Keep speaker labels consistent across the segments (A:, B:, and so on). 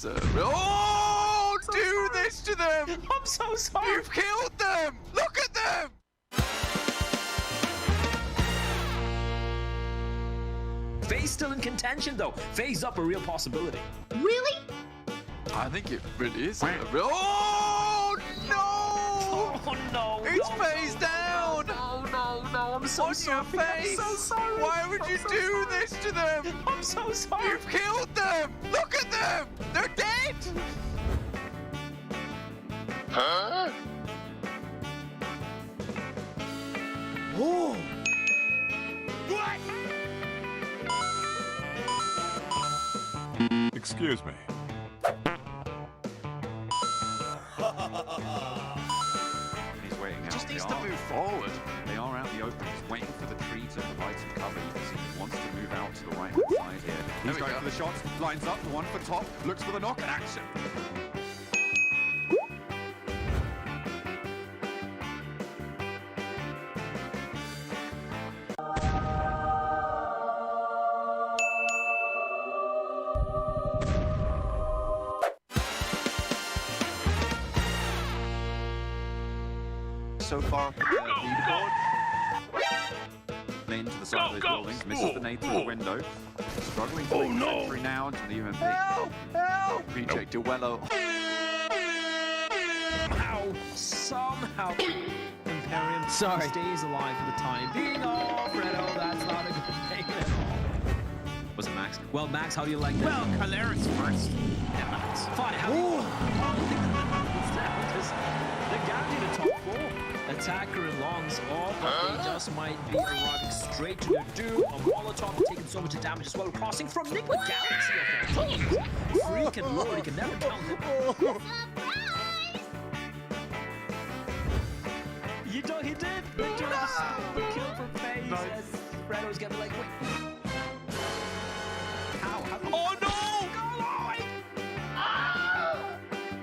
A: guys. Oh, do this to them!
B: I'm so sorry.
A: You've killed them! Look at them!
B: FaZe still in contention though. FaZe up a real possibility.
C: Really?
A: I think it really is. Oh, no!
B: Oh no!
A: It's FaZe down!
B: No, I'm so
A: On
B: sorry.
A: your face!
B: I'm so sorry.
A: Why would you do this to them?
B: I'm so sorry.
A: You've killed them! Look at them! They're dead! Huh?
B: Oh!
A: What?
D: Excuse me.
E: He's waiting out.
A: Just needs to move forward.
E: They are out in the open. He's waiting for the tree to provide some cover. You can see he wants to move out to the right hand side here. He's
A: we
E: going
A: go.
E: for the shots, lines up, the one for top, looks for the knock and action. So far, leaderboard. Lane to the side of those buildings, misses the nade through the window. Struggling to make the entry now into the UMP.
A: Help! Help! Reject Duello.
B: Ow! Somehow Imperium stays alive for the time being. Oh, Fredo, that's not a good thing at all. Was it Max? Well, Max, how do you like that? Well, Caleris first. Yeah, Max. Fine. How do you they're guaranteed a top 4. Attacker and Longs, but they just might be arriving straight to their doom. A Molotov taking so much damage as well. Crossing from Nick with Galaxy effect. Freaking lord, he can never count him. You know he did. They just the kill for FaZe as Fredo's getting like, wait. How? Oh no!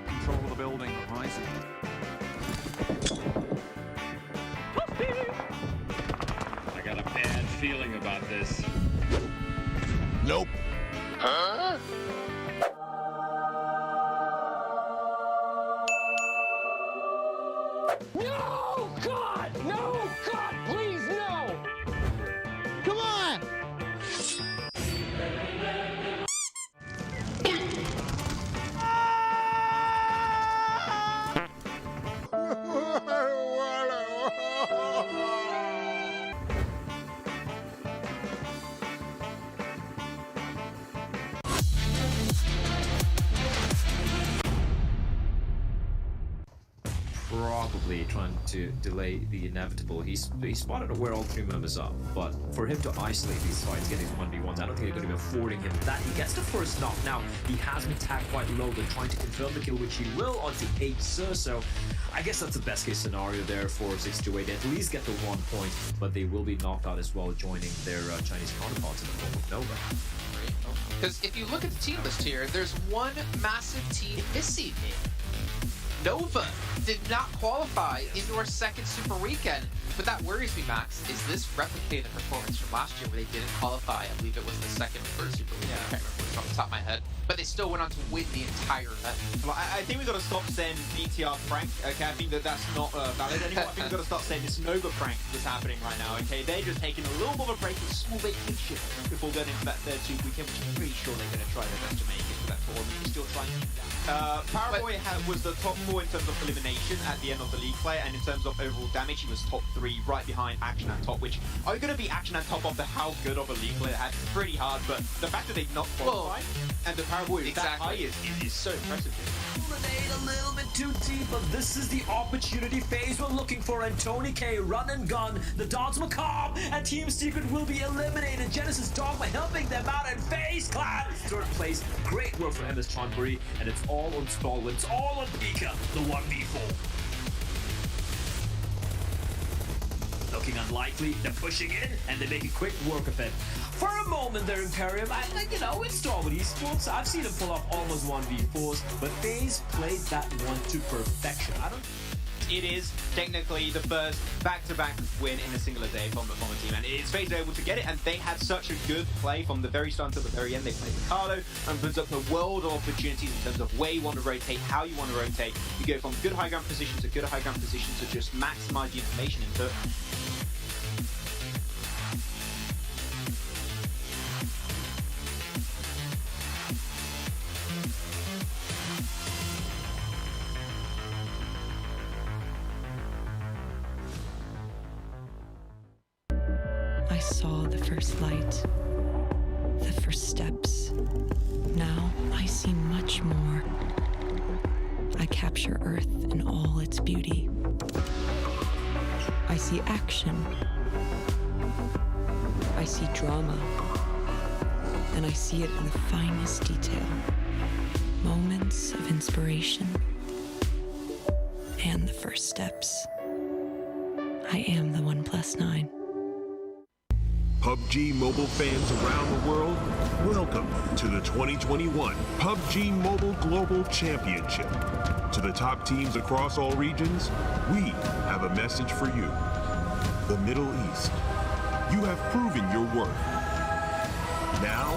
E: Control of the building, rising.
F: I got a bad feeling about this.
D: Nope.
A: Huh?
C: No! God! No! God, please, no! Come on!
B: Probably trying to delay the inevitable. He spotted where all 3 members are, but for him to isolate these fights, getting 1v1s, I don't think they're going to be affording him that. He gets the first knock. Now, he has been tagged quite low. They're trying to confirm the kill, which he will, onto 8 so I guess that's the best case scenario there for 628. At least get the 1 point, but they will be knocked out as well, joining their Chinese counterparts in the form of Nova.
G: Because if you look at the team list here, there's one massive team missing. Nova did not qualify into our second Super Weekend, but that worries me, Max. Is this replicating the performance from last year where they didn't qualify? I believe it was the second or third Super Weekend. I can't remember which off the top of my head, but they still went on to win the entire event.
H: Well, I think we've got to stop saying BTR prank, okay? I think that's not valid anymore. I think we've got to start saying this Nova prank that's happening right now, okay? They're just taking a little more of a break, a small vacation before going into that third Super Weekend, which I'm pretty sure they're going to try their best to make it for that tournament. They're still trying to do that. Paraboy was the top 4 in terms of elimination at the end of the league play, and in terms of overall damage, he was top 3 right behind Action at top, which are you going to be Action at top after how good of a league player had? Pretty hard, but the fact that they've not qualified and the Paraboy is that high is so impressive.
B: A little bit too deep, but this is the opportunity FaZe were looking for, and Tony K, Run and Gun, the Dons Macabre, and Team Secret will be eliminated. Genesis Dogma helping them out, and FaZe Clan third place. Great work for MS Chonburi, and it's all on Stall, it's all on Pika, the 1v4. Looking unlikely, they're pushing in, and they make a quick work of it. For a moment there, Imperium, it's Stall with esports. I've seen him pull off almost 1v4s, but FaZe played that one to perfection. I don't
H: it is technically the first back-to-back win in a singular day from the team, and it's FaZe able to get it, and they had such a good play from the very start until the very end. They played Ricardo and brings up the world of opportunities in terms of where you want to rotate, how you want to rotate. You go from good high ground position to good high ground position to just maximize the information input.
I: I saw the first light, the first steps. Now I see much more. I capture Earth in all its beauty. I see action. I see drama. And I see it in the finest detail. Moments of inspiration. And the first steps. I am the 1+9.
J: PUBG Mobile fans around the world, welcome to the 2021 PUBG Mobile Global Championship. To the top teams across all regions, we have a message for you. The Middle East, you have proven your worth. Now,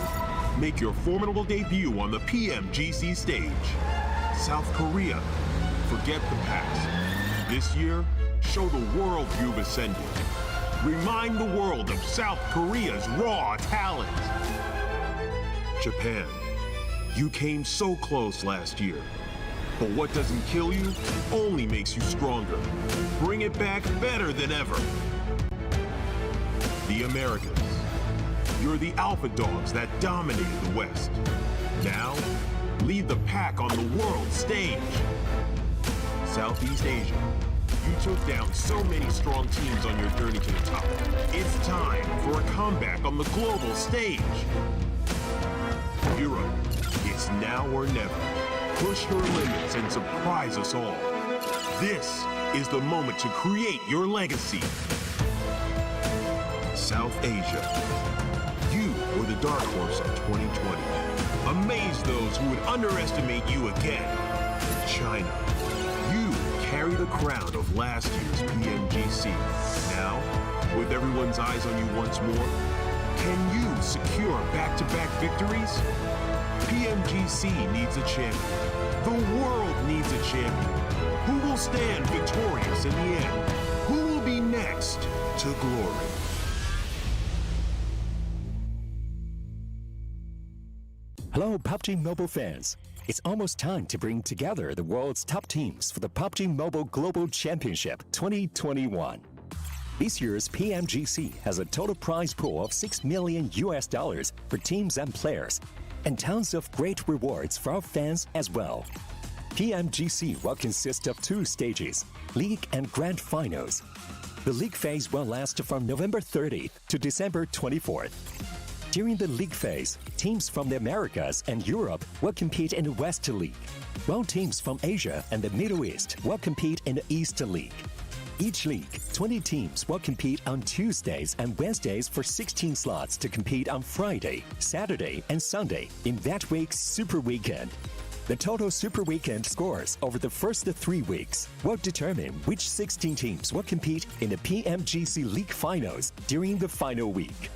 J: make your formidable debut on the PMGC stage. South Korea, forget the past. This year, show the world you've ascended. Remind the world of South Korea's raw talent. Japan, you came so close last year. But what doesn't kill you only makes you stronger. Bring it back better than ever. The Americas, you're the alpha dogs that dominated the West. Now, lead the pack on the world stage. Southeast Asia, you took down so many strong teams on your journey to the top. It's time for a comeback on the global stage. Europe, it's now or never. Push her limits and surprise us all. This is the moment to create your legacy. South Asia, you were the dark horse of 2020. Amaze those who would underestimate you again. China, you carry the crown of last year's PMGC. Now, with everyone's eyes on you once more, can you secure back-to-back victories? PMGC needs a champion. The world needs a champion. Who will stand victorious in the end? Who will be next to glory?
K: Hello, PUBG Mobile fans. It's almost time to bring together the world's top teams for the PUBG Mobile Global Championship 2021. This year's PMGC has a total prize pool of $6 million for teams and players, and tons of great rewards for our fans as well. PMGC will consist of 2 stages, League and Grand Finals. The League phase will last from November 30th to December 24th. During the League phase, teams from the Americas and Europe will compete in the West League, while teams from Asia and the Middle East will compete in the East League. Each league, 20 teams will compete on Tuesdays and Wednesdays for 16 slots to compete on Friday, Saturday, and Sunday in that week's Super Weekend. The total Super Weekend scores over the first 3 weeks will determine which 16 teams will compete in the PMGC League Finals during the final week.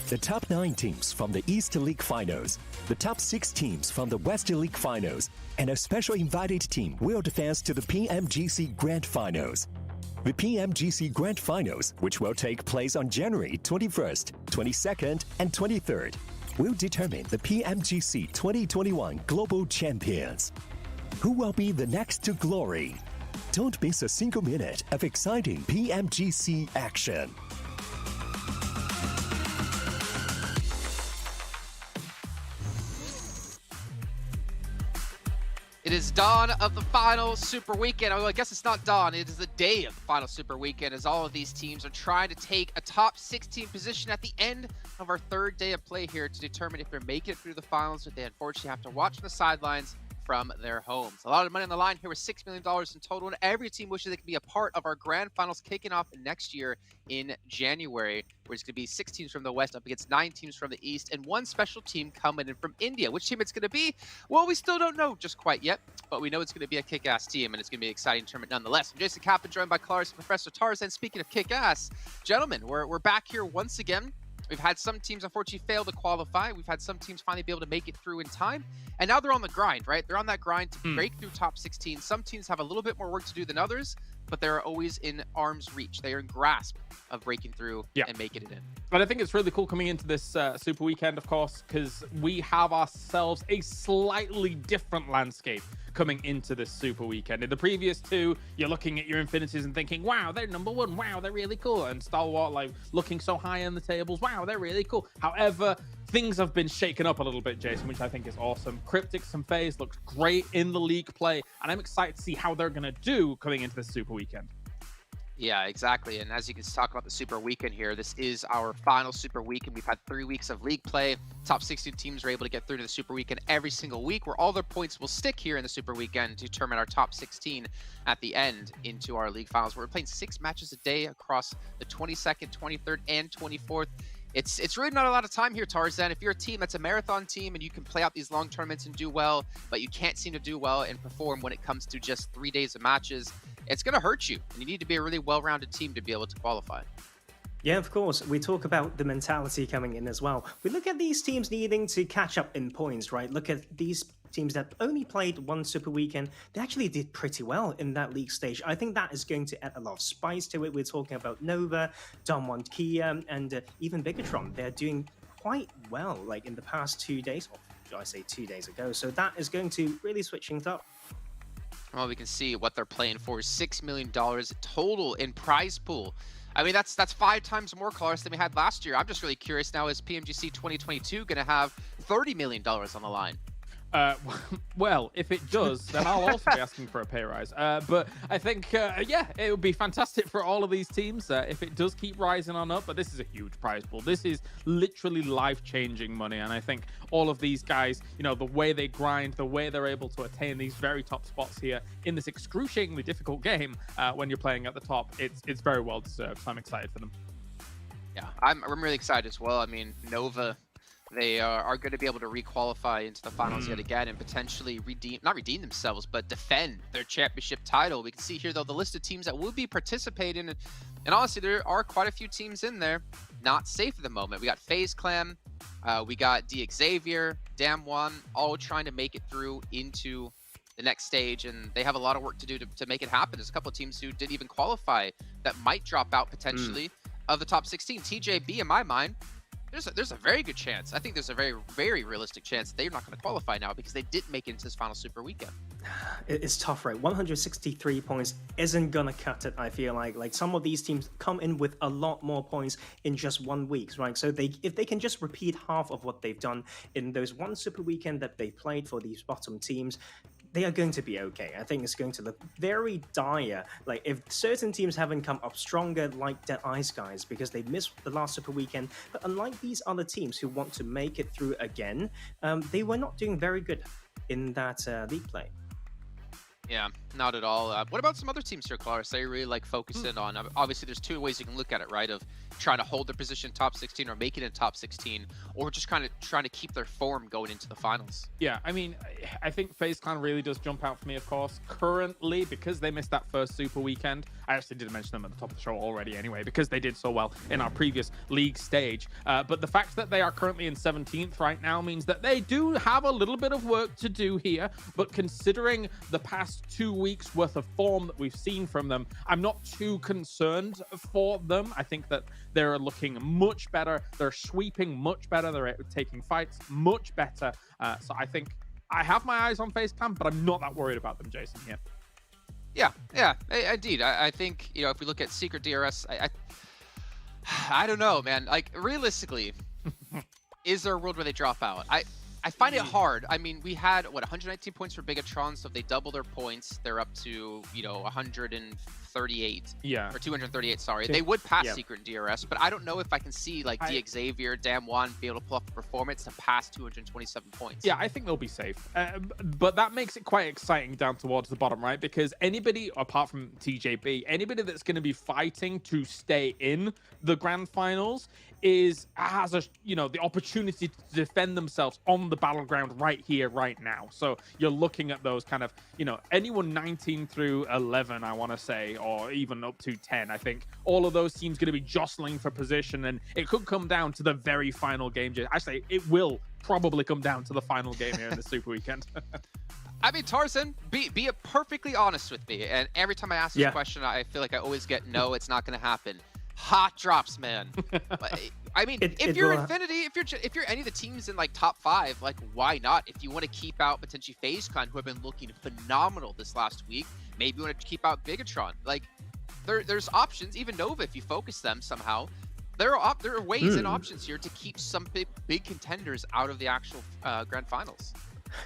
K: The top 9 teams from the East League Finals, the top 6 teams from the West League Finals, and a special invited team will advance to the PMGC Grand Finals. The PMGC Grand Finals, which will take place on January 21st, 22nd, and 23rd, will determine the PMGC 2021 Global Champions. Who will be the next to glory? Don't miss a single minute of exciting PMGC action.
G: It is dawn of the final Super Weekend. Well, I guess it's not dawn. It is the day of the final Super Weekend, as all of these teams are trying to take a top 16 position at the end of our 3rd day of play here to determine if they're making it through the finals, or they unfortunately have to watch from the sidelines from their homes. A lot of money on the line here with $6 million in total, and every team wishes they could be a part of our grand finals kicking off next year in January, where it's going to be 6 teams from the West up against 9 teams from the East, and 1 special team coming in from India. Which team it's going to be? Well, we still don't know just quite yet, but we know it's going to be a kick-ass team, and it's going to be an exciting tournament nonetheless. I'm Jason Kaplan, joined by Clarus and Professor Tarzan. Speaking of kick-ass, gentlemen, we're back here once again. We've had some teams unfortunately fail to qualify. We've had some teams finally be able to make it through in time. And now they're on the grind, right? They're on that grind to break through top 16. Some teams have a little bit more work to do than others, but they're always in arm's reach. They are in grasp of breaking through and making it in.
L: But I think it's really cool coming into this Super Weekend, of course, because we have ourselves a slightly different landscape coming into this Super Weekend. In the previous 2, you're looking at your Infinities and thinking, wow, they're number 1. Wow, they're really cool. And Stalwart, like, looking so high in the tables. Wow, they're really cool. However, things have been shaken up a little bit, Jason, which I think is awesome. Cryptics and FaZe looked great in the league play, and I'm excited to see how they're going to do coming into this Super Weekend.
G: Yeah, exactly. And as you can talk about the Super Weekend here, this is our final Super Weekend. We've had 3 weeks of league play. Top 16 teams are able to get through to the Super Weekend every single week, where all their points will stick here in the Super Weekend to determine our top 16 at the end into our league finals. We're playing 6 matches a day across the 22nd, 23rd, and 24th. It's really not a lot of time here, Tarzan. If you're a team that's a marathon team and you can play out these long tournaments and do well, but you can't seem to do well and perform when it comes to just 3 days of matches, it's going to hurt you. And you need to be a really well-rounded team to be able to qualify.
M: Yeah, of course. We talk about the mentality coming in as well. We look at these teams needing to catch up in points, right? Look at these teams that only played 1 Super Weekend. They actually did pretty well in that league stage. I think that is going to add a lot of spice to it. We're talking about Nova, Don Kia, and even Bigatron. They're doing quite well, like in the past 2 days, or should I say 2 days ago. So that is going to really switch things up.
G: Well, we can see what they're playing for. $6 million total in prize pool. I mean, that's 5 times more, Clarus, than we had last year. I'm just really curious now, is PMGC 2022 going to have $30 million on the line?
L: Well, if it does, then I'll also be asking for a pay rise. But I think, yeah, it would be fantastic for all of these teams if it does keep rising on up. But this is a huge prize pool. This is literally life-changing money. And I think all of these guys, you know, the way they grind, the way they're able to attain these very top spots here in this excruciatingly difficult game when you're playing at the top, it's very well deserved. So I'm excited for them.
G: Yeah, I'm really excited as well. I mean, Nova, they are going to be able to requalify into the finals yet again and potentially not redeem themselves, but defend their championship title. We can see here, though, the list of teams that will be participating. And honestly, there are quite a few teams in there not safe at the moment. We got FaZe Clan, we got DXavier, Damwon, all trying to make it through into the next stage, and they have a lot of work to do to make it happen. There's a couple of teams who didn't even qualify that might drop out potentially of the top 16. TJB, in my mind, there's a very good chance. I think there's a very, very realistic chance they're not going to qualify now because they didn't make it into this final Super Weekend.
M: It's tough, right? 163 points isn't gonna cut it, I feel like. Like, some of these teams come in with a lot more points in just 1 week, right? So if they can just repeat half of what they've done in those 1 Super Weekend that they played for these bottom teams, they are going to be okay. I think it's going to look very dire. Like, if certain teams haven't come up stronger, like Dead Ice guys, because they missed the last Super Weekend, but unlike these other teams who want to make it through again, they were not doing very good in that league play.
G: Yeah, not at all. What about some other teams here, Clarus? They really like focusing on. Obviously, there's 2 ways you can look at it, right? Of trying to hold their position top 16 or make it in top 16, or just kind of trying to keep their form going into the finals.
L: Yeah, I mean, I think FaZe Clan really does jump out for me, of course. Currently, because they missed that first Super Weekend, I actually did mention them at the top of the show already anyway, because they did so well in our previous league stage. But the fact that they are currently in 17th right now means that they do have a little bit of work to do here. But considering the past 2 weeks worth of form that we've seen from them, I'm not too concerned for them. I think that they're looking much better. They're sweeping much better. They're taking fights much better. So I think I have my eyes on FaZe Clan, but I'm not that worried about them, Jason, here.
G: Yeah, indeed. I think, you know, if we look at Secret DRS, I don't know, man. Like, realistically, is there a world where they drop out? I find it hard. I mean, we had, 119 points for Bigatron, so if they double their points, they're up to, 130 238.
L: Yeah.
G: Or 238, sorry. They would pass
M: Yeah.
G: Secret and DRS, but I don't know if I can see like Xavier, Damwon be able to pull off the performance to pass 227 points.
L: Yeah, I think they'll be safe. But that makes it quite exciting down towards the bottom, right? Because anybody, apart from TJB, anybody that's going to be fighting to stay in the grand finals has a the opportunity to defend themselves on the battleground right here, right now. So you're looking at those kind of, anyone 19 through 11, I want to say, or even up to 10. I think all of those teams going to be jostling for position, and it could come down to the very final game. Actually, it will probably come down to the final game here in the Super Weekend.
G: I mean, Tarzan, be perfectly honest with me. And every time I ask this question, I feel like I always get, no, it's not going to happen. Hot drops, man. I mean, if you're Infinity, if you're any of the teams in like top 5, like why not? If you want to keep out potentially FaZe Clan, who have been looking phenomenal this last week, maybe you want to keep out Bigatron. Like there's options. Even Nova, if you focus them somehow, there are ways and options here to keep some big contenders out of the actual grand finals.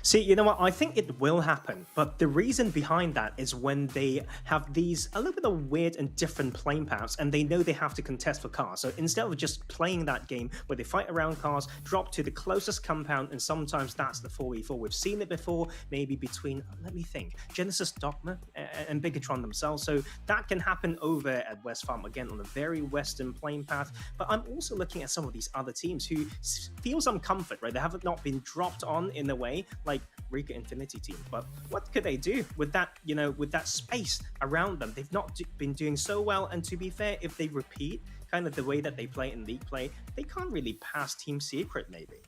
M: See, you know what? I think it will happen, but the reason behind that is when they have these a little bit of weird and different playing paths, and they know they have to contest for cars. So instead of just playing that game where they fight around cars, drop to the closest compound, and sometimes that's the 4v4. We've seen it before, maybe between, let me think, Genesis Dogma and Bigatron themselves. So that can happen over at West Farm, again, on a very western playing path. But I'm also looking at some of these other teams who feel some comfort, right? They have not been dropped on in a way, like Rika Infinity team, but what could they do with that, with that space around them? They've not been doing so well, and to be fair, if they repeat kind of the way that they play in league play, they can't really pass Team Secret, maybe.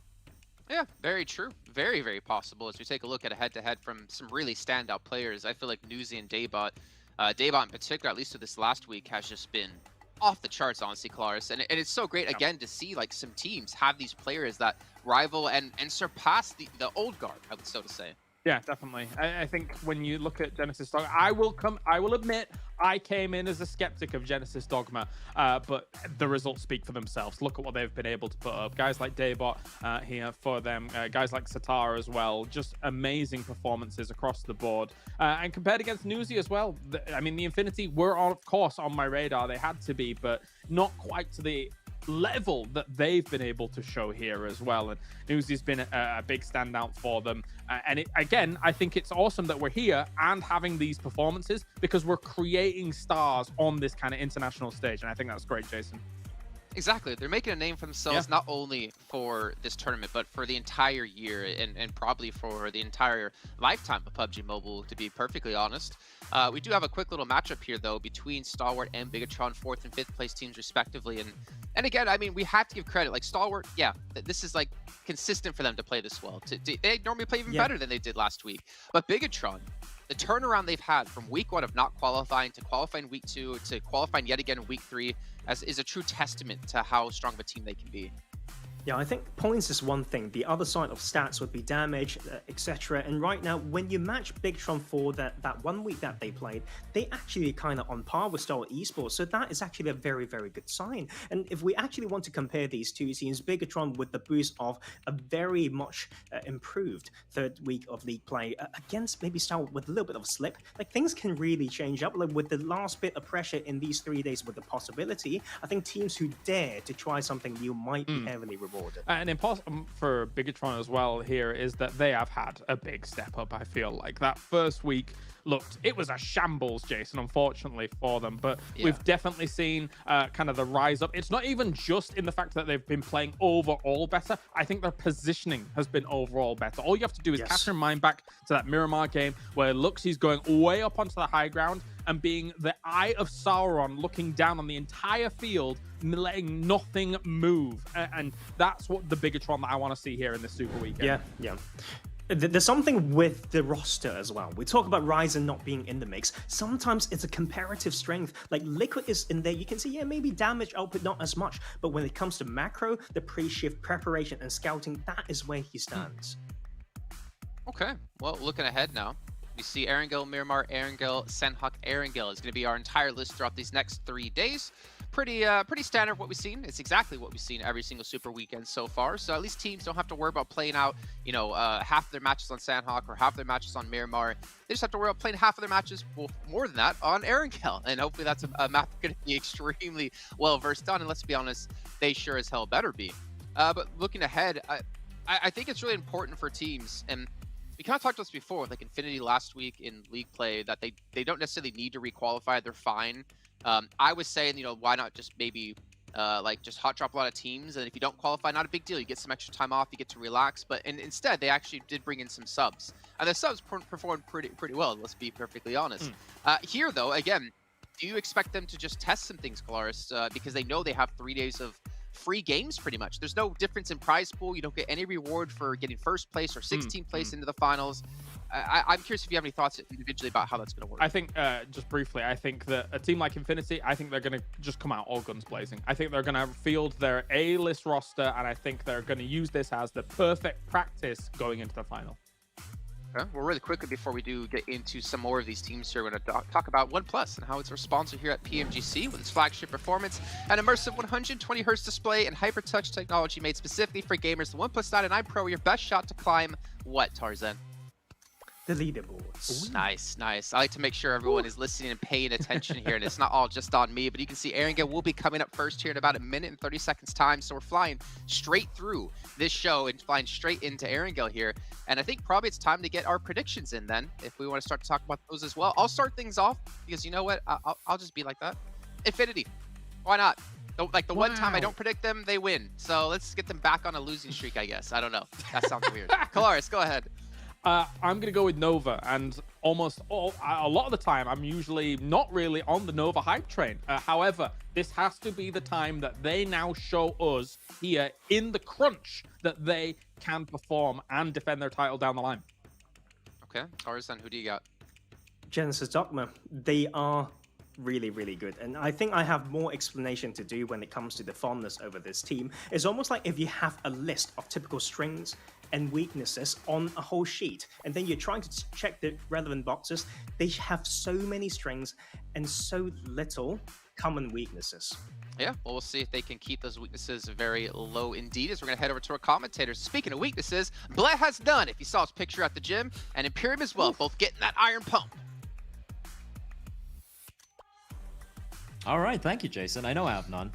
G: Yeah, very true. Very, very possible. As we take a look at a head-to-head from some really standout players, I feel like Newsy and Daybot, Daybot in particular, at least for this last week, has just been off the charts, honestly, Claris. And it's so great, again, to see like some teams have these players that rival and surpass the old guard, I would so to say.
L: Yeah, definitely. I think when you look at Genesis Dogma, I will admit I came in as a skeptic of Genesis Dogma, but the results speak for themselves. Look at what they've been able to put up. Guys like Daybot here for them, guys like Satara as well, just amazing performances across the board. And compared against Newsy as well, I mean, the Infinity were, of course, on my radar. They had to be, but not quite to the level that they've been able to show here as well. And Newsy's been a big standout for them. And again, I think it's awesome that we're here and having these performances because we're creating stars on this kind of international stage. And I think that's great, Jason.
G: Exactly. They're making a name for themselves, not only for this tournament, but for the entire year and probably for the entire lifetime of PUBG Mobile, to be perfectly honest. We do have a quick little matchup here, though, between Stalwart and Bigatron, 4th and 5th place teams, respectively. And again, I mean, we have to give credit. Like, Stalwart, yeah, this is, like, consistent for them to play this well. They normally play even better than they did last week. But Bigatron, the turnaround they've had from week 1 of not qualifying to qualifying week 2 to qualifying yet again in week 3 is a true testament to how strong of a team they can be.
M: Yeah, I think points is one thing. The other side of stats would be damage, etc. And right now, when you match Bigatron for that 1 week that they played, they actually kind of on par with Star Esports. So that is actually a very, very good sign. And if we actually want to compare these two teams, Bigatron with the boost of a very much improved 3rd week of league play against maybe Star with a little bit of a slip, like things can really change up. Like with the last bit of pressure in these 3 days with the possibility, I think teams who dare to try something new might be heavily rewarded.
L: And important for Bigatron as well here is that they have had a big step up, I feel like. That first week it was a shambles, Jason, unfortunately for them, but we've definitely seen kind of the rise up. It's not even just in the fact that they've been playing overall better. I think their positioning has been overall better. All you have to do is cast your mind back to that Miramar game where Luxie's going way up onto the high ground and being the Eye of Sauron, looking down on the entire field, letting nothing move. And that's what the Bigatron that I want to see here in this Super Weekend.
M: Yeah. There's something with the roster as well. We talk about Ryzen not being in the mix. Sometimes it's a comparative strength. Like Liquid is in there. You can see, maybe damage output not as much. But when it comes to macro, the pre-shift preparation and scouting, that is where he stands.
G: Okay. Well, looking ahead now, we see Erangel, Miramar, Erangel, Sanhok, Erangel is going to be our entire list throughout these next 3 days. pretty standard what we've seen. It's exactly what we've seen every single Super Weekend so far. So at least teams don't have to worry about playing out, you know, half of their matches on Sanhok or half their matches on Miramar. They just have to worry about playing half of their matches, well, more than that, on Erangel. And hopefully that's a map going to be extremely well versed on. And let's be honest, they sure as hell better be. But looking ahead, I think it's really important for teams, and we kind of talked about this before, like Infinity last week in League play, that they don't necessarily need to requalify. They're fine. I was saying, you know, why not just maybe like just hot drop a lot of teams, and if you don't qualify, not a big deal. You get some extra time off, you get to relax. But instead, they actually did bring in some subs, and the subs performed pretty well. Let's be perfectly honest. Here, though, again, do you expect them to just test some things, Kalaris, because they know they have 3 days of free games pretty much? There's no difference in prize pool. You don't get any reward for getting first place or 16th place into the finals. I'm curious if you have any thoughts individually about how that's going to work.
L: I think, just briefly, I think that a team like Infinity, I think they're going to just come out all guns blazing. I think they're going to field their A-list roster, and I think they're going to use this as the perfect practice going into the final.
G: Okay. Well, really quickly before we do get into some more of these teams here, we're going to talk about OnePlus and how it's our sponsor here at PMGC with its flagship performance, an immersive 120 Hz display and hyper touch technology made specifically for gamers. The OnePlus 9 Pro, your best shot to climb what, Tarzan?
M: The leaderboards.
G: Nice. I like to make sure everyone is listening and paying attention here, and it's not all just on me. But you can see Erangel will be coming up first here in about 1 minute and 30 seconds time. So we're flying straight through this show and flying straight into Erangel here. And I think probably it's time to get our predictions in then, if we want to start to talk about those as well. I'll start things off because you know what? I'll just be like that. Infinity. Why not? Like the one time I don't predict them, they win. So let's get them back on a losing streak, I guess. I don't know. That sounds weird. Kalaris, go ahead.
L: I'm going to go with Nova, and a lot of the time, I'm usually not really on the Nova hype train. However, this has to be the time that they now show us here in the crunch that they can perform and defend their title down the line.
G: Okay, Tarzan, who do you got?
M: Genesis Dogma. They are really, really good. And I think I have more explanation to do when it comes to the fondness over this team. It's almost like if you have a list of typical strengths and weaknesses on a whole sheet, and then you're trying to check the relevant boxes. They have so many strengths and so little common weaknesses.
G: Yeah, well, we'll see if they can keep those weaknesses very low indeed, as we're going to head over to our commentators. Speaking of weaknesses, Bled has done, if you saw his picture at the gym, and Imperium as well, both getting that iron pump.
B: All right, thank you, Jason. I know I have none.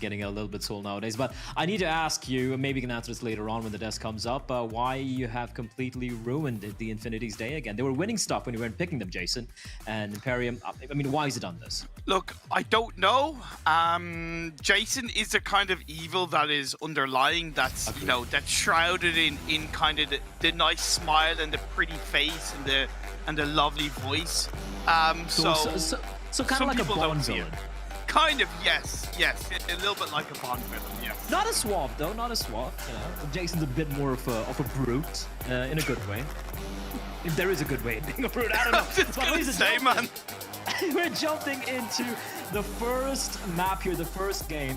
B: Getting a little bit sold nowadays, but I need to ask you, maybe you can answer this later on when the desk comes up, why you have completely ruined the Infinity's day again. They were winning stuff when you weren't picking them, Jason. And Imperium, I mean, why has it done this?
N: Look, I don't know. Jason is the kind of evil that is underlying, that's, you know, that's shrouded in kind of the nice smile and the pretty face and the lovely voice.
B: So kind of like a Bond villain.
N: Kind of, yes. A little bit like a Bond villain, yes.
B: Not a swab, though, not a swab. You know, Jason's a bit more of a brute, in a good way. If there is a good way of being a brute, I don't know.
N: I was just gonna say, man.
B: We're jumping into the first map here, the first game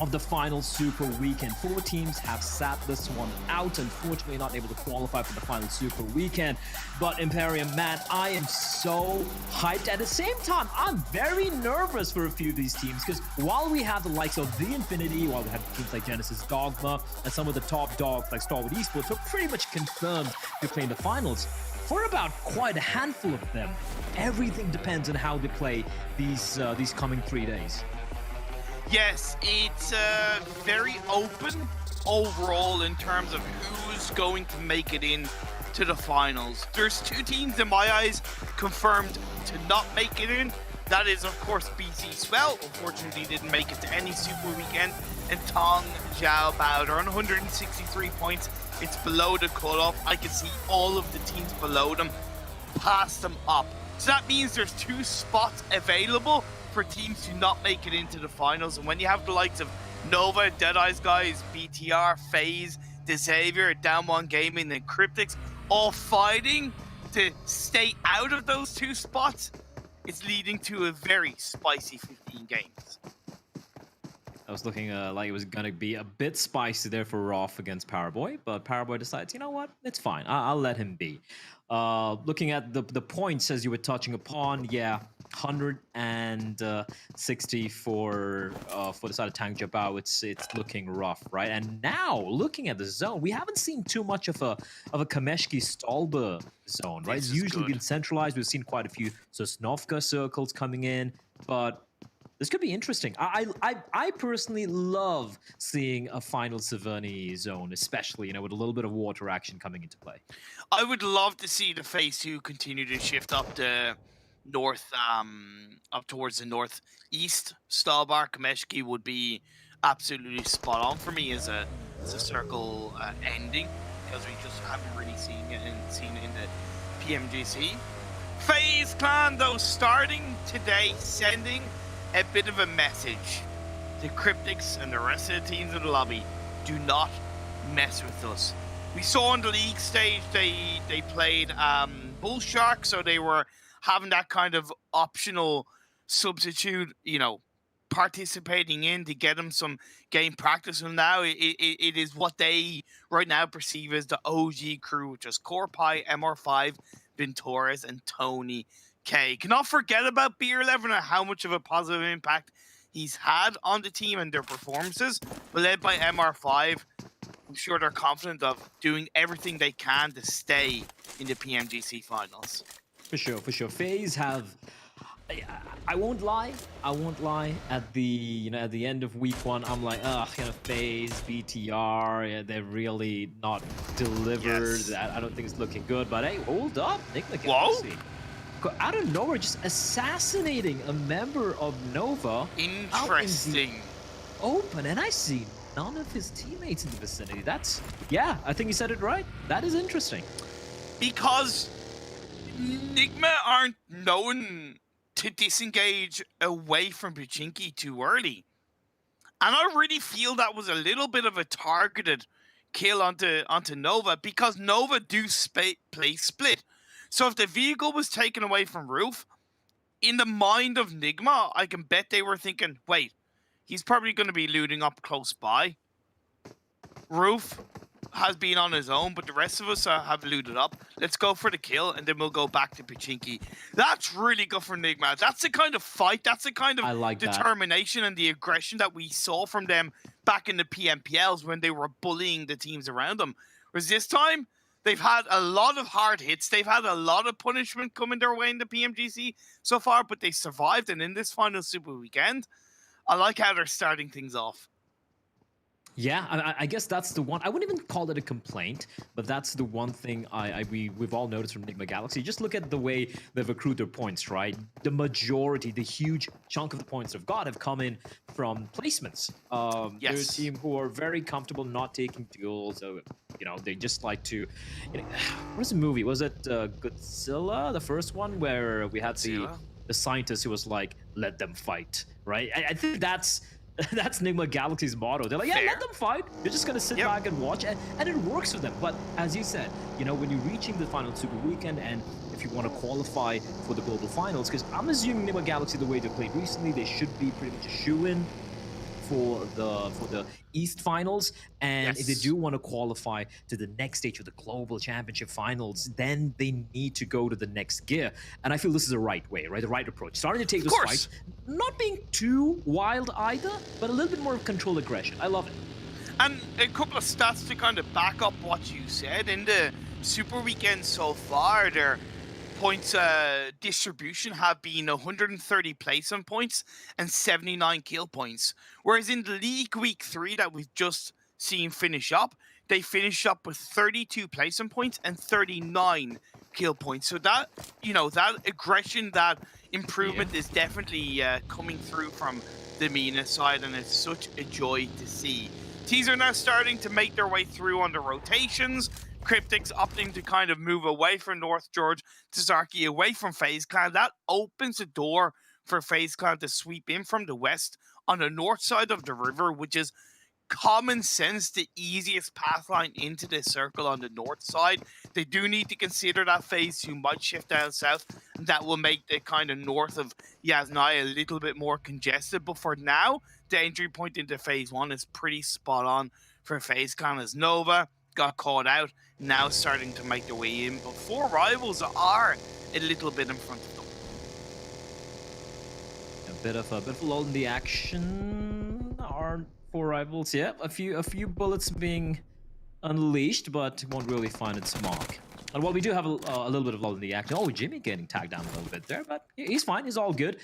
B: of the final Super Weekend. 4 teams have sat this one out, unfortunately not able to qualify for the final Super Weekend. But Imperium, man, I am so hyped. At the same time, I'm very nervous for a few of these teams, because while we have the likes of the Infinity, while we have teams like Genesis Dogma, and some of the top dogs like Starwood Esports are pretty much confirmed to play in the finals, for about quite a handful of them, everything depends on how they play these coming 3 days.
N: Yes, it's very open overall in terms of who's going to make it in to the finals. There's 2 teams in my eyes confirmed to not make it in. That is, of course, BC Swell. Unfortunately, didn't make it to any Super Weekend. And Tong Jiao Bao. They're on 163 points. It's below the cutoff. I can see all of the teams below them pass them up. So that means there's 2 spots available for teams to not make it into the finals. And when you have the likes of Nova, Deadeye's guys, BTR, FaZe, Xavier, Down One Gaming, and Cryptics all fighting to stay out of those 2 spots, it's leading to a very spicy 15 games.
B: was looking like it was gonna be a bit spicy there for Roth against Powerboy, but Powerboy decides, you know what, it's fine. I'll let him be. Looking at the points as you were touching upon, yeah, 160 for the side of Tang Jiabao. It's looking rough, right? And now looking at the zone, we haven't seen too much of a Kameshki Stolber zone, right? It's usually been centralized. We've seen quite a few Sosnovka circles coming in, but this could be interesting. I personally love seeing a final Severny zone, especially, with a little bit of water action coming into play.
N: I would love to see the phase 2 continue to shift up the north, up towards the northeast. Stalbar Kameshki would be absolutely spot on for me as a circle ending, because we just haven't really seen it in the PMGC. FaZe Clan, though, starting today, sending a bit of a message to Cryptics and the rest of the teams in the lobby. Do not mess with us. We saw on the league stage they played Bull Shark, so they were having that kind of optional substitute, participating in to get them some game practice. And now it is what they right now perceive as the OG crew, which is Corpie, MR5, Ventores, and Tony K. Cannot forget about Beer11 and how much of a positive impact he's had on the team and their performances. But led by MR5, I'm sure they're confident of doing everything they can to stay in the PMGC finals.
B: For sure. FaZe have. I won't lie. At the at the end of week 1, I'm like, FaZe, BTR, yeah, they're really not delivered.
N: Yes.
B: I don't think it's looking good. But hey, hold up, Nick Galaxy. Out of nowhere, just assassinating a member of Nova.
N: Interesting.
B: Open, and I see none of his teammates in the vicinity. Yeah, I think you said it right. That is interesting.
N: Because Nigma aren't known to disengage away from Pachinki too early. And I really feel that was a little bit of a targeted kill onto Nova, because Nova do play split. So if the vehicle was taken away from Roof, in the mind of Nigma, I can bet they were thinking, wait, he's probably going to be looting up close by. Roof has been on his own, but the rest of us have looted up. Let's go for the kill, and then we'll go back to Pachinki. That's really good for Nigma. That's the kind of fight, that's the kind of determination and the aggression that we saw from them back in the PMPLs when they were bullying the teams around them. Whereas this time, they've had a lot of hard hits. They've had a lot of punishment coming their way in the PMGC so far, but they survived. And in this final Super Weekend, I like how they're starting things off.
B: Yeah, I guess that's the one. I wouldn't even call it a complaint, but that's the one thing we've all noticed from Nigma Galaxy. Just look at the way they've accrued their points, right? The majority, the huge chunk of the points they've got have come in from placements. They're a team who are very comfortable not taking duels. So, they just like to. What was the movie? Was it Godzilla, the first one, where we had the scientist who was like, "Let them fight," right? I think that's Nigma Galaxy's motto. They're like, yeah, let them fight. You're just going to sit back and watch. And it works for them. But as you said, when you're reaching the final Super Weekend, and if you want to qualify for the global finals, because I'm assuming Nigma Galaxy, the way they played recently, they should be pretty much a shoo-in for the East Finals. And if they do want to qualify to the next stage of the Global Championship Finals, then they need to go to the next gear. And I feel this is the right way, right? The right approach. Starting to take this fight, not being too wild either, but a little bit more of controlled aggression. I love it.
N: And a couple of stats to kind of back up what you said. In the Super Weekend so far, their points distribution have been 130 placement points and 79 kill points. Whereas in the League Week 3 that we've just seen finish up, they finished up with 32 placement points and 39 kill points. So that, that aggression, that improvement is definitely coming through from the MENA side, and it's such a joy to see. Teams are now starting to make their way through on the rotations. Cryptics opting to kind of move away from North George, Tazarki away from FaZe Clan. That opens the door for FaZe Clan to sweep in from the west on the north side of the river, which is common sense the easiest path line into this circle on the north side. They do need to consider that phase 2 might shift down south, and that will make the kind of north of Yasnaya a little bit more congested. But for now, the entry point into phase 1 is pretty spot on for FaZe Clan, as Nova got caught out, now starting to make their way in. But 4 rivals are a little bit in front of them.
B: A bit of lull in the action. Our 4 rivals, yeah, a few bullets being unleashed, but won't really find its mark. And while we do have a little bit of lull in the action, oh, Jimmy getting tagged down a little bit there, but he's fine, he's all good.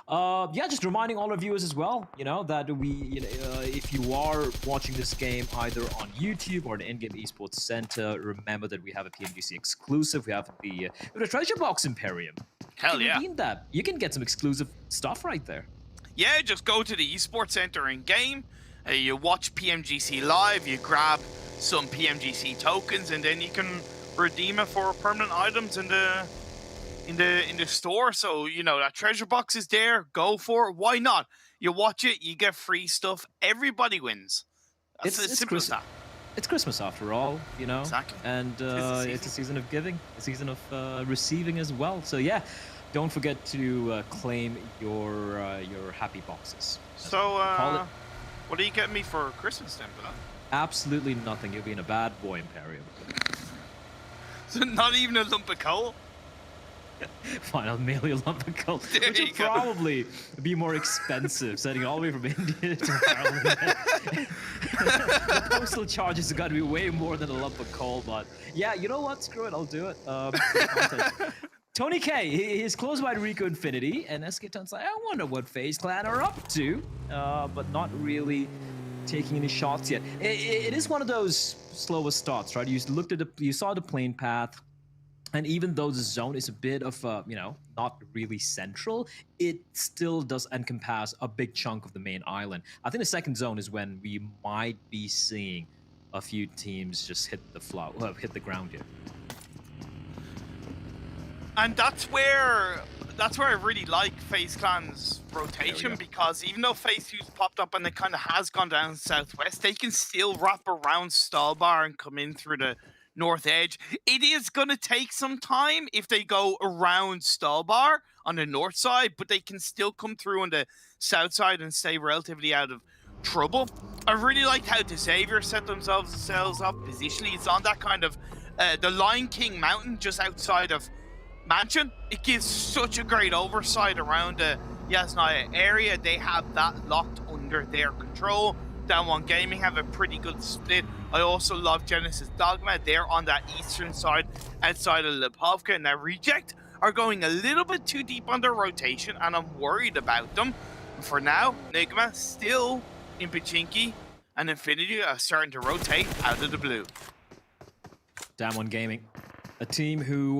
B: Yeah, just reminding all our viewers as well, you know, that if you are watching this game either on YouTube or the in-game esports center, remember that we have a PMGC exclusive. We have the treasure box Imperium.
N: Hell yeah!
B: Redeem that. You can get some exclusive stuff right there.
N: Yeah, just go to the esports center in game. You watch PMGC live. You grab some PMGC tokens, and then you can redeem it for permanent items in the store. So you know that treasure box is there. Go for it. Why not? You watch it, you get free stuff. Everybody wins. That's as simple as that.
B: It's Christmas after all, you know.
N: Exactly.
B: And it's a season of giving, a season of receiving as well. So yeah, don't forget to claim your happy boxes.
N: So what are you getting me for Christmas then, bro?
B: Absolutely nothing. You'll be in a bad boy Imperium.
N: So not even a lump of coal?
B: Fine, I'll mail you a lump of coal, which will probably be more expensive, sending all the way from India to Ireland. The postal charges are got to be way more than a lump of coal, but yeah, you know what? Screw it, I'll do it. Tony K, he's close by to Rico Infinity, and SK10's like, I wonder what FaZe Clan are up to, but not really taking any shots yet. It is one of those slower starts, right? You saw the plane path. And even though the zone is a bit of, not really central, it still does encompass a big chunk of the main island. I think the second zone is when we might be seeing a few teams just hit the ground here.
N: And that's where I really like FaZe Clan's rotation, because even though FaZe 2's popped up and it kind of has gone down southwest, they can still wrap around Stallbar and come in through the north edge. It is going to take some time if they go around Stallbar on the north side, but they can still come through on the south side and stay relatively out of trouble. I really liked how the Xavier set themselves up positionally. It's on that kind of the Lion King mountain just outside of Mansion. It gives such a great oversight around the Yasnaya area. They have that locked under their control. Down One Gaming have a pretty good split. I also love Genesis Dogma. They're on that eastern side outside of Lipovka. Now Reject are going a little bit too deep on their rotation, and I'm worried about them. For now, Nigma still in Pachinki, and Infinity are starting to rotate out of the blue.
B: Down One Gaming, a team who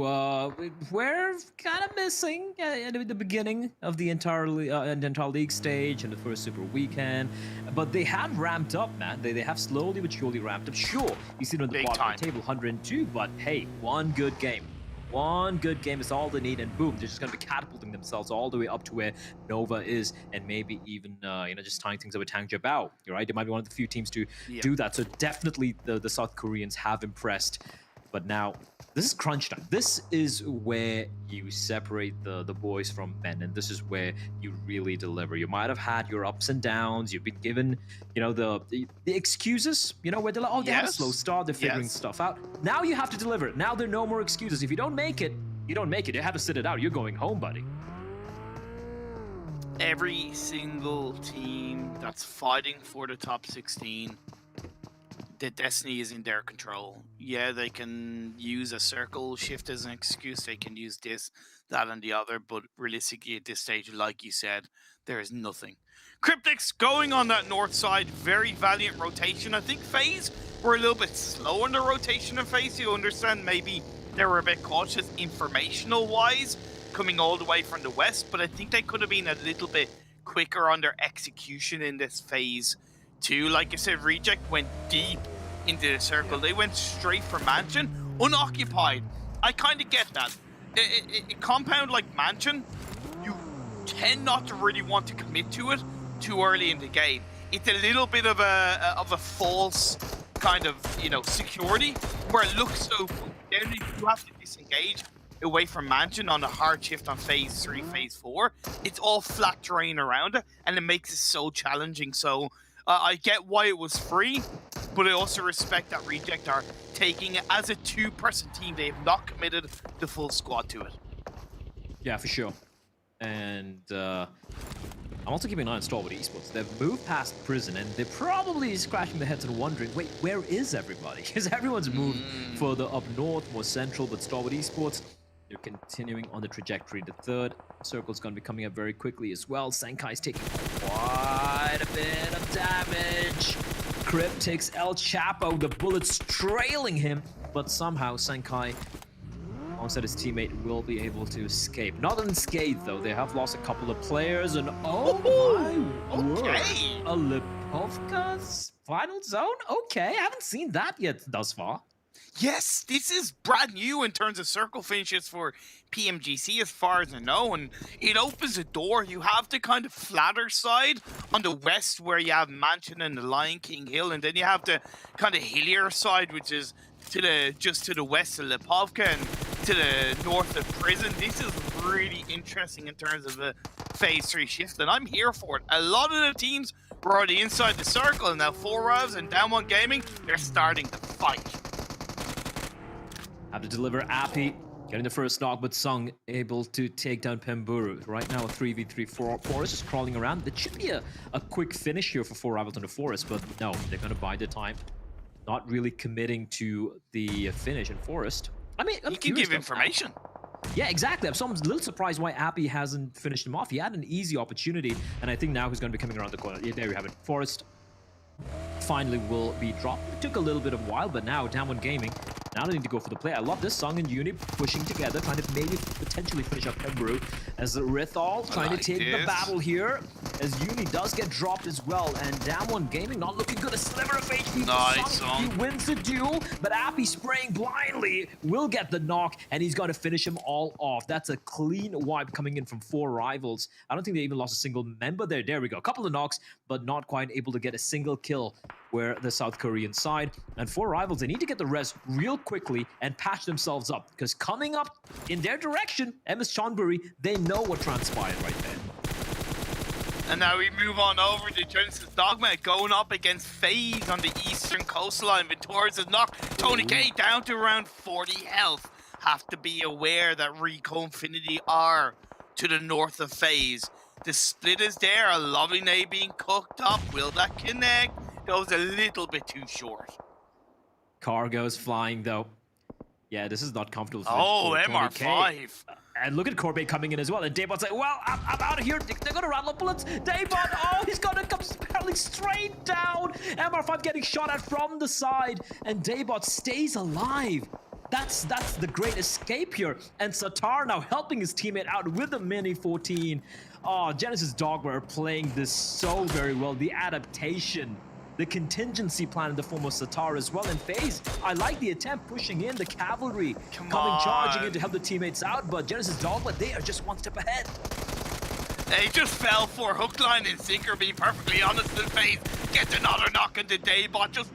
B: we're kind of missing at the beginning of the entire league stage and the first super weekend, but they have ramped up, man. They have slowly but surely ramped up. Sure, you see it on the bottom of the table, 102, but hey, one good game is all they need, and boom, they're just going to be catapulting themselves all the way up to where Nova is, and maybe even just tying things up with Tang Jiabao. You're right, they might be one of the few teams to do that. So definitely the South Koreans have impressed. But now, this is crunch time. This is where you separate the boys from men, and this is where you really deliver. You might have had your ups and downs. You've been given, the excuses, where they're like, oh, they had a slow start. They're figuring stuff out. Now you have to deliver it. Now there are no more excuses. If you don't make it, you don't make it. You have to sit it out. You're going home, buddy.
N: Every single team that's fighting for the top 16, the destiny is in their control. Yeah, they can use a circle shift as an excuse. They can use this, that, and the other. But realistically, at this stage, like you said, there is nothing. Cryptics going on that north side. Very valiant rotation. I think FaZe were a little bit slow in the rotation of FaZe. You understand, maybe they were a bit cautious informational-wise, coming all the way from the west. But I think they could have been a little bit quicker on their execution in this phase. Too, like I said, Reject went deep into the circle. They went straight for Mansion, unoccupied. I kind of get that. A compound like Mansion, you tend not to really want to commit to it too early in the game. it's a little bit of a false kind of, you know, security where it looks so generally you have to disengage away from Mansion on a hard shift on phase 3, phase 4. It's all flat terrain around it, and it makes it so challenging. So I get why it was free, but I also respect that Reject are taking it as a 2-person team. They have not committed the full squad to it.
B: Yeah, for sure. And I'm also keeping an eye on Starwood Esports. They've moved past prison, and they're probably scratching their heads and wondering, wait, where is everybody? Because everyone's moved further up north, more central, but Starwood Esports, they're continuing on the trajectory. The third circle's going to be coming up very quickly as well. Senkai's taking quite a bit of damage. Crip takes El Chapo, the bullets trailing him, but somehow Senkai, alongside his teammate, will be able to escape. Not unscathed though, they have lost a couple of players, and oh my word, a Lipovka's final zone? Okay, I haven't seen that yet thus far.
N: Yes, this is brand new in terms of circle finishes for PMGC as far as I know, and it opens a door. You have the kind of flatter side on the west where you have Mansion and the Lion King Hill, and then you have the kind of hillier side, which is just to the west of Lipovka and to the north of Prison. This is really interesting in terms of a phase 3 shift, and I'm here for it. A lot of the teams were already inside the circle, and now 4Rivals and Down One Gaming, they're starting to fight.
B: Have to deliver Appy, getting the first knock, but Sung able to take down Pemburu. Right now, a 3v3 Forest is crawling around. It should be a quick finish here for 4Rivals on the Forest, but no, they're going to bide their time. Not really committing to the finish in Forest. I mean,
N: you can give information.
B: Yeah, exactly. I'm a little surprised why Appy hasn't finished him off. He had an easy opportunity, and I think now he's going to be coming around the corner. Yeah, there we have it. Forest finally will be dropped. It took a little bit of a while, but now Down One Gaming, now they need to go for the play. I love this. Sung and Uni pushing together, trying to maybe potentially finish up Pemburu, as Rithal trying to take the battle here, as Uni does get dropped as well, and Down One Gaming not looking good. A sliver of HP.
N: Nice,
B: Sung. He wins the duel, but Appy spraying blindly will get the knock, and he's got to finish him all off. That's a clean wipe coming in from 4Rivals. I don't think they even lost a single member there. There we go. A couple of knocks, but not quite able to get a single kill where the South Korean side. And 4Rivals, they need to get the res real quickly and patch themselves up, because coming up in their direction, MS Chonburi, they know what transpired right there.
N: And now we move on over to Genesis Dogma, going up against FaZe on the eastern coastline. Vittorious is knocked. Tony K down to around 40 health. Have to be aware that Rico Infinity are to the north of FaZe. The split is there. A lovely nade being cooked up. Will that connect? Goes a little bit too short.
B: Cargo's flying though. Yeah, this is not comfortable for
N: MR5.
B: And look at Corbe coming in as well. And Daybot's like, well, I'm out of here. They're going to rattle up bullets. Daybot, oh, he's going to come barreling straight down. MR5 getting shot at from the side. And Daybot stays alive. That's the great escape here. And Satar now helping his teammate out with the Mini 14. Oh, Genesis Dogma are playing this so very well. The adaptation, the contingency plan in the form of Satar as well. And FaZe, I like the attempt pushing in, the cavalry coming charging in to help the teammates out, but Genesis Dogma, they are just one step ahead.
N: They just fell for hook, line, and sinker, being perfectly honest with FaZe. Gets another knock into Daybot. Just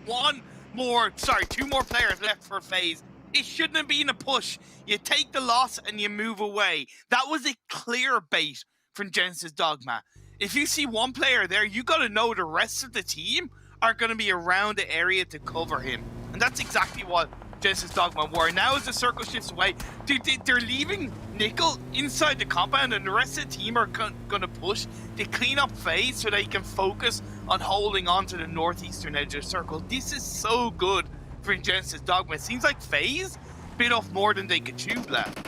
N: two more players left for FaZe. It shouldn't have been a push. You take the loss and you move away. That was a clear bait from Genesis Dogma. If you see one player there, you got to know the rest of the team are going to be around the area to cover him. And that's exactly what Genesis Dogma were. Now as the circle shifts away, they're leaving Nickel inside the compound, and the rest of the team are going to push to clean up FaZe so they can focus on holding on to the northeastern edge of the circle. This is so good for Genesis Dogma. It seems like FaZe bit off more than they could chew left.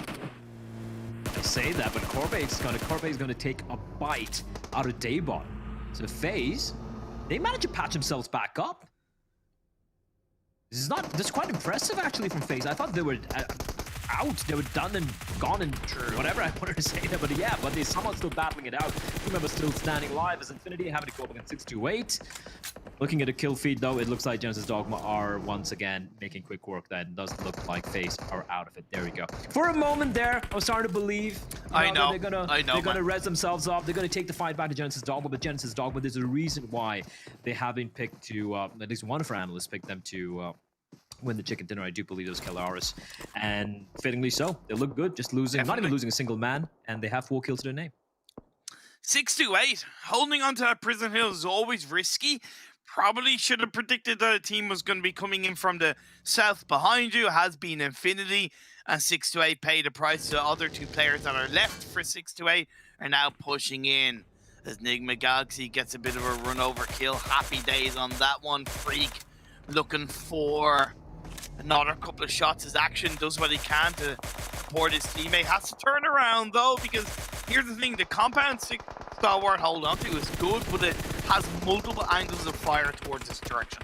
B: I say that, but Corbe's going to take a bite out of Daybot. So FaZe, they managed to patch themselves back up. This is quite impressive actually from FaZe. I thought they were out, they were done and gone and whatever I wanted to say there, but yeah, but they're somehow still battling it out. Two members still standing alive as Infinity having to go up against 628. Looking at the kill feed, though, it looks like Genesis Dogma are once again making quick work. That does look like FaZe are out of it. There we go. For a moment there, I was starting to believe that they're gonna res themselves up. They're gonna take the fight back to Genesis Dogma, but Genesis Dogma, there's a reason why they have been picked to, at least one of our analysts picked them to win the chicken dinner. I do believe those Kalaris, and fittingly so. They look good, just losing, not even losing a single man, and they have 4 kills to their name.
N: 6-8. Holding on to that Prison Hill is always risky. Probably should have predicted that a team was going to be coming in from the south behind you. It has been Infinity, and 6-8 paid the price. The other 2 players that are left for 6-8 are now pushing in. As Nigma Galaxy gets a bit of a run over kill. Happy days on that one. Freak looking for another couple of shots as Action does what he can to support his teammate. Has to turn around though, because here's the thing, the compound Stalwart hold on to is good, but it has multiple angles of fire towards this direction.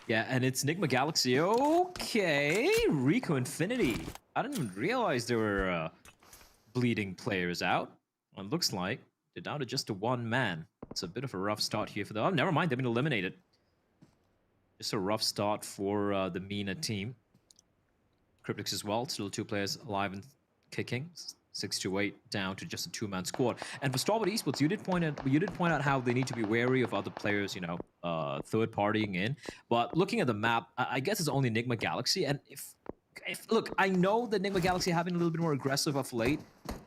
B: Yeah, and it's Nigma Galaxy. Okay, Rico Infinity. I didn't even realize there were bleeding players out. Well, it looks like they're down to just a 1 man. It's a bit of a rough start here for them. Oh, never mind, they've been eliminated. Just a rough start for the MENA team. Cryptix as well, still 2 players alive and kicking. 6-8 down to just a 2-man squad. And for Starboard Esports, you did point out how they need to be wary of other players, you know, third partying in. But looking at the map, I guess it's only Nigma Galaxy. And if look, I know that Nigma Galaxy have been a little bit more aggressive of late,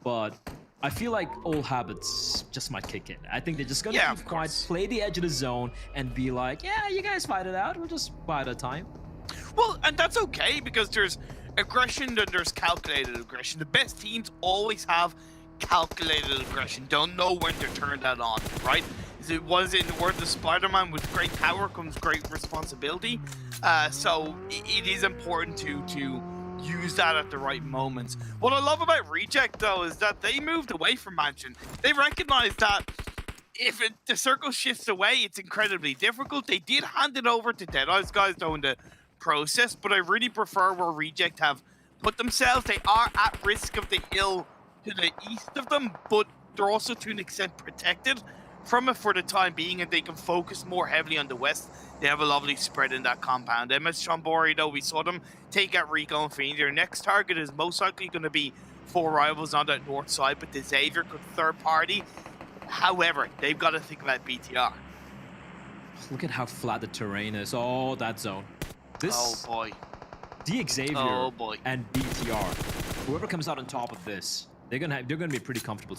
B: but I feel like old habits just might kick in. I think they're just gonna keep quiet, play the edge of the zone, and be like, yeah, you guys fight it out. We'll just buy it a time.
N: Well, and that's okay, because there's aggression and there's calculated aggression. The best teams always have calculated aggression. Don't know when to turn that on, right? What is it in the words of Spider-Man? With great power comes great responsibility. So it is important to use that at the right moments. What I love about Reject, though, is that they moved away from Mansion. They recognized that if the circle shifts away, it's incredibly difficult. They did hand it over to Deadeye's guys, though, in the process, but I really prefer where Reject have put themselves. They are at risk of the hill to the east of them, but they're also to an extent protected from it for the time being, and they can focus more heavily on the west. They have a lovely spread in that compound. MS Chambori, though, we saw them take out Rico Infinity. Their next target is most likely going to be 4 rivals on that north side, but the Xavier could third party. However, they've got to think about BTR.
B: Look at how flat the terrain is. Oh, that zone.
N: Oh boy.
B: The Xavier and BTR. Whoever comes out on top of this, they're gonna be a pretty comfortable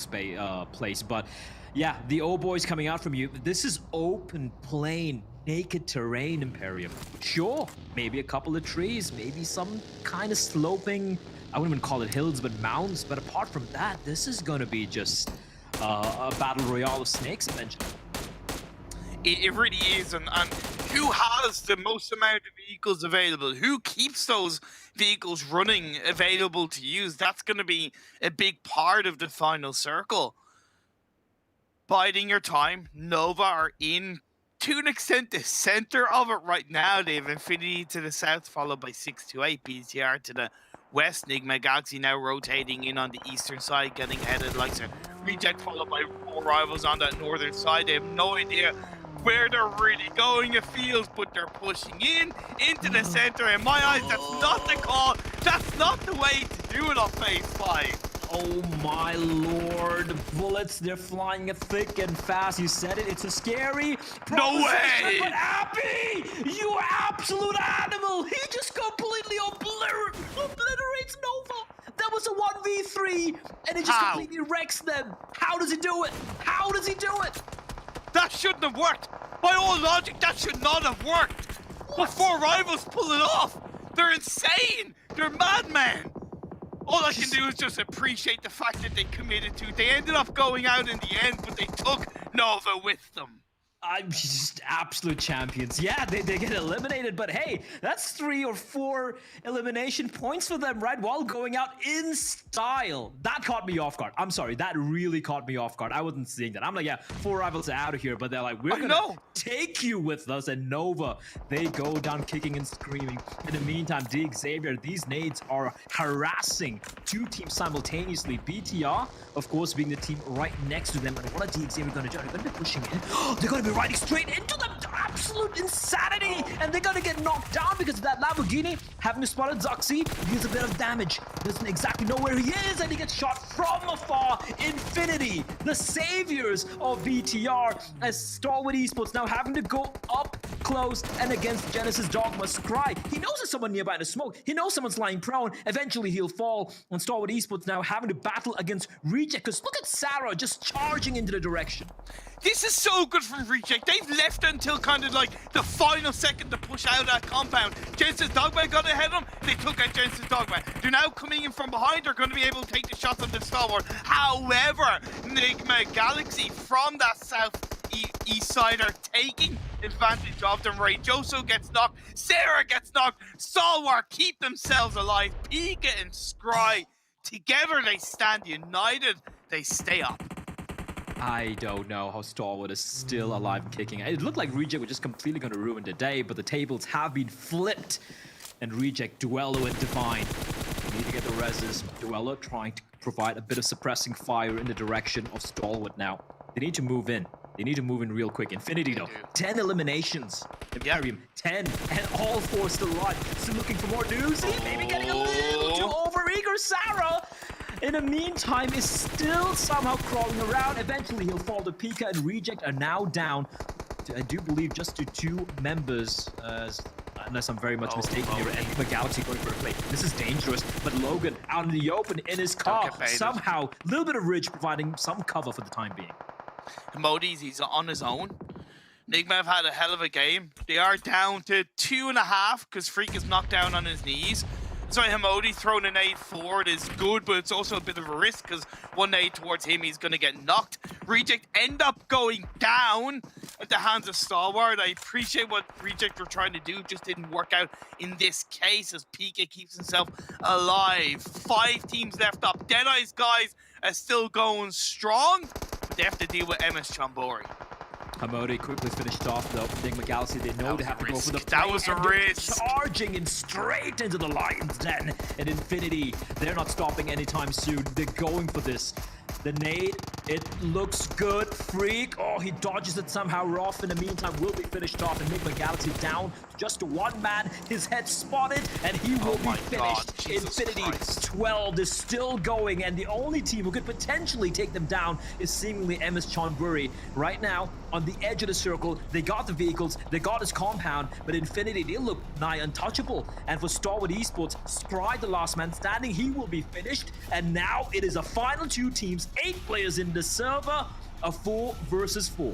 B: place. But yeah, the O boys coming out from you. This is open, plain, naked terrain, Imperium. Sure, maybe a couple of trees, maybe some kind of sloping, I wouldn't even call it hills, but mountains. But apart from that, this is gonna be just a battle royale of snakes eventually.
N: It really is, and who has the most amount of vehicles available? Who keeps those vehicles running available to use? That's going to be a big part of the final circle. Biding your time, Nova are in, to an extent, the center of it right now. They have Infinity to the south, followed by 6-8, BTR to the west. Nigma Galaxy now rotating in on the eastern side, getting ahead of the likes of Reject, followed by 4 rivals on that northern side. They have no idea where they're really going, it feels, but they're pushing into the center. In my eyes, that's not the call. That's not the way to do it on phase 5.
B: Oh my lord, bullets, they're flying thick and fast. You said it, it's a scary
N: no way!
B: But Abby, you absolute animal! He just completely obliterates Nova. That was a 1v3, and it just completely wrecks them. How does he do it? How does he do it?
N: That shouldn't have worked. By all logic, that should not have worked. But 4 rivals pull it off. They're insane. They're madmen. All I can do is just appreciate the fact that they committed to. They ended up going out in the end, but they took Nova with them.
B: I'm just absolute champions. Yeah, they get eliminated, but hey, that's 3 or 4 elimination points for them, right? While going out in style. That caught me off guard. I'm sorry, that really caught me off guard. I wasn't seeing that. I'm like, yeah, 4 rivals are out of here, but they're like, we're gonna take you with us. And Nova, they go down kicking and screaming. In the meantime, the Xavier, these nades are harassing 2 teams simultaneously. BTR, of course, being the team right next to them. And what are the Xavier gonna do? They're gonna be pushing in. They're gonna be riding straight into them.
O: absolute insanity, and they're gonna get knocked down because of that Lamborghini. Having spotted Zuxi, deals a bit of damage. Doesn't exactly know where he is, and he gets shot from afar. Infinity, the saviors of BTR, as Stalwart Esports now having to go up close and against Genesis Dogma. Scry, he knows there's someone nearby in the smoke. He knows someone's lying prone. Eventually he'll fall, and Stalwart Esports now having to battle against Reject, because look at Sarah just charging into the direction.
N: This is so good from Reject. They've left until kind of like the final second to push out that compound. Genesis Dogma got ahead of them. They took out Genesis Dogma. They're now coming in from behind. They're going to be able to take the shots on the Stalwart. However, Enigma Galaxy from that southeast side are taking advantage of them. Ray Joso gets knocked. Sarah gets knocked. Stalwart keep themselves alive. Pika and Scry, together they stand united. They stay up.
B: I don't know how Stalwart is still alive and kicking. It looked like Reject were just completely going to ruin the day, but the tables have been flipped. And Reject, Duello, and Divine need to get the reses. Duello trying to provide a bit of suppressing fire in the direction of Stalwart now. They need to move in. They need to move in real quick. Infinity, though, 10 eliminations. Imperium, 10, and all 4 still alive. Still looking for more news. Maybe getting a little too overeager. Sarah, in the meantime, is still somehow crawling around. Eventually, he'll fall to Pika, and Reject are now down to, I do believe, just to 2 members, unless I'm very much mistaken here, and the Galaxy going for a play. This is dangerous, but Logan out in the open in his car. Somehow, a little bit of Ridge providing some cover for the time being.
N: Modi's, he's on his own. Enigma have had a hell of a game. They are down to 2.5 because Freak is knocked down on his knees. So Hamodi throwing a nade forward is good, but it's also a bit of a risk because one nade towards him, he's going to get knocked. Reject end up going down at the hands of Stalwart. I appreciate what Reject were trying to do, just didn't work out in this case as Pika keeps himself alive. 5 teams left up. Deadeye's guys are still going strong, but they have to deal with MS Chambori.
B: Hamodi quickly finished off though. Enigma Galaxy, they know they have to go for the play.
N: That was a risk.
B: Charging in straight into the Lion's Den. And Infinity, they're not stopping anytime soon. They're going for this. The nade, it looks good. Freak, oh, he dodges it somehow. Rough in the meantime will be finished off. Enigma Galaxy down just to 1 man. His head spotted, and he will be finished. Infinity 12 is still going, and the only team who could potentially take them down is seemingly MS Chonburi. Right now, on the edge of the circle, they got the vehicles, they got his compound, but Infinity, they look nigh untouchable. And for Stalwart Esports, Scry, the last man standing, he will be finished. And now it is a final 2 teams, 8 players in the server, a 4 versus 4.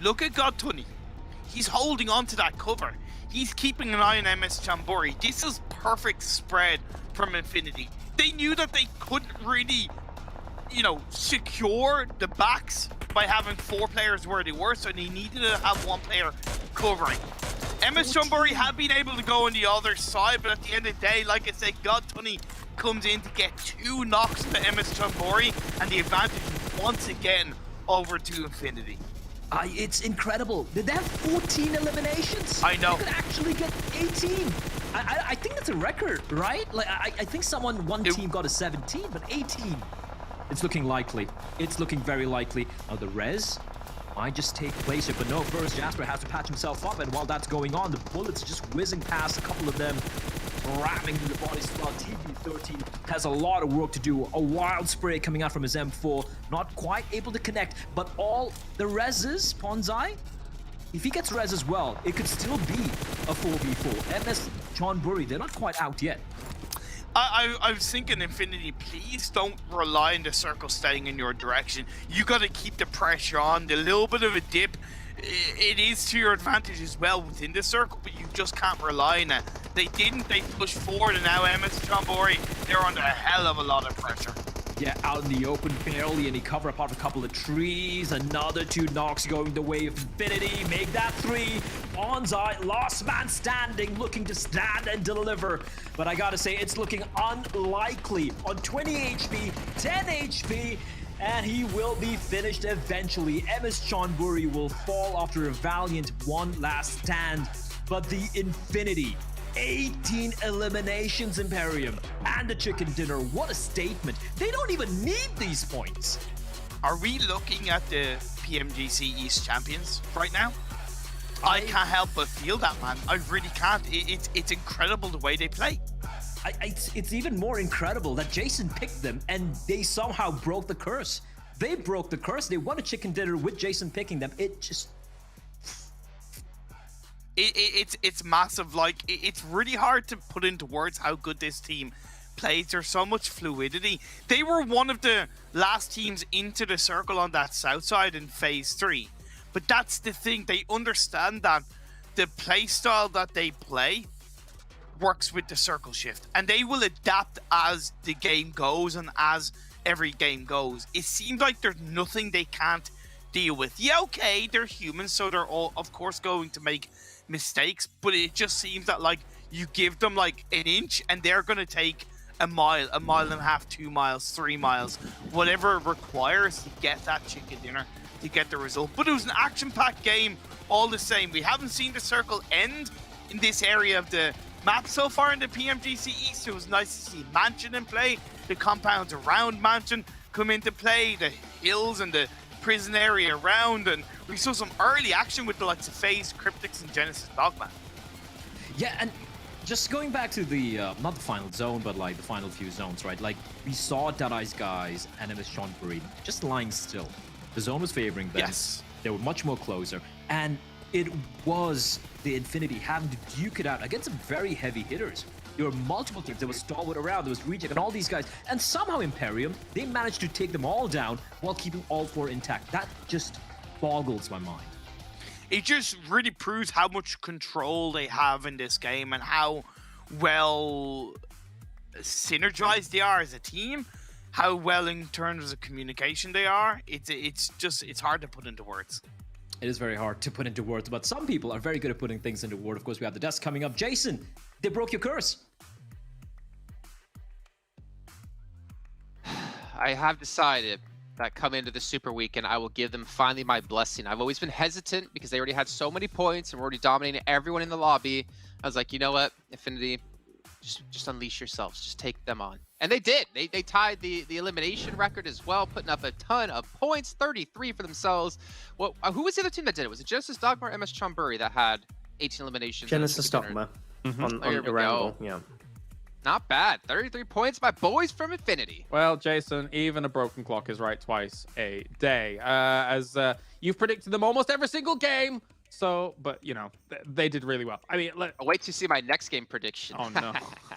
N: Look at Godtunny. He's holding on to that cover. He's keeping an eye on MS Chambori. This is perfect spread from Infinity. They knew that they couldn't really, secure the backs by having 4 players where they were, so they needed to have 1 player covering. MS Chambori had been able to go on the other side, but at the end of the day, like I said, Godtunny comes in to get 2 knocks to MS Chambori, and the advantage once again over to Infinity.
O: It's incredible. Did they have 14 eliminations?
N: I know.
O: They could actually get 18. I think that's a record, right? Like I think one team got a 17, but 18.
B: It's looking likely. It's looking very likely. Now the res might just take place here, but no, first Jasper has to patch himself up, and while that's going on, the bullets are just whizzing past a couple of them, ramming through the body slot. TB13 has a lot of work to do. A wild spray coming out from his M4, not quite able to connect, but all the reses, Ponzai, if he gets res as well, it could still be a 4v4. MS Chonburi, they're not quite out yet.
N: I was thinking, Infinity, please don't rely on the circle staying in your direction. You got to keep the pressure on. The little bit of a dip, it is to your advantage as well within the circle, but you just can't rely on it. They didn't. They pushed forward, and now MS Chambori, they're under a hell of a lot of pressure.
B: Yeah, out in the open, barely any cover apart from a couple of trees. Another 2 knocks going the way of Infinity. Make that 3. Bonsai, last man standing, looking to stand and deliver. But I gotta say, it's looking unlikely. On 20 HP, 10 HP, and he will be finished eventually. MS Chonburi will fall after a valiant 1 last stand. But the Infinity, 18 eliminations, Imperium, and the chicken dinner. What a statement. They don't even need these points.
N: Are we looking at the PMGC East champions right now? I can't help but feel that, man. I really can't. It's incredible the way they play.
O: It's even more incredible that Jason picked them and they somehow broke the curse. They broke the curse. They won a chicken dinner with Jason picking them. It just...
N: It's massive. Like, it's really hard to put into words how good this team plays. There's so much fluidity. They were one of the last teams into the circle on that south side in phase 3. But that's the thing. They understand that the play style that they play works with the circle shift, and they will adapt as the game goes and as every game goes. It seems like there's nothing they can't deal with. Yeah, okay, they're humans, so they're all, of course, going to make mistakes, but it just seems that, like, you give them like an inch and they're going to take a mile and a half, 2 miles, 3 miles, whatever it requires to get that chicken dinner, to get the result. But it was an action-packed game all the same. We haven't seen the circle end in this area of the map so far in the PMGC East. It was nice to see Mansion in play, the compounds around Mansion come into play, the hills and the prison area around, and we saw some early action with the likes of FaZe, Cryptix, and Genesis Dogman.
B: Yeah, and just going back to the, not the final zone, but like the final few zones, right? Like, we saw Deadeye's guys and MS Chonburi just lying still. The zone was favoring them.
N: Yes.
B: They were much more closer, and it was the Infinity having to duke it out against some very heavy hitters. There were multiple teams. There was Stalwart around, there was Reject, and all these guys. And somehow Imperium, they managed to take them all down while keeping all 4 intact. That just boggles my mind.
N: It just really proves how much control they have in this game and how well synergized they are as a team, how well in terms of communication they are. It's hard to put into words.
B: It is very hard to put into words, but some people are very good at putting things into words. Of course, we have the desk coming up. Jason, they broke your curse.
G: I have decided that come into the Super Weekend, I will give them finally my blessing. I've always been hesitant because they already had so many points and were already dominating everyone in the lobby. I was like, you know what, Infinity, just unleash yourselves. Just take them on. And they did. They tied the elimination record as well, putting up a ton of points, 33 for themselves. Well, who was the other team that did it? Was it Genesis Dogma or MS Chonburi that had 18 eliminations?
M: Genesis Dogma on Erangel, yeah.
G: Not bad. 33 points, my boys from Infinity.
L: Well, Jason, even a broken clock is right twice a day. As you've predicted them almost every single game. So, but, you know, they did really well. I mean,
G: I'll wait to see my next game prediction.
L: Oh,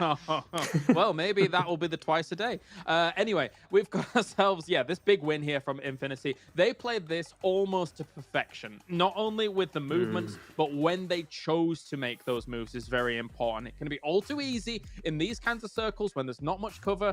L: no. Well, maybe that will be the twice a day. Anyway, we've got ourselves, this big win here from Infinity. They played this almost to perfection. Not only with the movements, but when they chose to make those moves is very important. It can be all too easy in these kinds of circles when there's not much cover.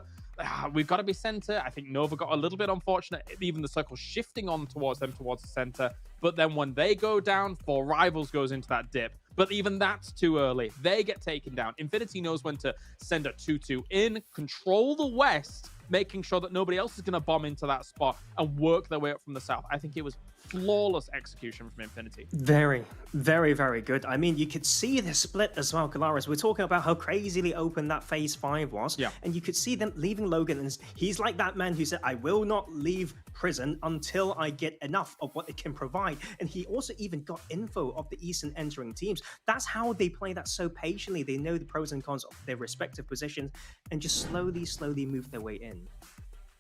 L: We've got to be center. I think Nova got a little bit unfortunate, even the circle shifting on towards them, towards the center. But then when they go down, 4 Rivals goes into that dip. But even that's too early. They get taken down. Infinity knows when to send a 2-2 in, control the West, making sure that nobody else is going to bomb into that spot and work their way up from the south. I think it was flawless execution from Infinity.
M: Very, very, very good. I mean, you could see the split as well, Galaris. We're talking about how crazily open that phase 5 was.
L: Yeah.
M: And you could see them leaving Logan. And he's like that man who said, I will not leave prison until I get enough of what it can provide. And he also even got info of the Eastern entering teams. That's how they play that so patiently. They know the pros and cons of their respective positions and just slowly move their way in.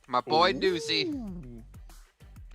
G: My boy Newsy.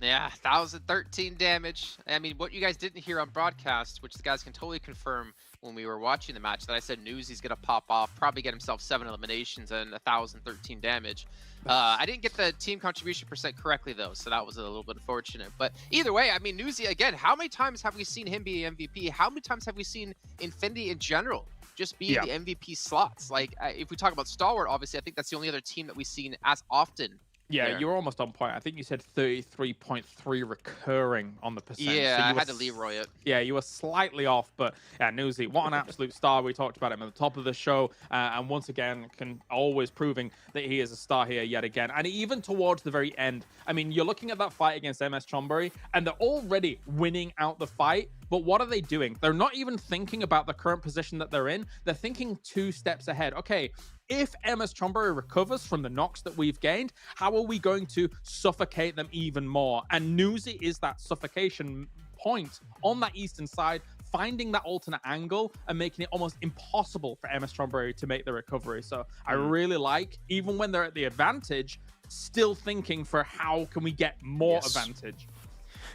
G: Yeah, 1,013 damage. I mean, what you guys didn't hear on broadcast, which the guys can totally confirm when we were watching the match, that I said Newsy's going to pop off, probably get himself 7 eliminations and 1,013 damage. I didn't get the team contribution percent correctly, though, so that was a little bit unfortunate. But either way, I mean, Newsy, again, how many times have we seen him be MVP? How many times have we seen Infinity in general just be in the MVP slots? Like, if we talk about Stalwart, obviously, I think that's the only other team that we've seen as often.
L: Yeah, you're almost on point. I think you said 33.3 recurring on the percent.
G: Yeah,
L: so
G: I had to Leroy it.
L: Yeah, you were slightly off, but yeah, Newsy, what an absolute star. We talked about him at the top of the show, and once again, always proving that he is a star here yet again. And even towards the very end, I mean, you're looking at that fight against MS Chonburi, and they're already winning out the fight. But what are they doing? They're not even thinking about the current position that they're in. They're thinking 2 steps ahead. Okay, if MS Chonburi recovers from the knocks that we've gained, how are we going to suffocate them even more? And Newsy is that suffocation point on that eastern side finding that alternate angle and making it almost impossible for Emma Strawberry to make the recovery. So I really like, even when they're at the advantage, still thinking for how can we get more advantage.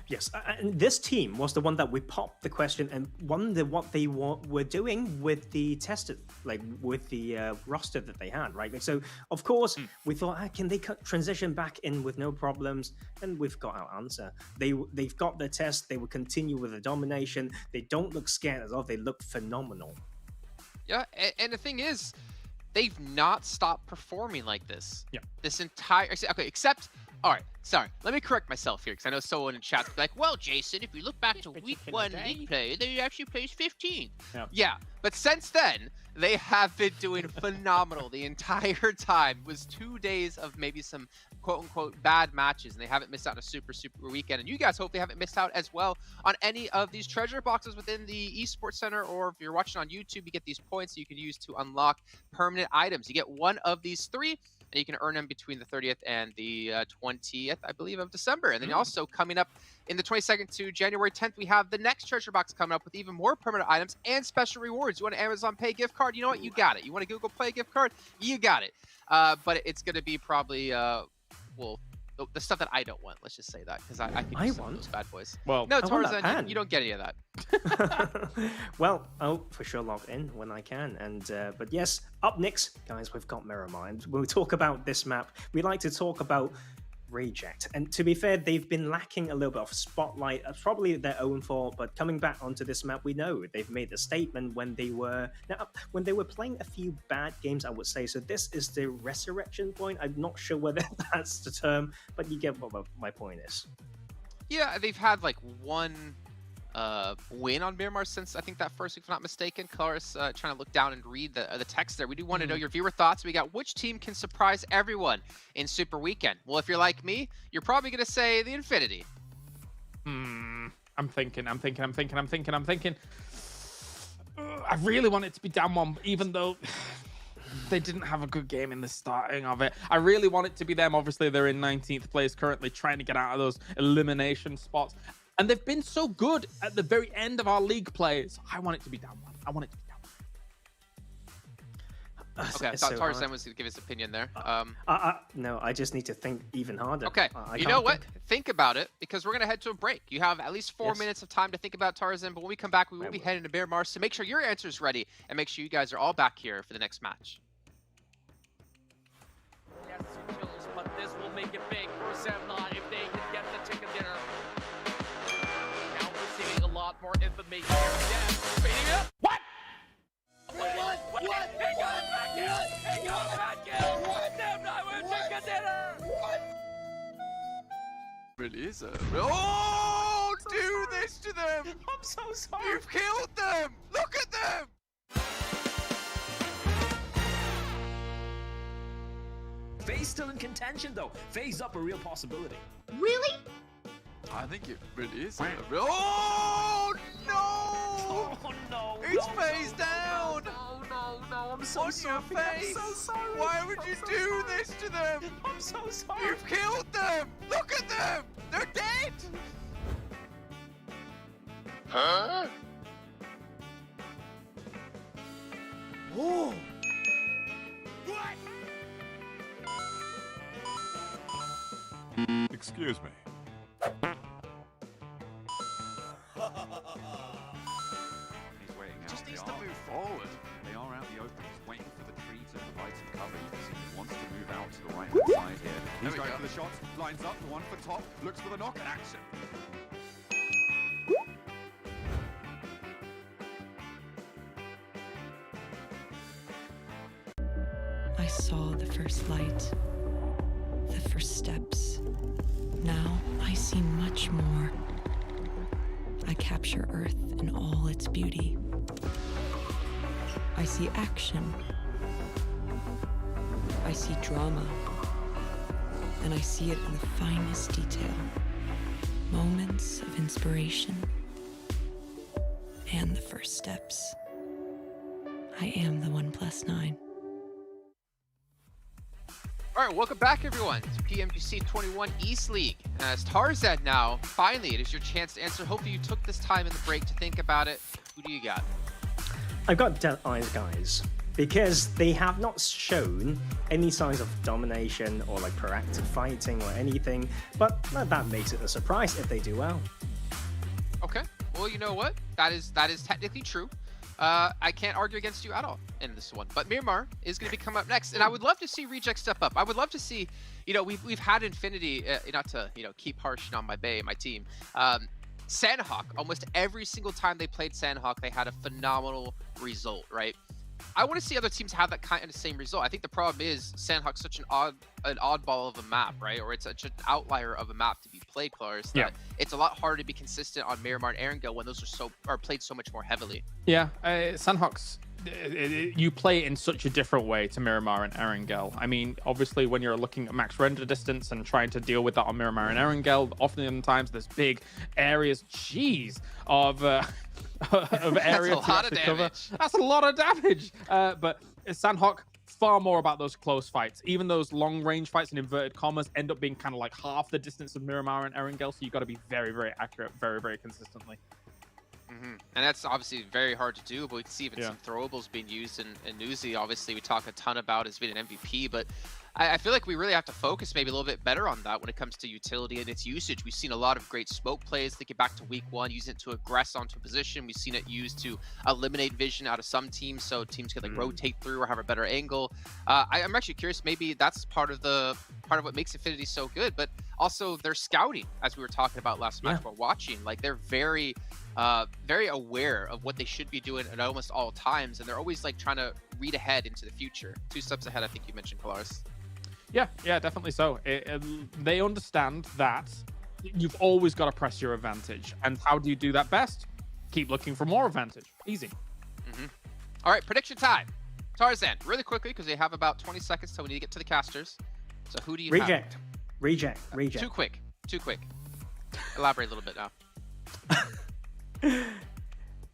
M: Yes, and this team was the one that we popped the question and wondered what they were doing with the tested, like with the roster that they had, right? Like, so of course we thought, can they transition back in with no problems? And we've got our answer. They've got their test. They will continue with the domination. They don't look scared at all. They look phenomenal.
G: Yeah, and the thing is, they've not stopped performing like this.
L: Yeah.
G: This entire except. All right, sorry. Let me correct myself here, because I know someone in chat will be like, well, Jason, if you look back to week 1 league play, they actually placed 15th. Yeah, but since then, they have been doing phenomenal the entire time. It was 2 days of maybe some quote-unquote bad matches, and they haven't missed out on a super weekend. And you guys hopefully haven't missed out as well on any of these treasure boxes within the Esports Center, or if you're watching on YouTube, you get these points you can use to unlock permanent items. You get one of these 3, and you can earn them between the 30th and the 20th, I believe, of December. And then also coming up in the 22nd to January 10th, we have the next treasure box coming up with even more permanent items and special rewards. You want an Amazon Pay gift card? You know what? You got it. You want a Google Play gift card? You got it. But it's going to be probably, well, the stuff that I don't want. Let's just say that, because I can use some of those bad boys.
L: Well,
G: no, Tarzan, you don't get any of that.
M: Well, I'll for sure log in when I can. And but yes, up next, guys, we've got Miramar. And when we talk about this map, we like to talk about Reject. And to be fair, they've been lacking a little bit of spotlight. Probably their own fault, but coming back onto this map, we know they've made a statement when they were playing a few bad games, I would say. So this is the resurrection point. I'm not sure whether that's the term, but you get what my point is.
G: Yeah, they've had like one win on Miramar since I think that first week, if I'm not mistaken. Claris trying to look down and read the text there. We do want to know your viewer thoughts. We got which team can surprise everyone in Super Weekend. Well, if you're like me, you're probably going to say the Infinity.
L: I'm thinking. I really want it to be down 1, even though they didn't have a good game in the starting of it. I really want it to be them. Obviously, they're in 19th place currently, trying to get out of those elimination spots. And they've been so good at the very end of our league plays. I want it to be down 1. I want it to be down 1.
G: Okay, I thought Tarzan was going to give his opinion there.
M: No, I just need to think even harder.
G: Okay, you know what? Think about it, because we're going to head to a break. You have at least 4 minutes of time to think about Tarzan, but when we come back, we will be heading to Miramar. So make sure your answer is ready, and make sure you guys are all back here for the next match.
P: Yes, kills, but this will make it big for Semnot if they can get the chicken dinner. Now we're seeing a lot more information here. Yes, speeding up. What? What? Hang on, back in! Hang on, back in! Semnot with chicken dinner! What?
A: Really is a... Oh! Do this to them!
O: I'm so sorry.
A: You've killed them! Look at them!
O: FaZe still in contention though. FaZe up a real possibility.
C: Really?
A: I think it really is. Oh no!
O: Oh no!
A: It's FaZe down!
O: No! I'm so sorry.
A: I'm so sorry. Why would you do this to them?
O: I'm so sorry.
A: You've killed them! Look at them! They're dead! Huh? Oh!
P: What?
D: Excuse me.
E: He's waiting out.
A: Just
E: They
A: needs to
E: are-
A: move forward.
E: They are out the open. He's waiting for the tree to provide some cover. You can see he wants to move out to the right-hand side here.
A: There
E: He's
A: we
E: going
A: go.
E: for the shots. Lines up. The one for top. Looks for the knock and action.
I: I saw the first light, the first steps. Now I see much more. I capture Earth in all its beauty. I see action. I see drama. And I see it in the finest detail. Moments of inspiration. And the first steps. I am the 1+9.
G: All right, welcome back, everyone, to PMGC 21 East League. As Tarzan now, finally, it is your chance to answer. Hopefully you took this time in the break to think about it. Who do you got?
M: I've got Dead Eyes, guys, because they have not shown any signs of domination or like proactive fighting or anything, but that makes it a surprise if they do well.
G: Okay, well, you know what? That is technically true. I can't argue against you at all in this one. But Miramar is going to be coming up next, and I would love to see Reject step up. I would love to see, we've had Infinity, not to keep harshing on my team. Sanhok, almost every single time they played Sanhok, they had a phenomenal result, right? I want to see other teams have that kind of same result. I think the problem is Sanhok's such an oddball of a map, right? Or it's such an outlier of a map to be played, Claris, that it's a lot harder to be consistent on Miramar and Erangel when those are played so much more heavily.
L: Yeah, Sanhok's you play in such a different way to Miramar and Erangel. I mean, obviously, when you're looking at max render distance and trying to deal with that on Miramar and Erangel, oftentimes there's big areas, of area
G: That's a lot of
L: to cover.
G: damage.
L: That's a lot of damage. But Sanhok, far more about those close fights. Even those long range fights in inverted commas end up being kind of like half the distance of Miramar and Erangel. So you got to be very, very accurate, very, very consistently.
G: And that's obviously very hard to do, but we can see even some throwables being used in Newsy. Obviously, we talk a ton about as being an MVP, but I feel like we really have to focus maybe a little bit better on that when it comes to utility and its usage. We've seen a lot of great smoke plays. Thinking back to week 1, using it to aggress onto a position. We've seen it used to eliminate vision out of some teams, so teams can like rotate through or have a better angle. I'm actually curious. Maybe that's part of what makes Infinity so good, but also their scouting, as we were talking about last match while watching. Like they're very aware of what they should be doing at almost all times, and they're always like trying to read ahead into the future. 2 steps ahead, I think you mentioned, Claris.
L: Yeah, definitely so. They understand that you've always got to press your advantage. And how do you do that best? Keep looking for more advantage. Easy.
G: All right, prediction time. Tarzan, really quickly, because they have about 20 seconds till we need to get to the casters. So who do you have?
M: Reject.
G: Too quick. Elaborate a little bit now.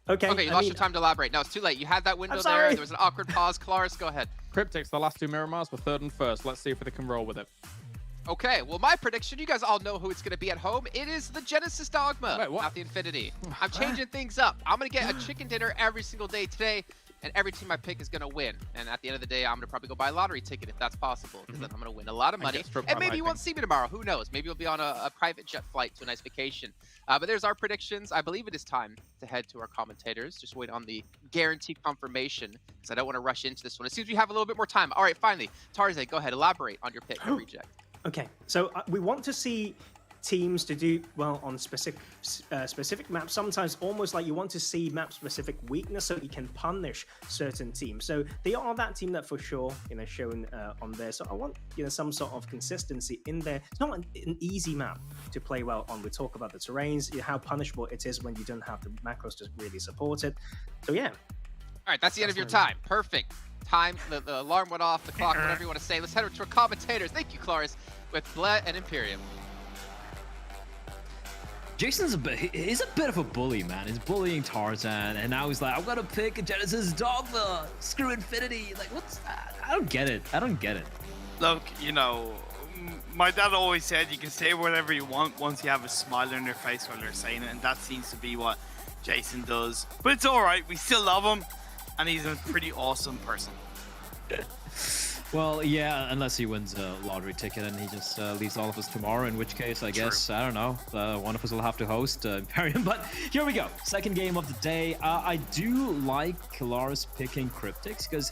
G: Okay, you lost your time to elaborate. No, it's too late. You had that window there. There was an awkward pause. Claris, go ahead.
L: Cryptics, the last 2 Miramars were 3rd and 1st. Let's see if they can roll with it.
G: Okay, well, my prediction, you guys all know who it's going to be at home. It is the Genesis Dogma, not the Infinity. I'm changing things up. I'm going to get a chicken dinner every single day today, and every team I pick is going to win. And at the end of the day, I'm going to probably go buy a lottery ticket if that's possible, because then I'm going to win a lot of money. And maybe you won't see me tomorrow. Who knows? Maybe we'll be on a private jet flight to a nice vacation. But there's our predictions. I believe it is time to head to our commentators. Just wait on the guaranteed confirmation, because I don't want to rush into this one. It seems we have a little bit more time. All right, finally, Tarzan, go ahead. Elaborate on your pick for Reject.
M: Okay, so we want to see teams to do well on specific maps. Sometimes almost like you want to see map-specific weakness so you can punish certain teams. So they are that team that for sure, shown on there. So I want, some sort of consistency in there. It's not an easy map to play well on. We talk about the terrains, how punishable it is when you don't have the macros to really support it. So yeah.
G: All right, that's the end of your time. Perfect. Time, the alarm went off, the clock, whatever you want to say. Let's head over to our commentators. Thank you, Claris, with Bled and Imperium.
B: Jason's he's a bit of a bully, man. He's bullying Tarzan, and now he's like, I'm gonna pick a Genesis Dogma. Screw Infinity. Like, what's that? I don't get it.
N: Look, my dad always said you can say whatever you want once you have a smile on your face while they're saying it, and that seems to be what Jason does. But it's all right. We still love him, and he's a pretty awesome person.
B: Well, yeah, unless he wins a lottery ticket and he just leaves all of us tomorrow, in which case, I guess, I don't know, one of us will have to host Imperium. But here we go. Second game of the day. I do like Claris picking Cryptics because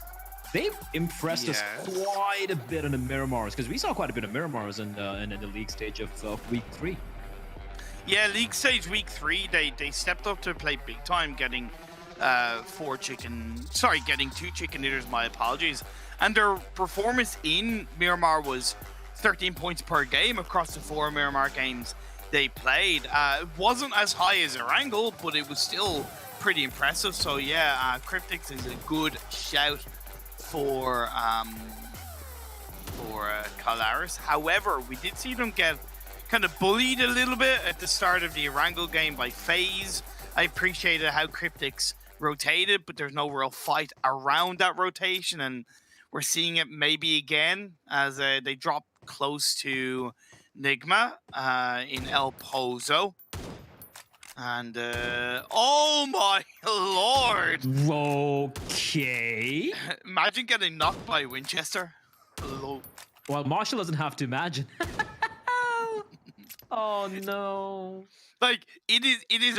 B: they've impressed us quite a bit in the Miramars, because we saw quite a bit of Miramars in the league stage of week 3.
N: Yeah, league stage week 3, they stepped up to play big time, getting 2 chicken dinners, my apologies. And their performance in Miramar was 13 points per game across the 4 Miramar games they played. It wasn't as high as Erangel, but it was still pretty impressive. So yeah, Cryptics is a good shout for Claris. However, we did see them get kind of bullied a little bit at the start of the Erangel game by FaZe. I appreciated how Cryptics rotated, but there's no real fight around that rotation, and we're seeing it maybe again as they drop close to Nigma in El Pozo. And, oh my lord!
B: Okay.
N: Imagine getting knocked by Winchester. Hello.
B: Well, Marshall doesn't have to imagine. Oh no.
N: Like, it's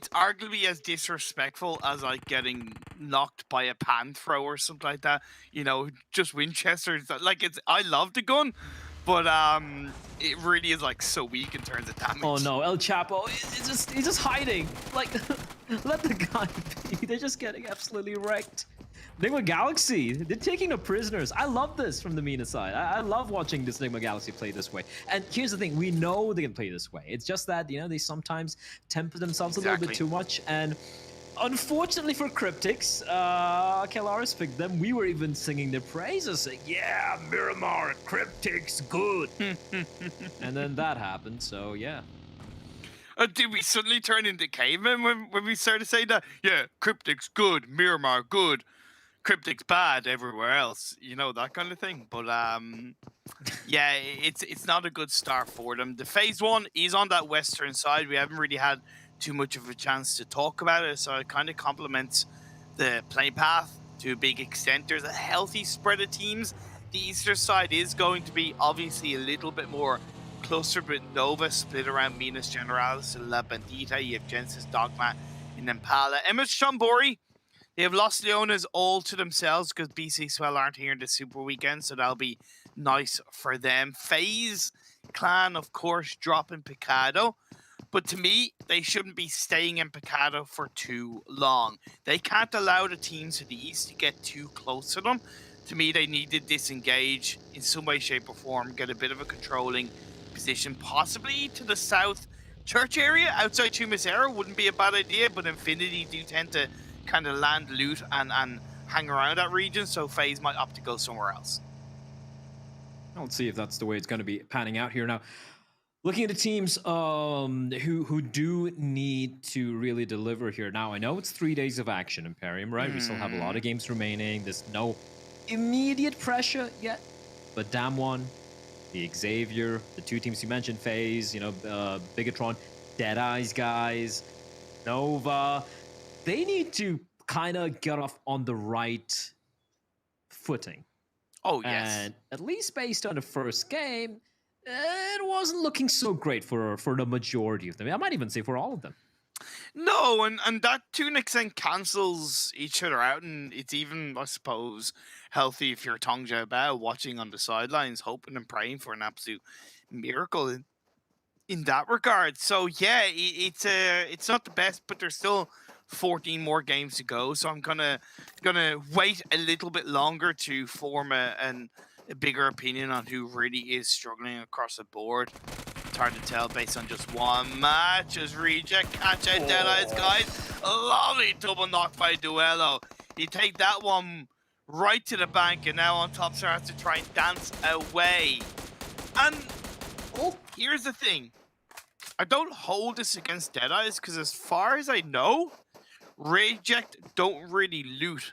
N: arguably as disrespectful as like getting knocked by a pan throw or something like that. You know, just Winchester. Like, I love the gun, but it really is like so weak in terms of damage.
B: Oh no, El Chapo, he's just hiding. Like, let the guy be. They're just getting absolutely wrecked. Nigma Galaxy, they're taking the prisoners. I love this from the MENA side. I love watching this Nigma Galaxy play this way. And here's the thing, we know they can play this way. It's just that, you know, they sometimes temper themselves a little bit too much. And unfortunately for Cryptics, Kelaris picked them. We were even singing their praises, saying, yeah, Miramar, Cryptics, good. And then that happened, so yeah.
N: Did we suddenly turn into cavemen when we started saying that? Yeah, Cryptics good, Miramar good, Cryptics bad everywhere else. You know, that kind of thing. But yeah, it's not a good start for them. The phase one is on that western side. We haven't really had too much of a chance to talk about it, so it kind of complements the play path to a big extent. There's a healthy spread of teams. The eastern side is going to be obviously a little bit more closer, but Nova split around Minas Generalis and La Bandita. You have Genesis Dogma in Impala. MS Chambori, they have Los Leones all to themselves because BC Swell aren't here in the Super Weekend, so that'll be nice for them. FaZe Clan, of course, dropping Picado. But to me, they shouldn't be staying in Picado for too long. They can't allow the teams to the east to get too close to them. To me, they need to disengage in some way, shape, or form, get a bit of a controlling position, possibly to the south church area outside Chumasera wouldn't be a bad idea, but Infinity do tend to kind of land loot and hang around that region, so FaZe might opt to go somewhere else.
B: Let's see if that's the way it's going to be panning out here now. Looking at the teams who do need to really deliver here. Now, I know it's 3 days of action, Imperium, right? We still have a lot of games remaining. There's no immediate pressure yet, but Damwon, the Xavier, the two teams you mentioned, FaZe, you know, Bigatron, Deadeye's guys, Nova, they need to kind of get off on the right footing.
N: Oh, yes.
B: And at least based on the first game, it wasn't looking so great for the majority of them. I might even say for all of them.
N: No, and that to an extent cancels each other out, and it's even, I suppose, healthy if you're Tong Jiabao watching on the sidelines, hoping and praying for an absolute miracle in that regard. So yeah, it's not the best, but there's still 14 more games to go. So I'm gonna wait a little bit longer to form a bigger opinion on who really is struggling across the board. It's hard to tell based on just one match. As Reject catch out Deadeye's guys. A lovely double knock by Duello. You take that one right to the bank, and now on top star has to try and dance away. And here's the thing. I don't hold this against Deadeyes because as far as I know, Reject don't really loot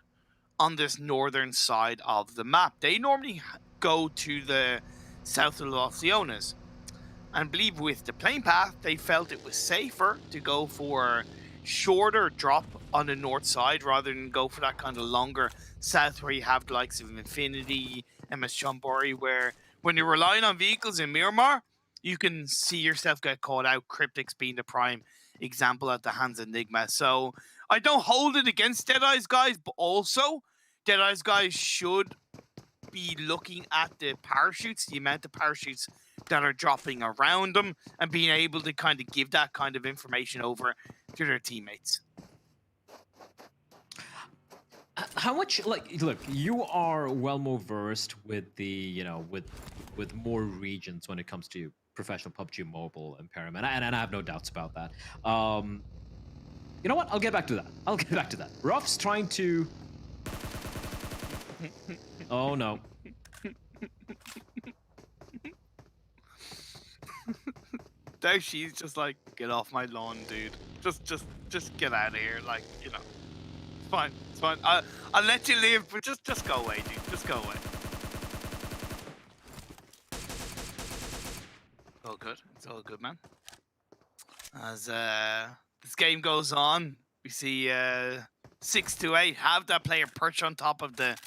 N: on this northern side of the map. They normally go to the south of Los Leones. And I believe with the plane path, they felt it was safer to go for shorter drop on the north side rather than go for that kind of longer south where you have the likes of Infinity, MS Chambori, where when you're relying on vehicles in Miramar, you can see yourself get caught out, Cryptics being the prime example at the hands of Enigma. So I don't hold it against Deadeye's guys, but also Deadeye's guys should be looking at the parachutes, the amount of parachutes that are dropping around them, and being able to kind of give that kind of information over to their teammates.
B: How much, like, look, you are well more versed with the, you know, with more regions when it comes to professional PUBG Mobile Imperium, and I have no doubts about that. You know what? I'll get back to that. Ruff's trying to... Oh, no.
N: Now she's just like, get off my lawn, dude. Just get out of here. Like, you know, it's fine. It's fine. I'll let you live, but just go away, dude. Just go away. All good. It's all good, man. As this game goes on, we see 628 have that player perch on top of the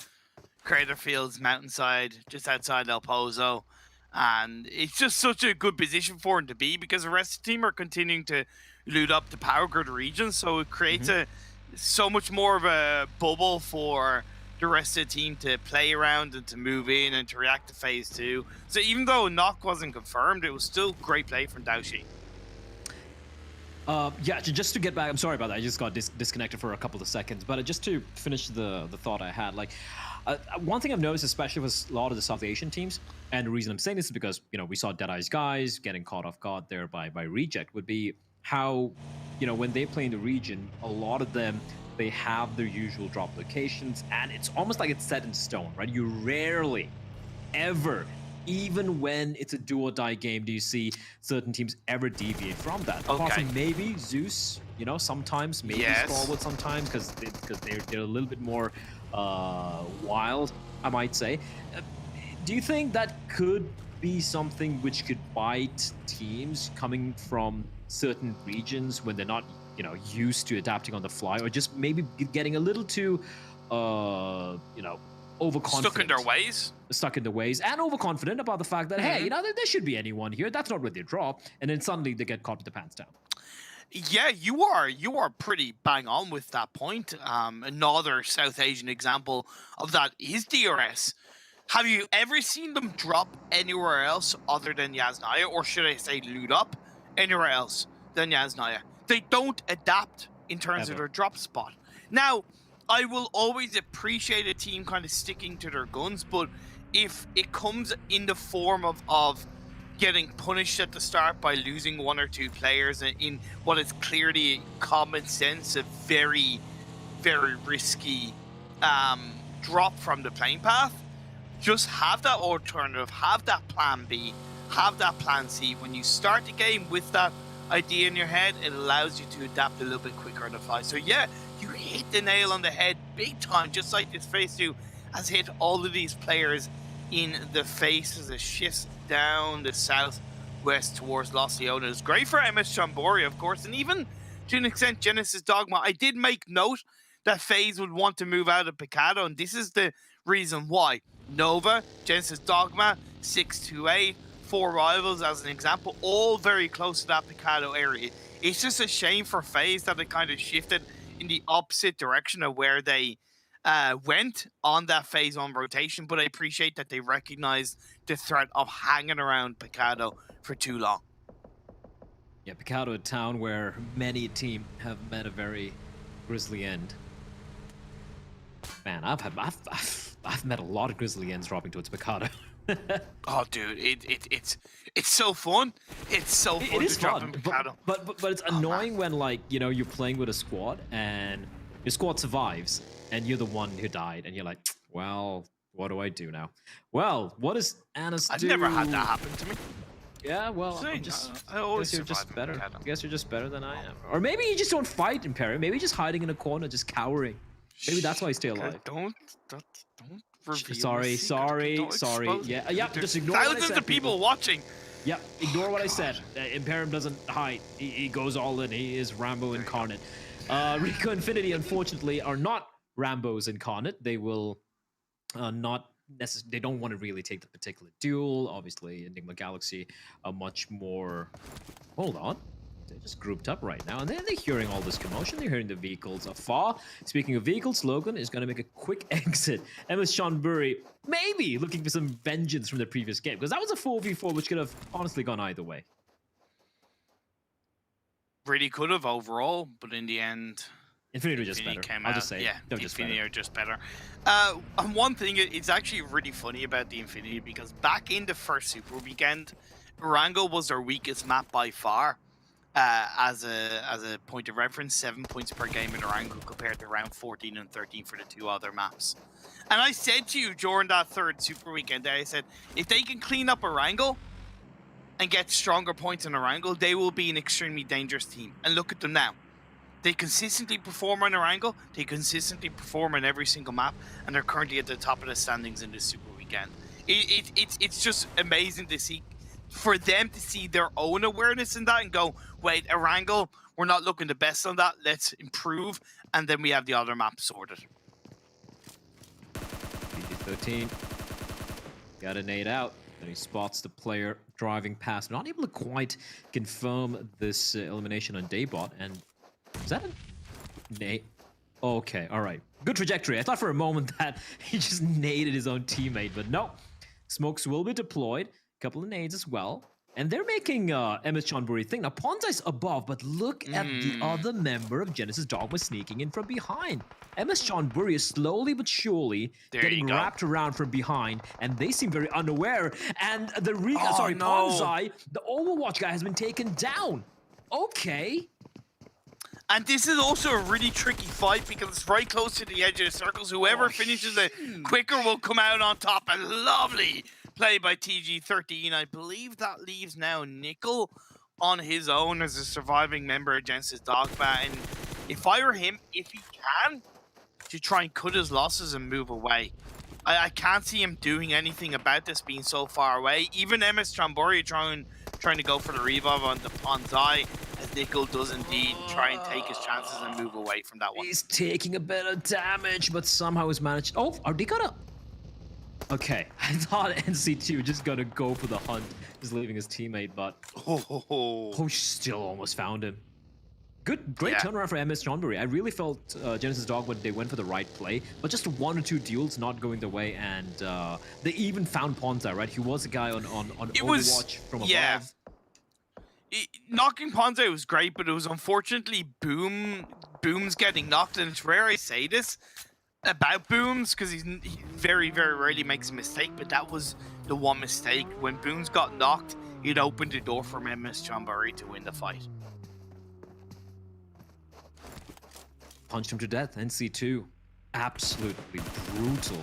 N: Crater Fields mountainside just outside El Pozo. And it's just such a good position for him to be because the rest of the team are continuing to loot up the power grid region. So it creates so much more of a bubble for the rest of the team to play around and to move in and to react to phase 2. So even though knock wasn't confirmed, it was still great play from Daoshi.
B: Yeah, just to get back, I'm sorry about that. I just got disconnected for a couple of seconds. But just to finish the thought I had, like, one thing I've noticed, especially with a lot of the South Asian teams, and the reason I'm saying this is because, you know, we saw Deadeye's guys getting caught off guard there by Reject, would be how, you know, when they play in the region, a lot of them, they have their usual drop locations, and it's almost like it's set in stone, right? You rarely, ever, even when it's a do or die game, do you see certain teams ever deviate from that? Apart from maybe Zeus, you know, sometimes, maybe Stalwart sometimes, because they're a little bit more wild, I might say. Do you think that could be something which could bite teams coming from certain regions when they're not, you know, used to adapting on the fly, or just maybe getting a little too, you know, overconfident? Stuck in their ways, and overconfident about the fact that, hey, you know, there should be anyone here. That's not where they draw. And then suddenly they get caught with the pants down.
N: Yeah, you are pretty bang on with that point. Another South Asian example of that is DRS. Have you ever seen them drop anywhere else other than Yasnaya, or should I say loot up anywhere else than Yasnaya? They don't adapt in terms of their drop spot. Now, I will always appreciate a team kind of sticking to their guns, but if it comes in the form of getting punished at the start by losing one or two players in what is clearly common sense, a very, very risky drop from the playing path, just have that alternative, have that plan B, have that plan C. When you start the game with that idea in your head, it allows you to adapt a little bit quicker on the fly. So yeah, you hit the nail on the head big time, just like this phase 2 has hit all of these players in the face as it shifts down the southwest towards Los Leones. Great for MS Chambori, of course, and even to an extent Genesis Dogma. I did make note that FaZe would want to move out of Picado, and this is the reason why. Nova, Genesis Dogma, 628, 4 Rivals as an example, all very close to that Picado area. It's just a shame for FaZe that it kind of shifted in the opposite direction of where they went on that phase 1 rotation, but I appreciate that they recognized the threat of hanging around Picado for too long.
B: Yeah, Picado, a town where many a team have met a very grisly end. Man, I've met a lot of grisly ends dropping towards Picado.
N: Oh, dude, it's so fun. It's so fun.
B: It is
N: to drop
B: fun,
N: in Picado.
B: but it's annoying when, like, you know, you're playing with a squad and your squad survives and you're the one who died and you're like, well, what do I do now? Well, what does Annis do?
N: I've never had that happen to me.
B: Yeah, well,
N: I
B: guess you're just better. I guess you're just better than I am. Or maybe you just don't fight, Imperium. Maybe you're just hiding in a corner, just cowering. Maybe that's why you stay alive.
N: Don't reveal
B: sorry. Yeah, just ignore what I said.
N: Thousands of people watching.
B: Yeah, ignore what I said. Imperium doesn't hide. He goes all in. He is Rambo incarnate. Rico Infinity, unfortunately, are not Rambos incarnate. They will not necessarily. They don't want to really take the particular duel. Obviously, Enigma Galaxy are much more. Hold on. They're just grouped up right now, and they're hearing all this commotion. They're hearing the vehicles afar. Speaking of vehicles, Logan is going to make a quick exit. And with Sean Burry, maybe looking for some vengeance from the previous game, because that was a 4v4 which could have honestly gone either way.
N: Really could have overall, but in the end,
B: Infinity were just better. I'll just say,
N: yeah,
B: they're just
N: Infinity
B: better.
N: are just better. And one thing, it's actually really funny about the Infinity, because back in the first Super Weekend, Erangel was their weakest map by far. As a point of reference, 7 points per game in Erangel compared to around 14 and 13 for the two other maps. And I said to you during that third Super Weekend, I said, if they can clean up Erangel and get stronger points in Erangel, they will be an extremely dangerous team. And look at them now. They consistently perform on Erangel, they consistently perform on every single map, and they're currently at the top of the standings in this Super Weekend. It's just amazing to see for them to see their own awareness in that and go, wait, Erangel, we're not looking the best on that. Let's improve. And then we have the other map sorted.
B: PG-13 got a nade out. And he spots the player driving past. Not able to quite confirm this elimination on Daybot. And is that a nade? Okay, all right. Good trajectory. I thought for a moment that he just naded his own teammate, but no. Smokes will be deployed. A couple of nades as well. And they're making MS Chonburi think. Now, Ponzai's above, but look at the other member of Genesis Dogma sneaking in from behind. MS Chonburi is slowly but surely getting wrapped around from behind, and they seem very unaware. And the Ponzai, the Overwatch guy, has been taken down. Okay.
N: And this is also a really tricky fight because it's right close to the edge of the circles. Whoever finishes it quicker will come out on top. And lovely play by TG13. I believe that leaves now Nickel on his own as a surviving member of Genesis Dogma. And if I were him, if he can, to try and cut his losses and move away. I can't see him doing anything about this being so far away. Even MS Chonburi trying to go for the revive on the Ponzai, as Nickel does indeed try and take his chances and move away from that one.
B: He's taking a bit of damage, but somehow has managed. Oh, are they gonna? Okay, I thought NC2 just gonna go for the hunt, just leaving his teammate, but still almost found him. Great turnaround for MS Chonburi. I really felt Genesis Dogma, they went for the right play, but just one or two duels not going their way, and they even found Ponzai, right? He was a guy on Overwatch from above.
N: Knocking Ponzai was great, but it was unfortunately Boom's getting knocked, and it's rare I say this about Booms because he very, very rarely makes a mistake, but that was the one mistake. When Booms got knocked, it opened the door for MS Chonburi to win the fight.
B: Punched him to death. NC2. Absolutely brutal.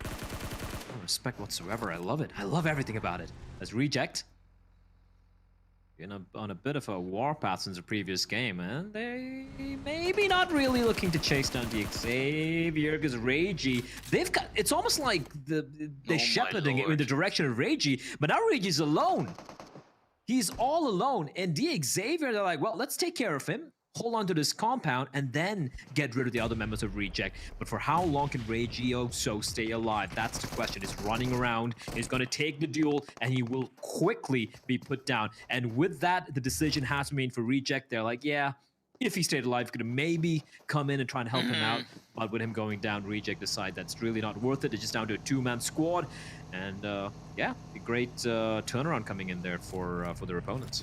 B: No respect whatsoever. I love it. I love everything about it. As Reject. On a bit of a warpath since the previous game, and they maybe not really looking to chase down the Xavier because Reiji, they've got, it's almost like they're shepherding it in the direction of Reiji, but now Reiji's alone. He's all alone, and the Xavier, they're like, well, let's take care of him, hold on to this compound, and then get rid of the other members of Reject. But for how long can Reiji so stay alive? That's the question. He's running around, he's going to take the duel, and he will quickly be put down. And with that, the decision has been made for Reject. They're like, yeah, if he stayed alive, could have maybe come in and try and help him out. But with him going down, Reject decide that's really not worth it. It's just down to a two-man squad. And yeah, a great turnaround coming in there for their opponents.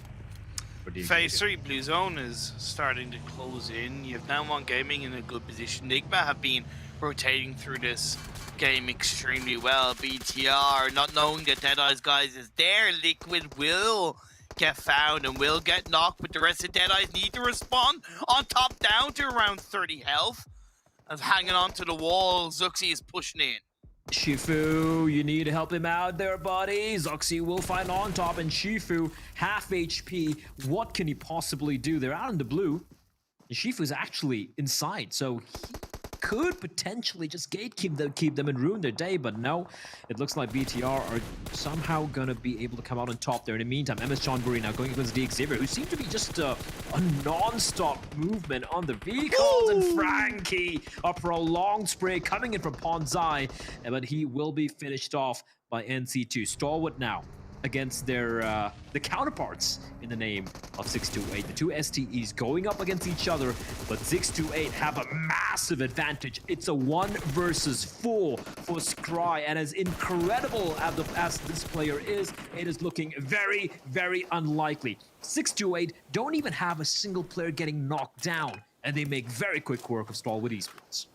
N: Phase 3 Blue Zone is starting to close in. You have Now One Gaming in a good position. Nigma have been rotating through this game extremely well. BTR not knowing that Deadeye's guys is there. Liquid will get found and will get knocked, but the rest of Deadeye's need to respond. On top, down to around 30 health. As hanging onto the wall, Zuxi is pushing in.
B: Shifu, you need to help him out there, buddy. Zuxi will find on top, and Shifu, half HP. What can he possibly do? They're out in the blue. And Shifu's actually inside, so he could potentially just keep them and ruin their day, but no. It looks like BTR are somehow gonna be able to come out on top there. In the meantime, MS Chonburi now going against the Xavier, who seemed to be just a non-stop movement on the vehicles. And Frankie, a prolonged spray coming in from Ponzai, but he will be finished off by NC2. Stalwart now against their the counterparts in the name of 628. The two STEs going up against each other, but 628 have a massive advantage. It's a 1 versus 4 for Scry, and as incredible as this player is, it is looking very, very unlikely. 628 don't even have a single player getting knocked down, and they make very quick work of Stalwart Esports.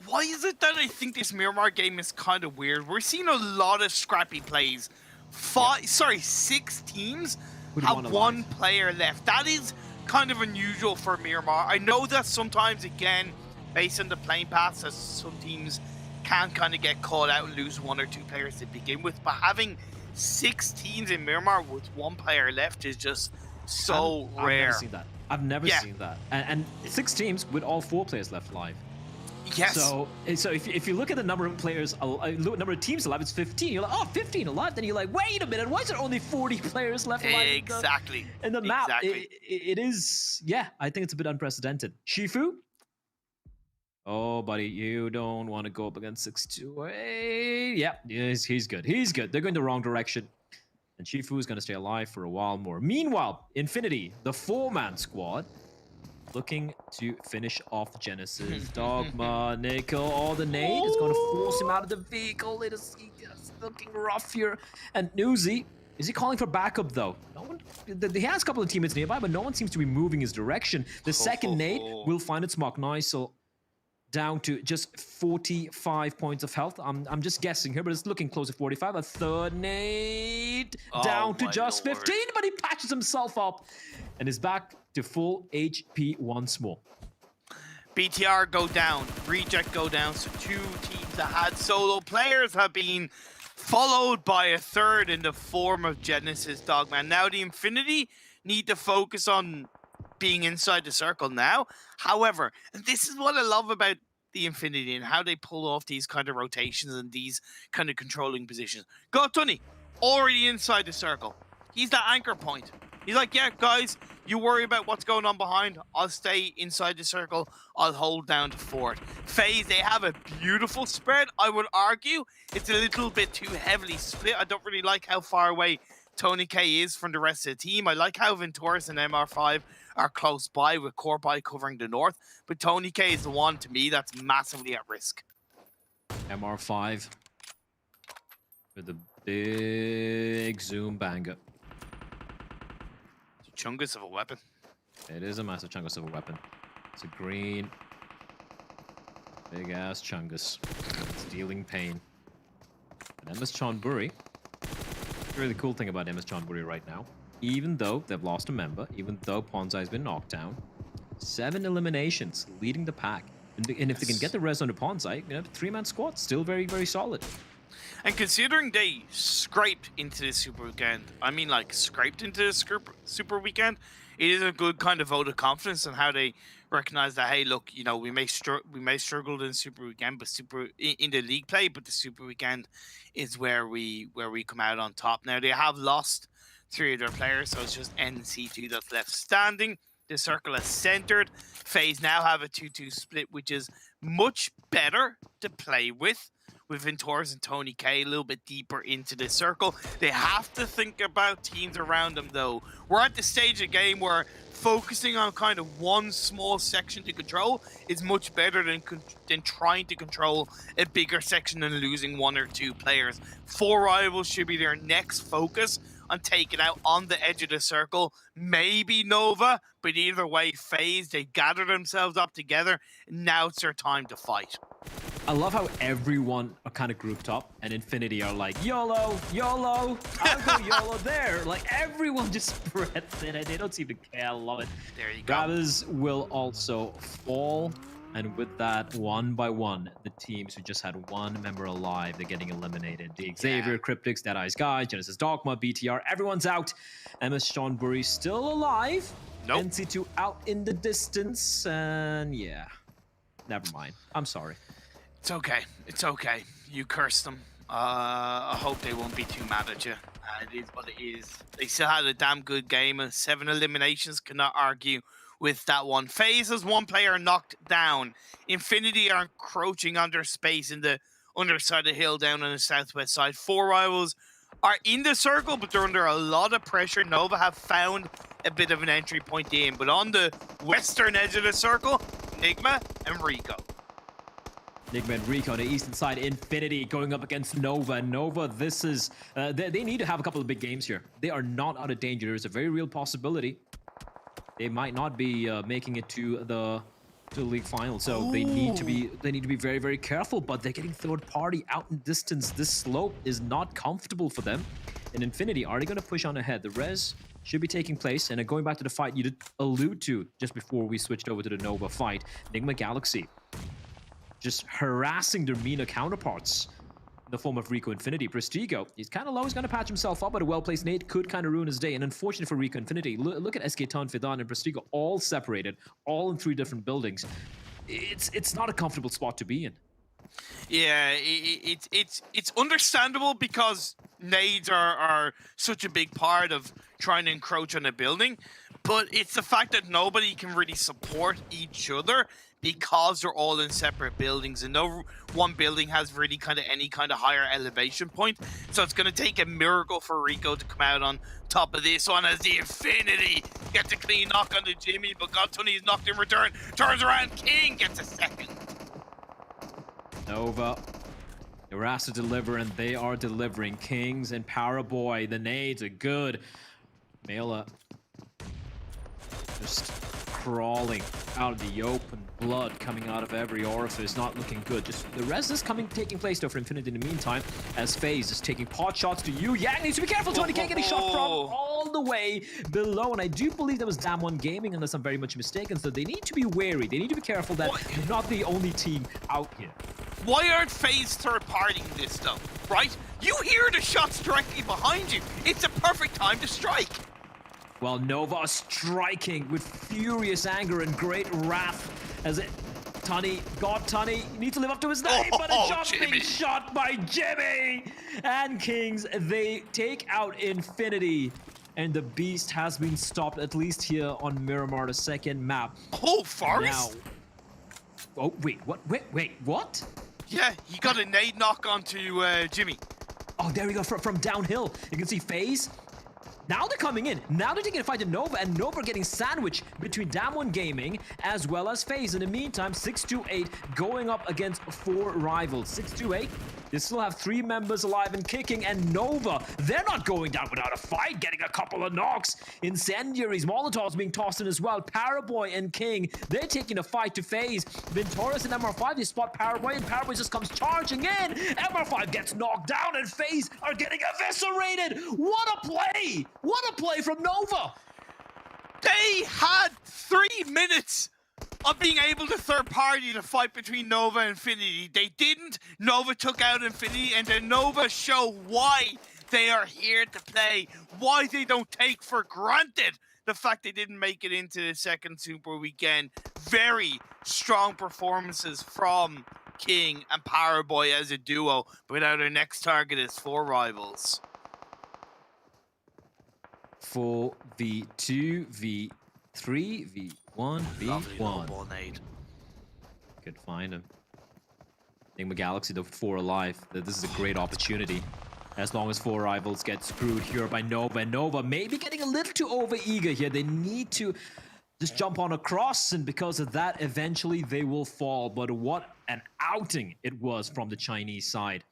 N: Why is it that I think this Miramar game is kind of weird? We're seeing a lot of scrappy plays. 6 teams have one player left. That is kind of unusual for Miramar. I know that sometimes, again, based on the playing paths, that some teams can kind of get caught out and lose 1 or 2 players to begin with, but having 6 teams in Miramar with 1 player left is just so rare.
B: I've never seen that. I've never seen that. And 6 teams with all 4 players left live.
N: Yes.
B: So if you look at the number of players, number of teams alive, it's 15. You're like, oh, 15 alive. Then you're like, wait a minute, why is there only 40 players left alive
N: Exactly.
B: in the map?
N: Exactly.
B: It is, yeah, I think it's a bit unprecedented. Shifu? Oh, buddy, you don't want to go up against 628. Yeah, he's good. He's good. They're going the wrong direction. And Shifu is going to stay alive for a while more. Meanwhile, Infinity, the 4-man squad, looking to finish off Genesis. Dogma, Nickel, all the nade is going to force him out of the vehicle. It's looking rough here. And Newsy, is he calling for backup though? No one. He has a couple of teammates nearby, but no one seems to be moving his direction. The second nade will find its mark. Nice. So down to just 45 points of health. I'm just guessing here, but it's looking close to 45. A third nade down to just 15, but he patches himself up and is back to full HP once more.
N: BTR go down, Reject go down, so 2 teams that had solo players have been followed by a third in the form of Genesis Dogman. Now the Infinity need to focus on being inside the circle now. However, and this is what I love about the Infinity and how they pull off these kind of rotations and these kind of controlling positions. Gotuni, already inside the circle. He's the anchor point. He's like, yeah, guys, you worry about what's going on behind. I'll stay inside the circle. I'll hold down to fort. FaZe, they have a beautiful spread. I would argue it's a little bit too heavily split. I don't really like how far away Tony K is from the rest of the team. I like how Venturis and MR5 are close by with Corby covering the north. But Tony K is the one, to me, that's massively at risk.
B: MR5 with a big zoom banger.
N: Chungus of a weapon.
B: It is a massive chungus of a weapon. It's a green, big ass chungus. It's dealing pain. And MS Chonburi. The really cool thing about MS Chonburi right now, even though they've lost a member, even though Ponzai has been knocked down, 7 eliminations leading the pack. And if they can get the res on the Ponzai, you know, 3-man squad, still very, very solid.
N: And considering they scraped into the Super Weekend, I mean like scraped into the Super Weekend, it is a good kind of vote of confidence in how they recognize that, hey, look, you know, we may struggle in Super Weekend, but in the league play, but the Super Weekend is where we come out on top. Now, they have lost 3 of their players, so it's just NC2 that's left standing. The circle is centered. FaZe now have a 2-2 split, which is much better to play with Venturis and Tony K a little bit deeper into the circle. They have to think about teams around them, though. We're at the stage of the game where focusing on kind of one small section to control is much better than trying to control a bigger section and losing 1 or 2 players. 4 rivals should be their next focus on taking out on the edge of the circle. Maybe Nova, but either way, FaZe, they gather themselves up together. Now it's their time to fight.
B: I love how everyone are kind of grouped up, and Infinity are like, YOLO, YOLO, I'll go YOLO there. Like, everyone just spreads it, and they don't seem to care. I love it.
N: There you go.
B: Grabbers will also fall, and with that, one by one, the teams who just had 1 member alive, they're getting eliminated. The Xavier, Cryptics, Dead Eyes Guys, Genesis Dogma, BTR, everyone's out. MS Seanbury still alive.
N: Nope.
B: NC2 out in the distance, and yeah, never mind. I'm sorry.
N: It's okay. It's okay. You cursed them. I hope they won't be too mad at you. It is what it is. They still had a damn good game. 7 eliminations, cannot argue with that one. FaZe has 1 player knocked down. Infinity are encroaching on their space in the underside of the hill down on the southwest side. 4 rivals are in the circle, but they're under a lot of pressure. Nova have found a bit of an entry point in, but on the western edge of the circle, Enigma and Rico.
B: Enigma and Rico on the eastern side. Infinity going up against Nova. Nova, this is... they need to have a couple of big games here. They are not out of danger. There's a very real possibility they might not be making it to the league final. So they need to be very, very careful. But they're getting third party out in distance. This slope is not comfortable for them. And Infinity, are they going to push on ahead? The res should be taking place. And going back to the fight you did allude to just before we switched over to the Nova fight. Enigma Galaxy just harassing their MENA counterparts in the form of Rico Infinity. Prestigo, he's kind of low, he's going to patch himself up, but a well-placed nade could kind of ruin his day. And unfortunately for Rico Infinity, look at SK Ton, Fidan, and Prestigo all separated, all in 3 different buildings. it's not a comfortable spot to be in.
N: Yeah, it's understandable because nades are such a big part of trying to encroach on a building, but it's the fact that nobody can really support each other because they're all in separate buildings and no one building has really any kind of higher elevation point. So it's going to take a miracle for Rico to come out on top of this one as the Infinity gets a clean knock on the Jimmy, but Godtony is knocked in return. Turns around, King gets a second.
B: Nova, they were asked to deliver, and they are delivering. Kings and Powerboy, the nades are good. Mela just crawling out of the open, blood coming out of every orifice, not looking good. Just the rest is taking place though for Infinity in the meantime, as FaZe is taking pot shots to you. Yang needs to be careful. 20k getting shot from all the way below, and I do believe that was Damwon Gaming, unless I'm very much mistaken. So they need to be wary. They need to be careful that they're not the only team out here.
N: Why aren't FaZe third-partying this though, right? You hear the shots directly behind you. It's a perfect time to strike.
B: Well, Nova striking with furious anger and great wrath as Tunny, God Tunny, needs to live up to his name, but a shot being shot by Jimmy! And Kings, they take out Infinity. And the beast has been stopped, at least here on Miramar, the second map.
N: Oh, Forest?
B: Now, oh, wait, what? Wait, what?
N: Yeah, he got a nade knock onto Jimmy.
B: Oh, there we go, from downhill. You can see FaZe. Now they're coming in. Now they're taking a fight to Nova, and Nova getting sandwiched between Damwon Gaming as well as FaZe. In the meantime, 628 going up against 4 rivals. 628, they still have 3 members alive and kicking, and Nova, they're not going down without a fight, getting a couple of knocks. Incendiaries, Molotovs being tossed in as well. Paraboy and King, they're taking a fight to FaZe. Ventoris and MR5, they spot Paraboy, and Paraboy just comes charging in. MR5 gets knocked down, and FaZe are getting eviscerated. What a play! What a play from Nova!
N: They had 3 minutes of being able to third party the fight between Nova and Infinity. They didn't. Nova took out Infinity, and then Nova show why they are here to play, why they don't take for granted the fact they didn't make it into the second Super Weekend. Very strong performances from King and Powerboy as a duo, but now their next target is 4 rivals.
B: 4v2, v3, v1, v1. Could find him. Enigma Galaxy, the 4 alive. This is a great opportunity. As long as 4 rivals get screwed here by Nova. And Nova maybe getting a little too over-eager here. They need to just jump on across, and because of that, eventually they will fall. But what an outing it was from the Chinese side.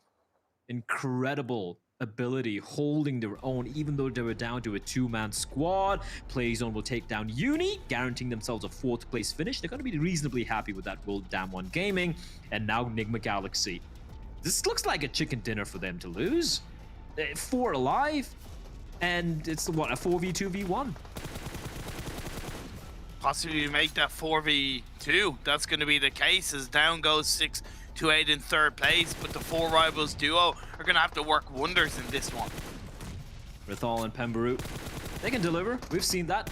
B: Incredible ability, holding their own, even though they were down to a 2-man squad. Playzone will take down Uni, guaranteeing themselves a 4th place finish. They're going to be reasonably happy with that role. Damwon Gaming, and now Enigma Galaxy. This looks like a chicken dinner for them to lose. 4 alive, and it's what, a 4v2v1.
N: Possibly make that 4v2. That's going to be the case as down goes 628 in 3rd place, but the 4 rivals duo are going to have to work wonders in this one.
B: Rithal and Pemberut, they can deliver. We've seen that.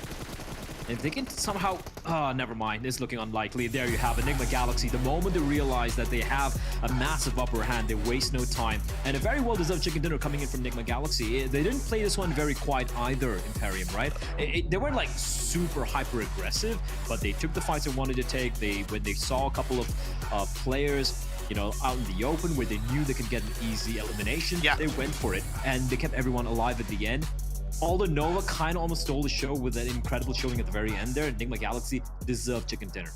B: If they can somehow... Oh, never mind. It's looking unlikely. There you have Enigma Galaxy. The moment they realize that they have a massive upper hand, they waste no time. And a very well-deserved chicken dinner coming in from Enigma Galaxy. They didn't play this one very quiet either, Imperium, right? They weren't like super hyper-aggressive, but they took the fights they wanted to take. When they saw a couple of players, you know, out in the open where they knew they could get an easy elimination, they went for it. And they kept everyone alive at the end. Although Nova kind of almost stole the show with that incredible showing at the very end there, Enigma Galaxy deserved chicken dinner.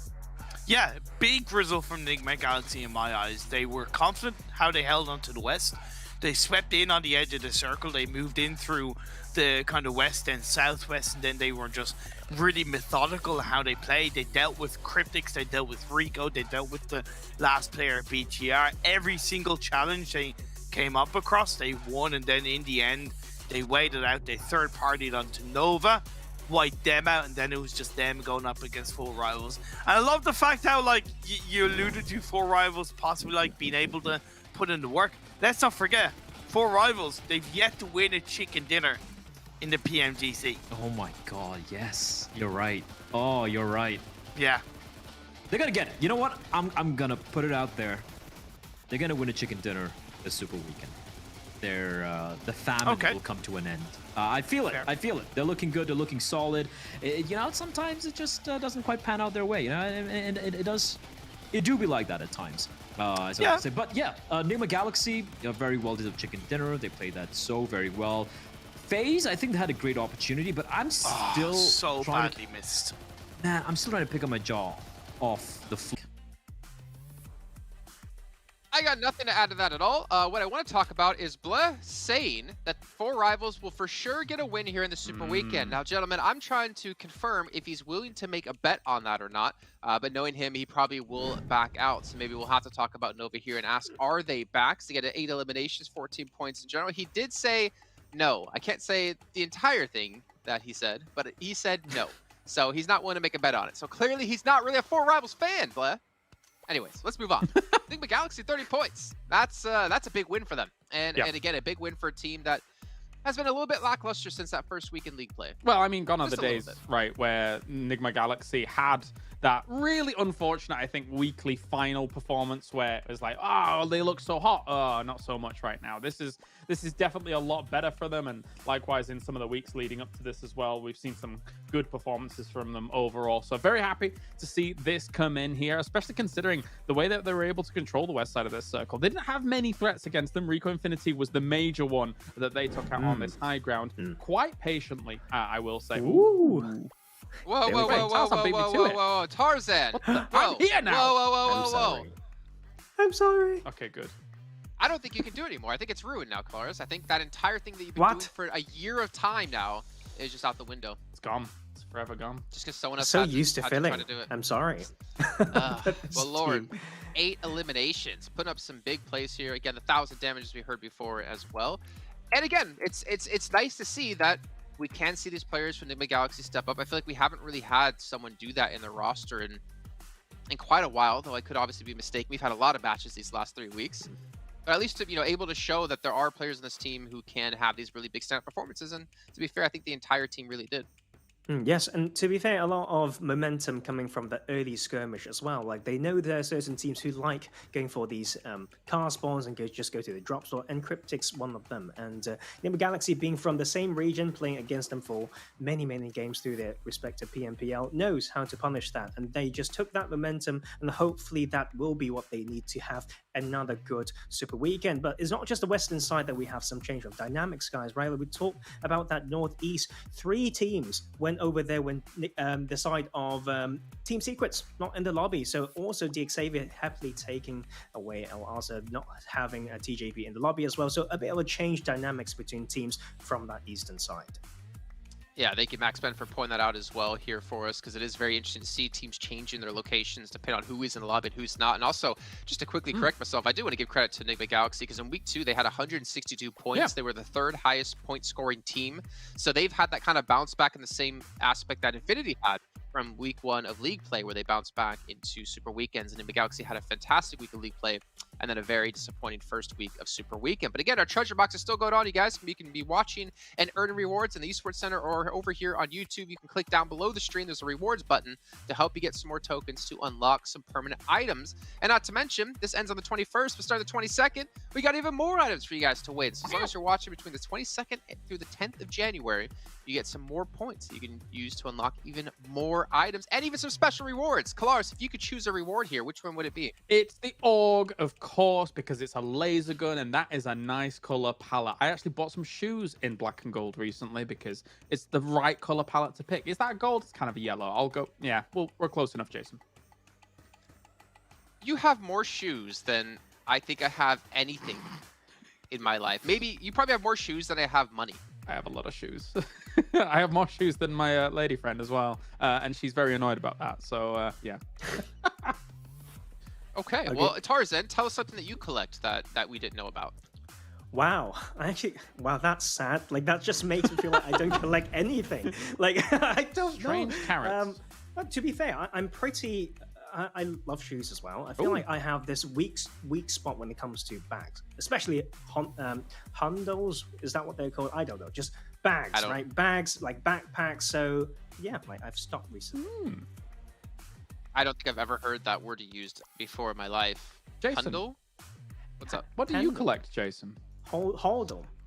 N: Yeah, big result from Enigma Galaxy in my eyes. They were confident how they held on to the west. They swept in on the edge of the circle. They moved in through the kind of west and southwest, and then they were just really methodical how they played. They dealt with Cryptics, they dealt with Rico, they dealt with the last player BTR. Every single challenge they came up across, they won, and then in the end, they waited out, they third-partied onto Nova, wiped them out, and then it was just them going up against 4 rivals. And I love the fact how, like, you alluded to 4 rivals possibly, like, being able to put in the work. Let's not forget, 4 rivals, they've yet to win a chicken dinner in the PMGC.
B: Oh my god, yes. You're right. Oh, you're right.
N: Yeah.
B: They're gonna get it. You know what? I'm gonna put it out there. They're gonna win a chicken dinner this Super Weekend. The famine will come to an end. I feel it. I feel it. They're looking good. They're looking solid. You know, sometimes it just doesn't quite pan out their way. You know, and it does. It do be like that at times. As I would say. But yeah, Nigma Galaxy, very well deserved chicken dinner. They played that so very well. FaZe, I think they had a great opportunity, but I'm still
N: so
B: trying
N: badly missed.
B: Nah, I'm still trying to pick up my jaw off the floor.
G: I got nothing to add to that at all. What I want to talk about is Bleh saying that 4 rivals will for sure get a win here in the Super Weekend. Now, gentlemen, I'm trying to confirm if he's willing to make a bet on that or not. But knowing him, he probably will back out. So maybe we'll have to talk about Nova here and ask, are they back to get 8 eliminations, 14 points in general? He did say no. I can't say the entire thing that he said, but he said no. So he's not willing to make a bet on it. So clearly he's not really a 4 rivals fan, Bleh. Anyways, let's move on. Nigma Galaxy, 30 points. That's a big win for them. And again, a big win for a team that has been a little bit lackluster since that first week in league play.
L: Well, I mean, gone are the days, right, where Nigma Galaxy had that really unfortunate, I think, weekly final performance where it was like, oh, they look so hot. Oh, not so much right now. This is definitely a lot better for them. And likewise, in some of the weeks leading up to this as well, we've seen some good performances from them overall. So very happy to see this come in here, especially considering the way that they were able to control the west side of this circle. They didn't have many threats against them. Rico Infinity was the major one that they took out on this high ground quite patiently, I will say.
M: Ooh.
G: Whoa, Tarzan.
L: I'm here now.
G: Whoa.
M: I'm sorry.
L: Okay, good.
G: I don't think you can do it anymore. I think it's ruined now, Claris. I think that entire thing that you've been doing for a year of time now is just out the window.
L: It's gone. It's forever gone.
G: Just because someone else
M: so
G: had
M: used to filling.
G: try to do it.
M: I'm sorry.
G: Well, Lord, 8 eliminations, putting up some big plays here. Again, the 1,000 damage as we heard before as well. And again, it's nice to see that we can see these players from Nigma Galaxy step up. I feel like we haven't really had someone do that in the roster in quite a while, though I could obviously be mistaken. We've had a lot of matches these last 3 weeks. But at least to, able to show that there are players in this team who can have these really big stand-up performances. And to be fair, I think the entire team really did.
M: Yes, and to be fair, a lot of momentum coming from the early skirmish as well. Like, they know there are certain teams who like going for these car spawns and just go to the drop store, and Cryptic's one of them. And Nigma Galaxy, being from the same region, playing against them for many, many games through their respective PMPL, knows how to punish that. And they just took that momentum, and hopefully that will be what they need to have another good Super Weekend. But it's not just the western side that we have some change of dynamics, guys, right? We talked about that northeast. 3 teams went over there when the side of Team Secrets not in the lobby. So also DXavier happily taking away El Asa, not having a TJP in the lobby as well. So a bit of a change dynamics between teams from that eastern side.
G: Yeah, thank you, Max Ben, for pointing that out as well here for us, because it is very interesting to see teams changing their locations depending on who is in the lobby and who's not. And also, just to quickly correct myself, I do want to give credit to Nigma Galaxy, because in week 2, they had 162 points. Yeah. They were the 3rd highest point scoring team. So they've had that kind of bounce back in the same aspect that Infinity had from week 1 of league play, where they bounced back into Super Weekends. And Nigma Galaxy had a fantastic week of league play, and then a very disappointing first week of Super Weekend. But again, our treasure box is still going on, you guys. You can be watching and earning rewards in the Esports Center or over here on YouTube. You can click down below the stream. There's a rewards button to help you get some more tokens to unlock some permanent items. And not to mention, this ends on the 21st, but starting the 22nd, we got even more items for you guys to win. So as long as you're watching between the 22nd through the 10th of January, you get some more points that you can use to unlock even more items and even some special rewards. Kalaris, if you could choose a reward here, which one would it be?
L: It's the AUG, of course, because it's a laser gun and that is a nice color palette. I actually bought some shoes in black and gold recently because it's the right color palette to pick. Is that gold? It's kind of a yellow. I'll go. Yeah, well, we're close enough, Jason.
G: You have more shoes than I think I have anything in my life. Maybe you probably have more shoes than I have money.
L: I have a lot of shoes. I have more shoes than my lady friend as well, and she's very annoyed about that. So yeah.
G: Okay, well, Tarzan, tell us something that you collect that we didn't know about.
M: Wow, wow, that's sad. Like, that just makes me feel like I don't collect anything. Like, I don't
L: Strange carrots.
M: But to be fair, I'm pretty. I love shoes as well. I feel like I have this weak spot when it comes to bags, especially handles. Is that what they're called? I don't know. Just bags, right? Bags like backpacks. So yeah, like I've stopped recently.
G: I don't think I've ever heard that word used before in my life.
L: Jason.
G: Handle? What's up?
L: What do you collect, Jason?
M: Hold.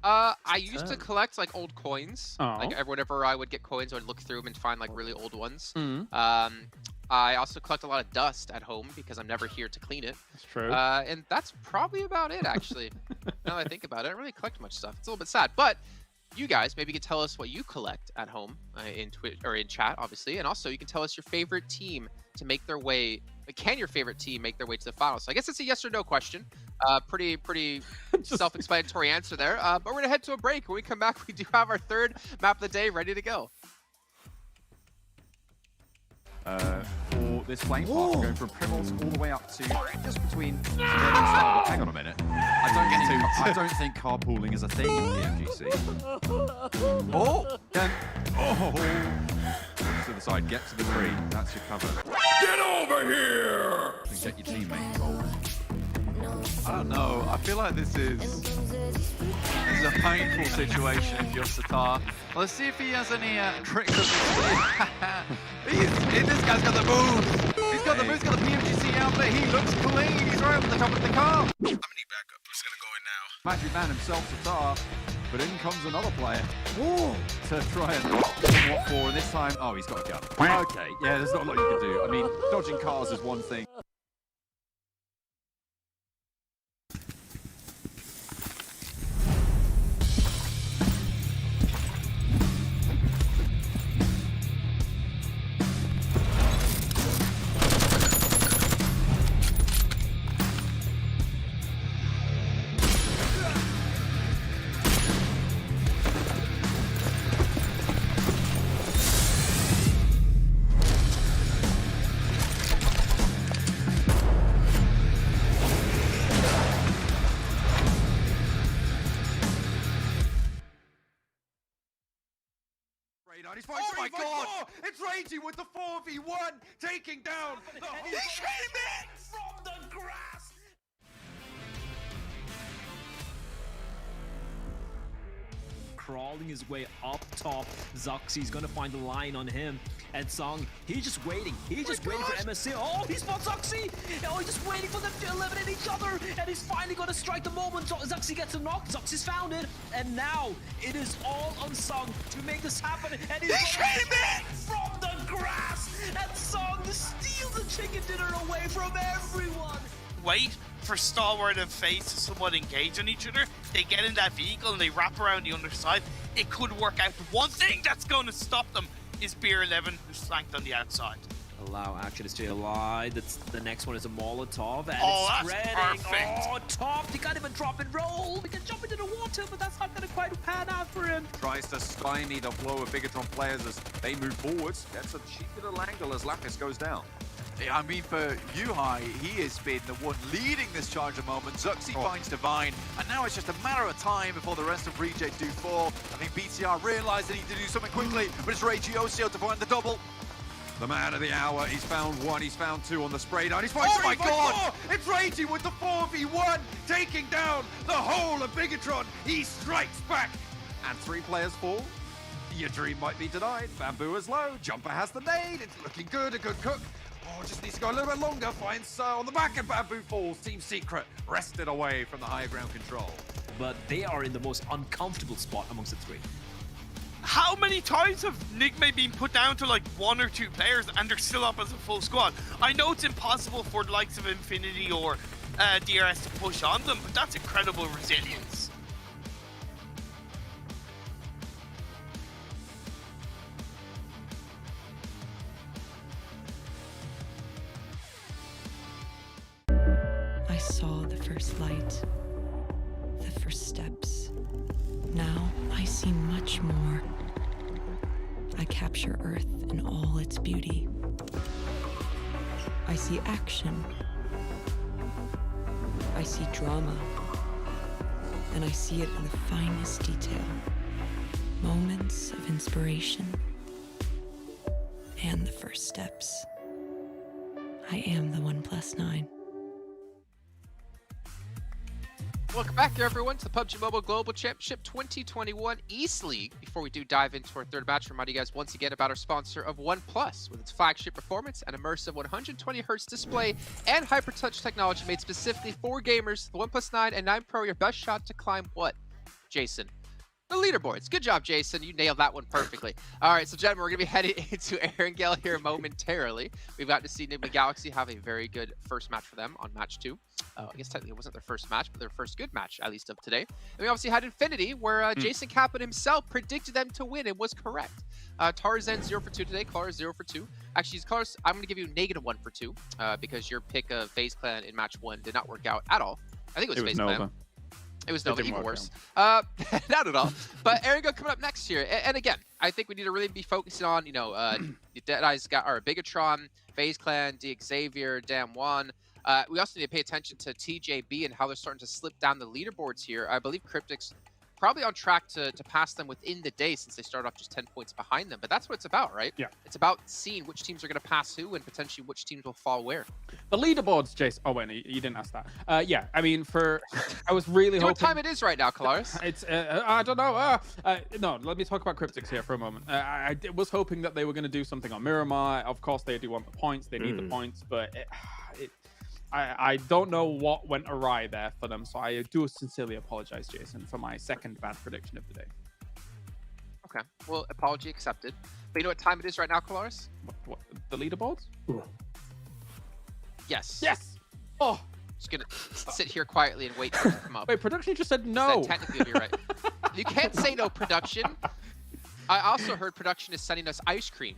G: I used to collect like old coins.
L: Oh.
G: Like whenever I would get coins, I would look through them and find like really old ones.
L: Mm.
G: I also collect a lot of dust at home because I'm never here to clean it.
L: That's true.
G: And that's probably about it, actually. Now that I think about it, I don't really collect much stuff. It's a little bit sad, but you guys maybe could tell us what you collect at home in Twitch or in chat, obviously, and also you can tell us your favorite team to make their way. Can your favorite team make their way to the finals? So I guess it's a yes or no question. Pretty self-explanatory answer there. But we're gonna head to a break. When we come back, we do have our third map of the day ready to go.
E: For this flame path, going from Primals all the way up to just between. Hang on a minute. I don't think carpooling is a thing in PMGC. Oh! To the side, get to the tree. That's your cover.
D: Get over here!
E: And get your teammate involved.
A: I don't know. I feel like this is a painful situation if you're Satar. Let's see if he has any tricks up his sleeve. This guy's got the moves. He's got the moves. He's got the PMGC outfit. He looks clean. He's right up at the top of the car.
D: I'm gonna need backup. Who's gonna go in now?
E: Magic Man himself, Satar. But in comes another player to try and what for, and this time, oh, he's got a gun. Okay, yeah, there's not a lot you can do. I mean, dodging cars is one thing.
A: Oh my god! It's Ragey with the 4v1, taking down the whole...
O: He came in from the grass! Crawling his way up top, Zoxy's gonna find the line on him. And Song, he's just waiting. He's just waiting for MSC. Oh, he spots Zoxy! Oh, he's just waiting for them to eliminate each other. And he's finally gonna strike the moment. Zoxy gets a knock. Zoxy's found it. And now it is all on Song to make this happen. And he came in from the grass. And Song steals the chicken dinner away from everyone.
N: Wait for Stalwart and FaZe to somewhat engage on each other. They get in that vehicle and they wrap around the underside. It could work out. The one thing that's going to stop them is Beer 11, who's flanked on the outside.
B: Allow action to stay alive. That's the next one is a Molotov, and
N: Oh,
B: it's
N: that's
B: spreading.
N: perfect.
B: Oh, top! He can't even drop and roll. He can jump into the water, but that's not going to quite pan out for him.
E: Tries to stymie the flow of Bigatron players as they move forwards. Gets a cheeky little angle as Lapis goes down.
A: I mean, for Yuhai, he has been the one leading this charge at the moment. Zuxi finds Divine, and now it's just a matter of time before the rest of Reject do fall. I think BTR realised they need to do something quickly, but it's Reiji Osio to find the double.
E: The man of the hour, he's found one, he's found two on the spray down. He's
A: Oh my god! It's Reiji with the 4v1, taking down the whole of Bigatron. He strikes back.
E: And 3 players fall. Your dream might be denied. Bamboo is low. Jumper has the nade. It's looking good. A good cook. Oh, just needs to go a little bit longer. Finds on the back of Bamboo falls. Team Secret wrested away from the high ground control.
B: But they are in the most uncomfortable spot amongst the 3.
N: How many times have Nigma been put down to like 1 or 2 players and they're still up as a full squad? I know it's impossible for the likes of Infinity or DRS to push on them, but that's incredible resilience.
I: I saw the first light, the first steps. Now I see much more. I capture Earth in all its beauty. I see action. I see drama. And I see it in the finest detail. Moments of inspiration. And the first steps. I am the 1+9.
G: Welcome back, everyone, to the PUBG Mobile Global Championship 2021 East League. Before we do dive into our third match, remind you guys once again about our sponsor of OnePlus. With its flagship performance and immersive 120Hz display and HyperTouch technology made specifically for gamers, the OnePlus 9 and 9 Pro are your best shot to climb what, Jason? The leaderboards. Good job, Jason. You nailed that one perfectly. All right, so gentlemen, we're going to be headed into Erangel here momentarily. We've got to see Enigma Galaxy have a very good first match for them on match 2. I guess technically it wasn't their first match, but their first good match, at least of today. And we obviously had Infinity, where Jason Kaplan himself predicted them to win and was correct. Tarzan 0 for 2 today, Clara 0 for 2. Actually, Clara, I'm going to give you -1 for 2 because your pick of FaZe Clan in match 1 did not work out at all. I think it was FaZe Clan. It was Nova, even worse. Not at all. But Erangel coming up next year. And again, I think we need to really be focusing on, Deadeye's got our Bigatron, FaZe Clan, Xavier, Damwon. We also need to pay attention to TJB and how they're starting to slip down the leaderboards here. I believe Cryptic's probably on track to pass them within the day since they started off just 10 points behind them. But that's what it's about, right?
L: Yeah.
G: It's about seeing which teams are going to pass who and potentially which teams will fall where.
L: The leaderboards, Jason. Oh, wait, you didn't ask that. Yeah, I mean, I was really hoping...
G: what time it is right now, Kalaris?
L: It's, I don't know. No, let me talk about Cryptics here for a moment. I was hoping that they were going to do something on Miramar. Of course, they do want the points. They need the points, but I don't know what went awry there for them, so I do sincerely apologize, Jason, for my second bad prediction of the day.
G: Okay, well, apology accepted. But you know what time it is right now, Kalaris?
L: What the leaderboards? Ooh.
G: Yes.
L: Yes! Oh!
G: Just gonna sit here quietly and wait for it to come up.
L: Wait, production just said no!
G: So technically, you'll be right. You can't say no, production. I also heard production is sending us ice cream,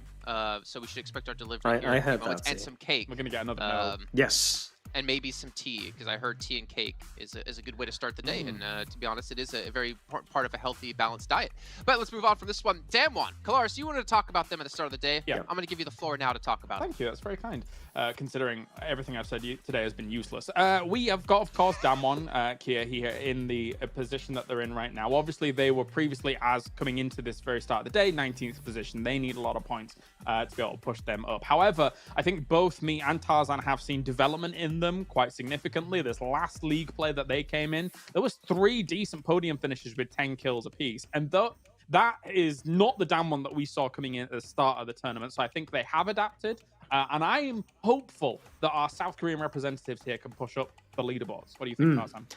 G: so we should expect our delivery here.
M: I heard that.
G: And some cake.
L: We're gonna get another no.
M: Yes.
G: And maybe some tea, because I heard tea and cake is a good way to start the day. And to be honest, it is a very important part of a healthy, balanced diet. But let's move on from this one. Damwon, Kalaris, you wanted to talk about them at the start of the day.
L: Yeah.
G: I'm going to give you the floor now to talk about
L: Thank you. That's very kind, considering everything I've said today has been useless. We have got, of course, Damwon, Kia here in the position that they're in right now. Obviously, they were previously, as coming into this very start of the day, 19th position. They need a lot of points to be able to push them up. However, I think both me and Tarzan have seen development in them quite significantly. This last league play that they came in, there was 3 decent podium finishes with 10 kills apiece. And though that is not the Damwon that we saw coming in at the start of the tournament. So I think they have adapted. And I am hopeful that our South Korean representatives here can push up the leaderboards. What do you think, Tarzan?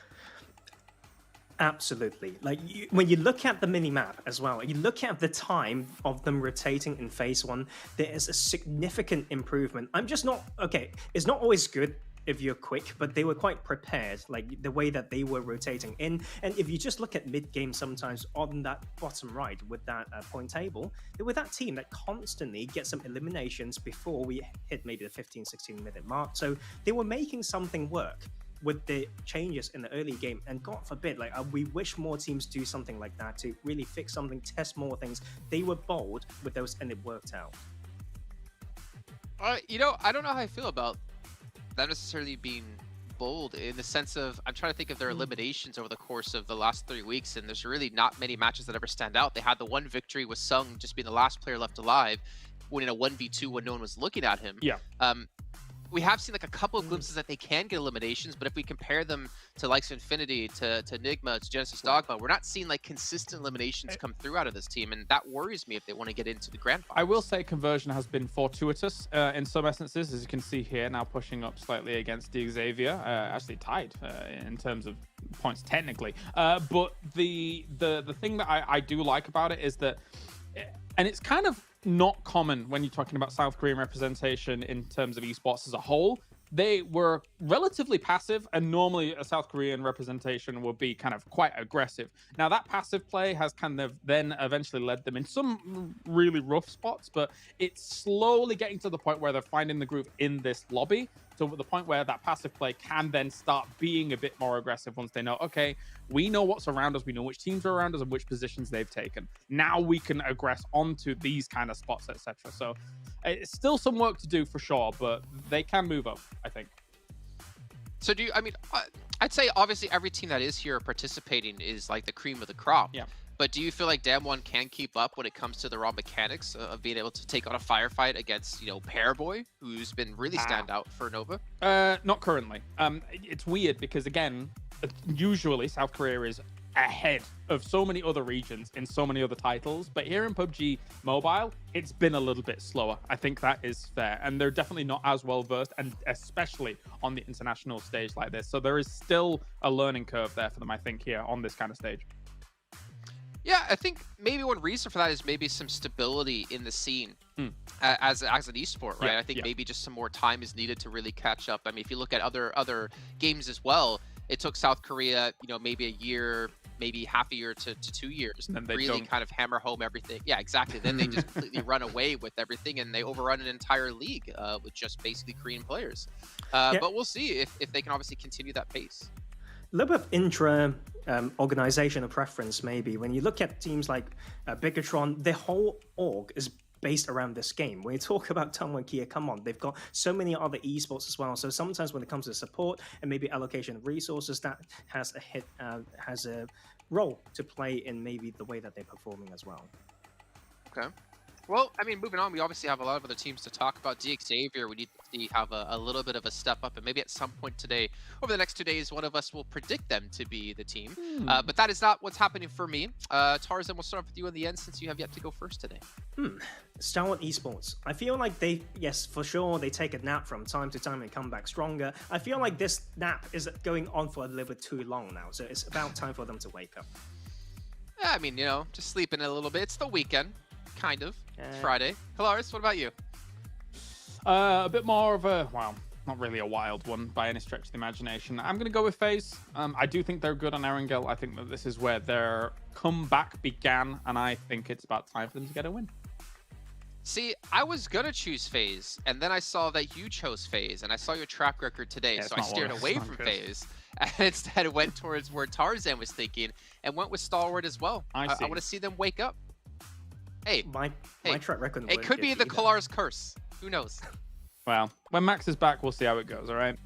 M: Absolutely. Like, when you look at the mini-map as well, you look at the time of them rotating in phase 1, there is a significant improvement. I'm just not... Okay, it's not always good if you're quick, but they were quite prepared, like the way that they were rotating in. And if you just look at mid-game sometimes on that bottom right with that point table, they were that team that constantly gets some eliminations before we hit maybe the 15-16 minute mark. So they were making something work with the changes in the early game, and God forbid, like we wish more teams do something like that to really fix something, test more things. They were bold with those, and it worked out.
G: I don't know how I feel about not necessarily being bold in the sense of I'm trying to think of their eliminations over the course of the last 3 weeks, and there's really not many matches that ever stand out. They had the one victory with Sung just being the last player left alive, winning a 1v2 when no one was looking at him.
L: Yeah.
G: We have seen like a couple of glimpses that they can get eliminations, but if we compare them to likes of Infinity, to Enigma, to Genesis Dogma, we're not seeing like consistent eliminations come through out of this team, and that worries me if they want to get into the grand finals.
L: I will say conversion has been fortuitous in some essences, as you can see here, now pushing up slightly against Xavier, actually tied in terms of points technically. But the thing that I do like about it is that, and it's kind of not common when you're talking about South Korean representation in terms of esports as a whole. They were relatively passive, and normally a South Korean representation would be kind of quite aggressive. Now, that passive play has kind of then eventually led them in some really rough spots, but it's slowly getting to the point where they're finding the groove in this lobby. So at the point where that passive play can then start being a bit more aggressive once they know, okay, we know what's around us, we know which teams are around us and which positions they've taken. Now we can aggress onto these kind of spots, etc. So it's still some work to do for sure, but they can move up, I think.
G: So I I'd say obviously every team that is here participating is like the cream of the crop.
L: Yeah.
G: But do you feel like Damwon can keep up when it comes to the raw mechanics of being able to take on a firefight against, Pairboy, who's been really standout for Nova?
L: Not currently. It's weird because, again, usually South Korea is ahead of so many other regions in so many other titles, but here in PUBG Mobile, it's been a little bit slower. I think that is fair, and they're definitely not as well versed, and especially on the international stage like this. So there is still a learning curve there for them, I think, here on this kind of stage.
G: Yeah, I think maybe one reason for that is maybe some stability in the scene as an esport, right? I think maybe just some more time is needed to really catch up. I mean, if you look at other games as well, it took South Korea, maybe a year, maybe half a year to 2 years, and really kind of hammer home everything. Yeah, exactly. Then they just completely run away with everything, and they overrun an entire league with just basically Korean players. But we'll see if they can obviously continue that pace.
M: A little bit of intra organizational preference, maybe. When you look at teams like Bigatron, their whole org is based around this game. When you talk about Tungwon Kia, come on, they've got so many other esports as well. So sometimes when it comes to support and maybe allocation of resources, that has a role to play in maybe the way that they're performing as well.
G: Okay. Well, I mean, moving on, we obviously have a lot of other teams to talk about. Xavier, we need to have a little bit of a step up, and maybe at some point today, over the next 2 days, one of us will predict them to be the team. But that is not what's happening for me. Tarzan, we'll start off with you in the end since you have yet to go first today.
M: Stalwart Esports. I feel like yes, for sure, they take a nap from time to time and come back stronger. I feel like this nap is going on for a little bit too long now, so it's about time for them to wake up.
G: Yeah, I mean, just sleeping a little bit. It's the weekend. Kind of. It's Friday. Hilaris, what about you?
L: A bit more of a, well, not really a wild one by any stretch of the imagination. I'm going to go with FaZe. I do think they're good on Erangel. I think that this is where their comeback began, and I think it's about time for them to get a win.
G: See, I was going to choose FaZe, and then I saw that you chose FaZe, and I saw your track record today, so I steered away from FaZe, and instead went towards where Tarzan was thinking, and went with Stalwart as well. I want to see them wake up. Hey,
M: my track record.
G: It could be the Kalar's curse. Who knows?
L: Well, when Max is back, we'll see how it goes. All right.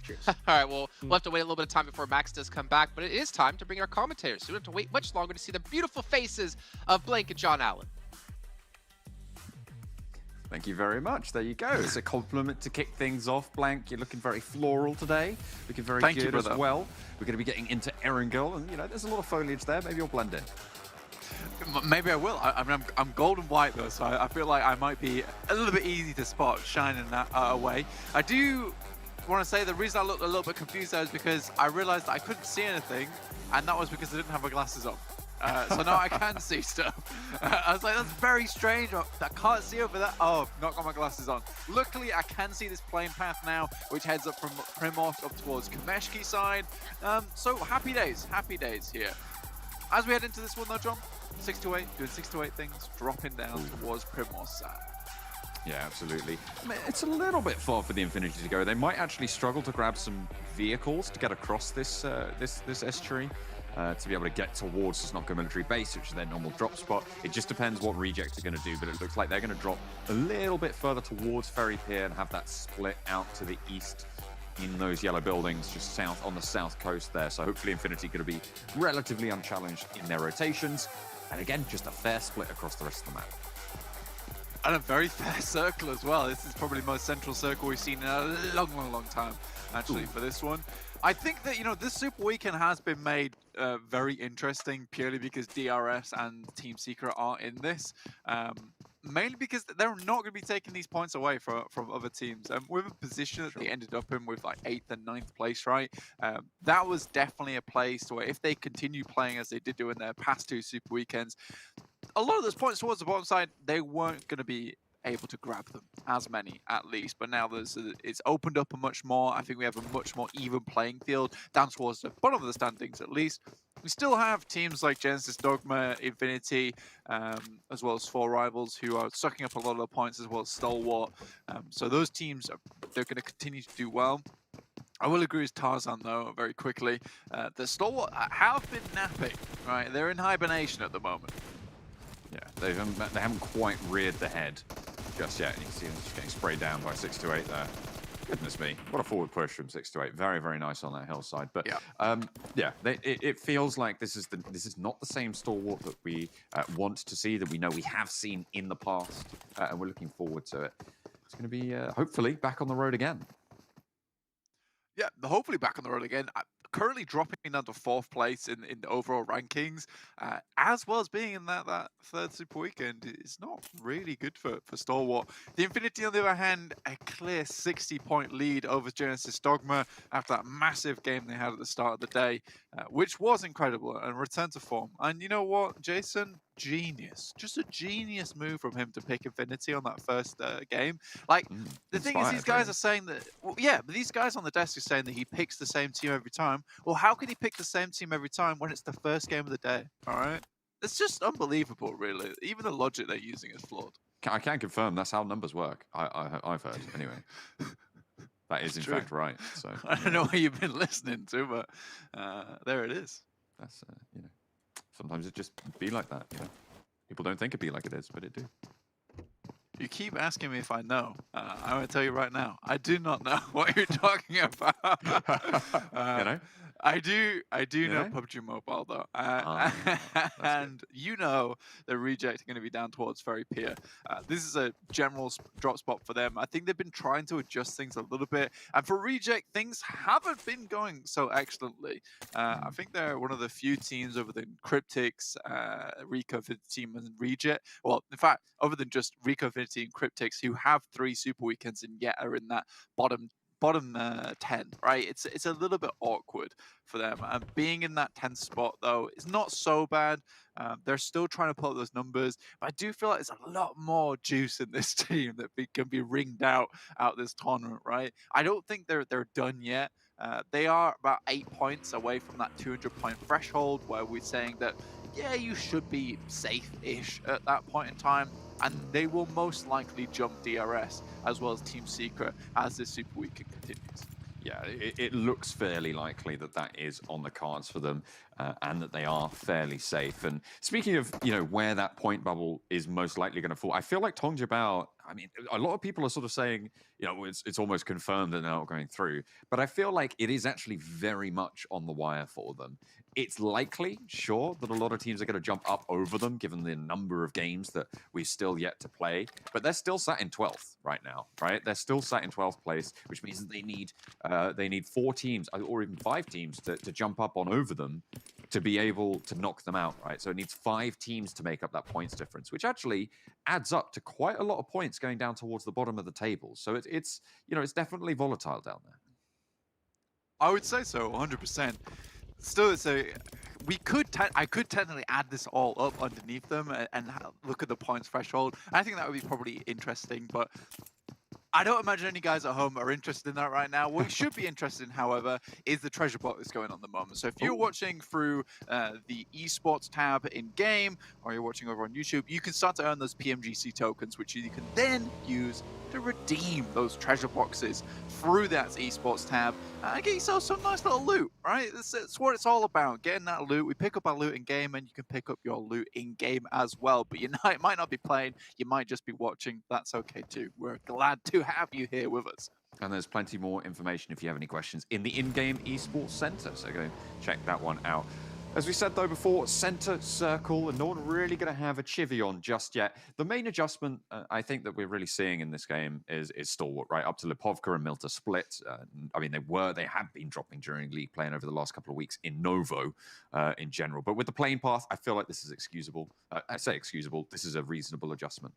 M: Cheers.
G: All right. Well, we'll have to wait a little bit of time before Max does come back, but it is time to bring our commentators. So we don't have to wait much longer to see the beautiful faces of Blank and John Allen.
E: Thank you very much. There you go. It's a compliment to kick things off. Blank, you're looking very floral today. Looking very good as well. We're going to be getting into Erangel, and there's a lot of foliage there. Maybe you'll blend in.
A: Maybe I will. I mean, I'm gold and white though, so I feel like I might be a little bit easy to spot, shining that away. I do want to say the reason I looked a little bit confused though is because I realized that I couldn't see anything, and that was because I didn't have my glasses on. So now I can see stuff. I was like, that's very strange. I can't see over that. Oh, not got my glasses on. Luckily, I can see this plane path now, which heads up from Primos up towards Kameshki side. So happy days here. As we head into this one though, John, 6 to 8, doing 6 to 8 things, dropping down towards Primos side.
E: Yeah, absolutely. I mean, it's a little bit far for the Infinity to go. They might actually struggle to grab some vehicles to get across this this estuary to be able to get towards the Sanhok military base, which is their normal drop spot. It just depends what Reject are going to do, but it looks like they're going to drop a little bit further towards Ferry Pier and have that split out to the east in those yellow buildings just south on the south coast there. So hopefully Infinity going to be relatively unchallenged in their rotations. And again, just a fair split across the rest of the map.
A: And a very fair circle as well. This is probably the most central circle we've seen in a long time, actually, for this one. I think that, this Super Weekend has been made very interesting purely because DRS and Team Secret are in this. Mainly because they're not going to be taking these points away from other teams. With a position that they ended up in with like 8th and 9th place, right? That was definitely a place where if they continue playing as they did do in their past 2 Super Weekends, a lot of those points towards the bottom side, they weren't going to be able to grab them, as many at least. But now it's opened up a much more. I think we have a much more even playing field down towards the bottom of the standings at least. We still have teams like Genesis Dogma, Infinity, as well as 4 Rivals who are sucking up a lot of the points, as well as Stalwart. So those teams, they're going to continue to do well. I will agree with Tarzan though, very quickly. The Stalwart have been napping, right? They're in hibernation at the moment.
E: Yeah, they haven't quite reared the head just yet. And you can see them just getting sprayed down by 6 to 8 there. Goodness me, what a forward push from 6 to 8. Very, very nice on that hillside. But it feels like this is not the same stalwart that we want to see, that we know we have seen in the past, and we're looking forward to it. It's going to be hopefully back on the road again.
A: Yeah, hopefully back on the road again. Currently dropping down to 4th place in the overall rankings, as well as being in that third Super Weekend. It's not really good for Stalwart. The Infinity, on the other hand, a clear 60-point lead over Genesis Dogma after that massive game they had at the start of the day, which was incredible, and return to form. And you know what, Jason? Genius. Just a genius move from him to pick Infinity on that first game. Like, the thing is, these guys are saying that, well, yeah, but these guys on the desk are saying that he picks the same team every time. Well, how can he pick the same team every time when it's the first game of the day? All right? It's just unbelievable, really. Even the logic they're using is flawed.
E: I can confirm that's how numbers work. I've heard, anyway. That is, in fact, right. So
A: I don't know what you've been listening to, but there it is.
E: That's, sometimes it just be like that, People don't think it be like it is, but it do.
A: You keep asking me if I know. I'm going to tell you right now. I do not know what you're talking about. I do know PUBG Mobile, though. And you know that Reject are going to be down towards Ferry Pier. This is a general drop spot for them. I think they've been trying to adjust things a little bit. And for Reject, things haven't been going so excellently. I think they're one of the few teams other than Cryptics, Rico Infinity, and Reject. Well, in fact, other than just Rico Infinity and Cryptics, who have 3 Super Weekends and yet are in that bottom 10, right? It's a little bit awkward for them. Being in that 10th spot, though, is not so bad. They're still trying to pull up those numbers, but I do feel like there's a lot more juice in this team that can be ringed out this tournament, right? I don't think they're done yet. They are about 8 points away from that 200-point threshold, where we're saying that, yeah, you should be safe-ish at that point in time. And they will most likely jump DRS as well as Team Secret as this Super Weekend continues.
E: Yeah, it looks fairly likely that is on the cards for them, and that they are fairly safe. And speaking of, where that point bubble is most likely going to fall, I feel like Tongjabao, I mean, a lot of people are sort of saying, it's almost confirmed that they're not going through. But I feel like it is actually very much on the wire for them. It's likely, sure, that a lot of teams are going to jump up over them, given the number of games that we've still yet to play. But they're still sat in 12th right now, right? They're still sat in 12th place, which means that they need 4 teams, or even 5 teams, to jump up on over them to be able to knock them out, right? So it needs 5 teams to make up that points difference, which actually adds up to quite a lot of points going down towards the bottom of the table. So it's definitely volatile down there.
A: I would say so, 100%. Still, I could technically add this all up underneath them and look at the points threshold. I think that would be probably interesting, but I don't imagine any guys at home are interested in that right now. What you should be interested in, however, is the treasure box that's going on at the moment. So if you're watching through the esports tab in-game, or you're watching over on YouTube, you can start to earn those PMGC tokens, which you can then use to redeem those treasure boxes through that esports tab and get yourself some nice little loot, right? That's what it's all about, getting that loot. We pick up our loot in-game, and you can pick up your loot in-game as well. But you might not be playing, you might just be watching. That's okay too. We're glad to have you here with us.
E: And there's plenty more information if you have any questions in the in-game esports center, so go check that one out. As we said, though, before, center circle, and no one really going to have a chivvy on just yet. The main adjustment I think that we're really seeing in this game is Stalwart, right? Up to Lipovka and Milta split. I mean, they have been dropping during league play and over the last couple of weeks in Novo in general. But with the playing path, I feel like this is excusable. I say excusable. This is a reasonable adjustment.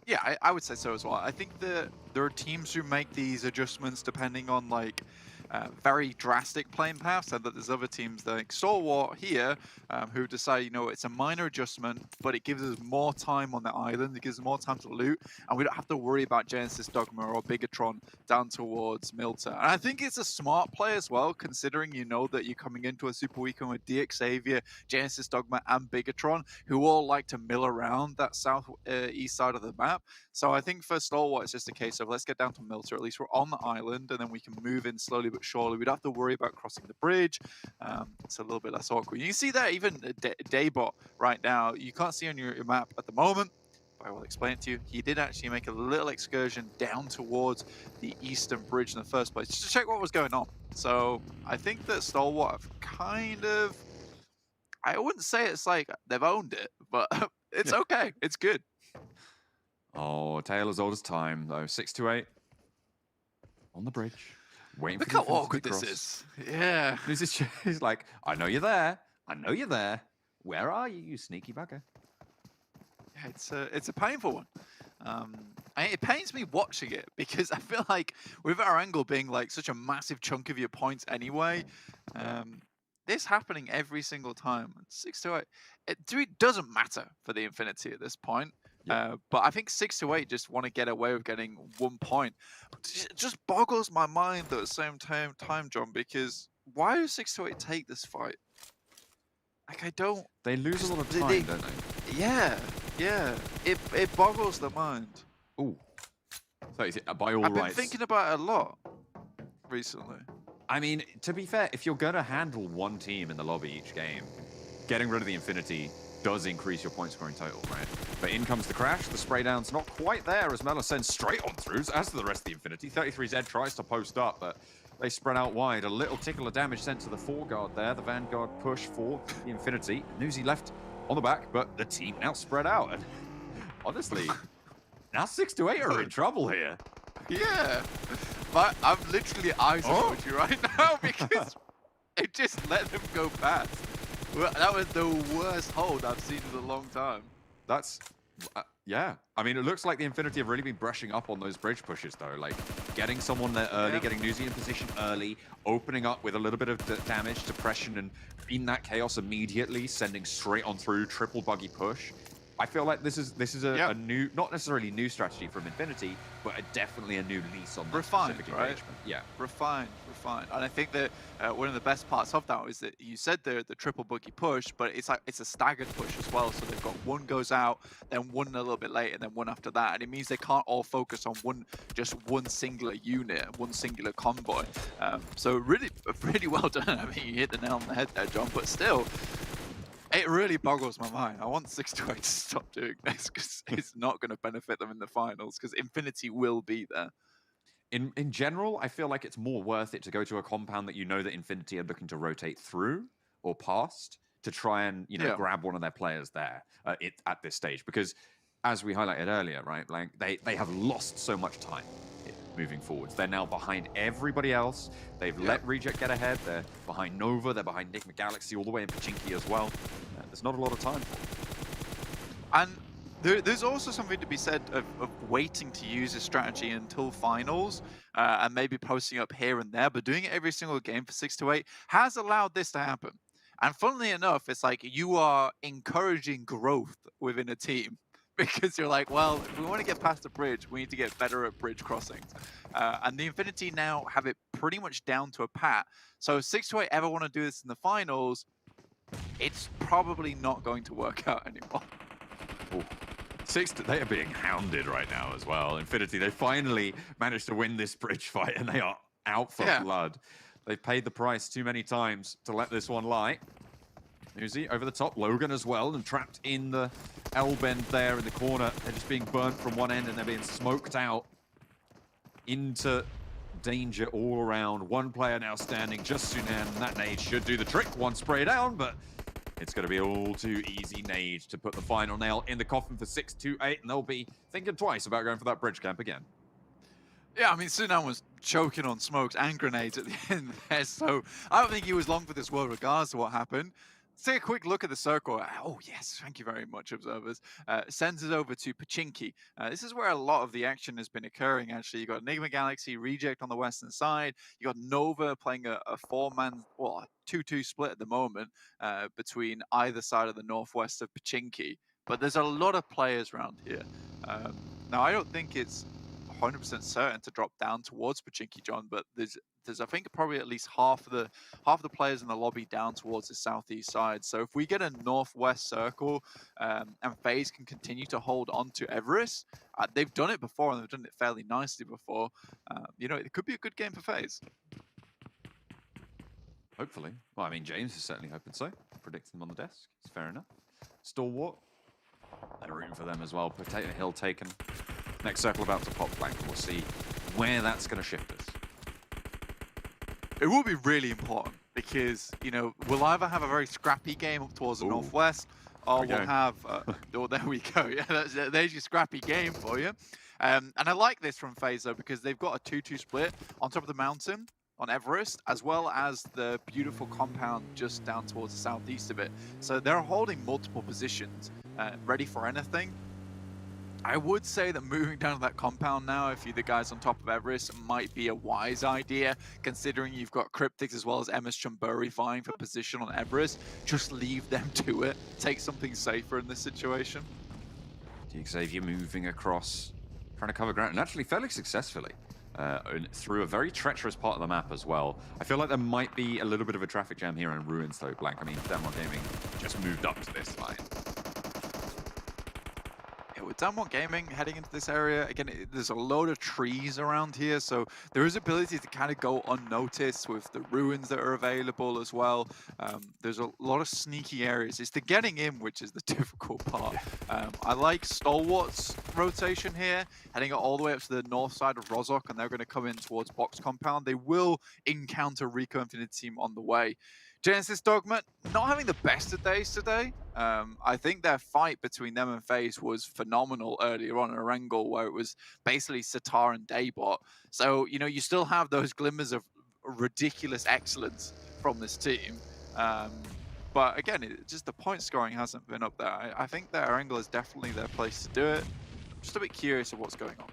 A: Yeah, I would say so as well. I think that there are teams who make these adjustments depending on, like, very drastic playing paths, and that there's other teams like Stalwart here who decide, it's a minor adjustment, but it gives us more time on the island, it gives us more time to loot, and we don't have to worry about Genesis Dogma or Bigatron down towards Milta. And I think it's a smart play as well, considering that you're coming into a Super Weekend with DX Xavier, Genesis Dogma, and Bigatron, who all like to mill around that south east side of the map. So I think for Stalwart, it's just a case of let's get down to Milta. At least we're on the island, and then we can move in slowly but surely. We don't have to worry about crossing the bridge. It's a little bit less awkward. You can see that even Daybot right now, you can't see on your map at the moment, I will explain it to you. He did actually make a little excursion down towards the eastern bridge in the first place, just to check what was going on. So I think that Stalwart have kind of, I wouldn't say it's like they've owned it, but it's okay. It's good.
Q: Oh, tale as old as time, though. 6-8 on the bridge. Waiting
A: Look
Q: for
A: how
Q: the
A: awkward
Q: cross.
A: this is. Yeah.
Q: He's like, I know you're there. I know you're there. Where are you, you sneaky bugger?
A: Yeah, it's a painful one. It pains me watching it because I feel like with Erangel being like such a massive chunk of your points anyway, this happening every single time. 6-8, it doesn't matter for the Infinity at this point. But I think 6-8 just want to get away with getting 1 point. It just boggles my mind at the same time, John, because why do 6-8 take this fight? Like, I don't...
Q: They lose a lot of time, don't they?
A: Yeah. It boggles the mind.
Q: Ooh. So is it, by all
A: I've been
Q: rights...
A: thinking about it a lot recently.
Q: I mean, to be fair, if you're going to handle one team in the lobby each game, getting rid of the Infinity does increase your point scoring total, right? But in comes the crash. The spray down's not quite there as Mela sends straight on through, as to the rest of the Infinity. 33Z tries to post up, but they spread out wide. A little tickle of damage sent to the foreguard there. The Vanguard push for the Infinity. Newsy left on the back, but the team now spread out. And honestly, now 6-8 are in trouble here.
A: Yeah. But I'm literally eyes emoji right now because it just let them go past. Well, that was the worst hold I've seen in a long time.
Q: That's, yeah. I mean, it looks like the Infinity have really been brushing up on those bridge pushes, though. Like, getting someone there early, getting Newsy in position early, opening up with a little bit of damage, depression, and in that chaos immediately, sending straight on through, triple buggy push. I feel like this is a new, not necessarily new strategy from Infinity, but definitely a new lease on the specific engagement. Yeah.
A: Refined. And I think that one of the best parts of that is that you said the triple buggy push, but it's like it's a staggered push as well. So they've got one goes out, then one a little bit later, and then one after that. And it means they can't all focus on just one singular unit, one singular convoy. So really well done. I mean, you hit the nail on the head there, John, but still, it really boggles my mind. I want 6-8 to stop doing this because it's not going to benefit them in the finals because Infinity will be there.
Q: In general, I feel like it's more worth it to go to a compound that you know that Infinity are looking to rotate through or past to try and grab one of their players there at this stage. Because as we highlighted earlier, right, like they have lost so much time moving forwards. They're now behind everybody else. They've let Reject get ahead. They're behind Nova. They're behind Enigma Galaxy all the way in Pachinki as well. There's not a lot of time for them.
A: And there's also something to be said of waiting to use this strategy until finals and maybe posting up here and there, but doing it every single game for 6-8 has allowed this to happen. And funnily enough, it's like you are encouraging growth within a team. Because you're like, well, if we want to get past the bridge, we need to get better at bridge crossings. And the Infinity now have it pretty much down to a pat. So if 6-8 ever want to do this in the finals, it's probably not going to work out anymore.
Q: Ooh. They are being hounded right now as well. Infinity, they finally managed to win this bridge fight, and they are out for blood. They've paid the price too many times to let this one lie. Newsy over the top, Logan as well, and trapped in the L-bend there in the corner. They're just being burnt from one end, and they're being smoked out into danger all around. One player now standing, just Sunan, and that nade should do the trick. One spray down, but it's going to be all too easy nade to put the final nail in the coffin for 6-8, and they'll be thinking twice about going for that bridge camp again.
A: Yeah, I mean, Sunan was choking on smokes and grenades at the end there, so I don't think he was long for this world regardless of what happened. Let's take a quick look at the circle. Oh, yes, thank you very much, observers. Sends us over to Pachinki. This is where a lot of the action has been occurring, actually. You got Enigma Galaxy, Reject on the western side. You got Nova playing a four-man, well, a 2-2 split at the moment between either side of the northwest of Pachinki. But there's a lot of players around here. Now, I don't think it's 100% certain to drop down towards Pachinki, John, but there's I think probably at least half the players in the lobby down towards the southeast side. So if we get a northwest circle and FaZe can continue to hold on to Everest, they've done it before and they've done it fairly nicely before. It could be a good game for FaZe.
Q: Hopefully. Well, I mean, James is certainly hoping so. Predicting them on the desk. It's fair enough. Stalwart They're rooting for them as well. Potato Hill taken. Next circle about to pop blank. We'll see where that's going to shift us.
A: It will be really important because, you know, we'll either have a very scrappy game up towards the northwest, or we'll have, oh, there we go. Yeah, there's your scrappy game for you. And I like this from FaZe, though, because they've got a 2-2 split on top of the mountain on Everest, as well as the beautiful compound just down towards the southeast of it. So they're holding multiple positions, ready for anything. I would say that moving down to that compound now, if you're the guys on top of Everest, might be a wise idea, considering you've got Cryptics as well as MS Chumbury vying for position on Everest. Just leave them to it. Take something safer in this situation.
Q: Xavier moving across, trying to cover ground, and actually fairly successfully. Through a very treacherous part of the map as well. I feel like there might be a little bit of a traffic jam here in Ruins, though, Blank. I mean, Denmark Gaming just moved up to this line.
A: With Denmark Gaming heading into this area, again, there's a load of trees around here, so there is ability to kind of go unnoticed with the ruins that are available as well. There's a lot of sneaky areas. It's the getting in which is the difficult part. I like Stalwart's rotation here, heading all the way up to the north side of Rozhok, and they're going to come in towards Box Compound. They will encounter Rico Infinity Team on the way. Genesis Dogma, not having the best of days today. I think their fight between them and FaZe was phenomenal earlier on in Erangel, where it was basically Sitar and Daybot. So, you know, you still have those glimmers of ridiculous excellence from this team. But again, just the point scoring hasn't been up there. I think that Erangel is definitely their place to do it. I'm just a bit curious of what's going on.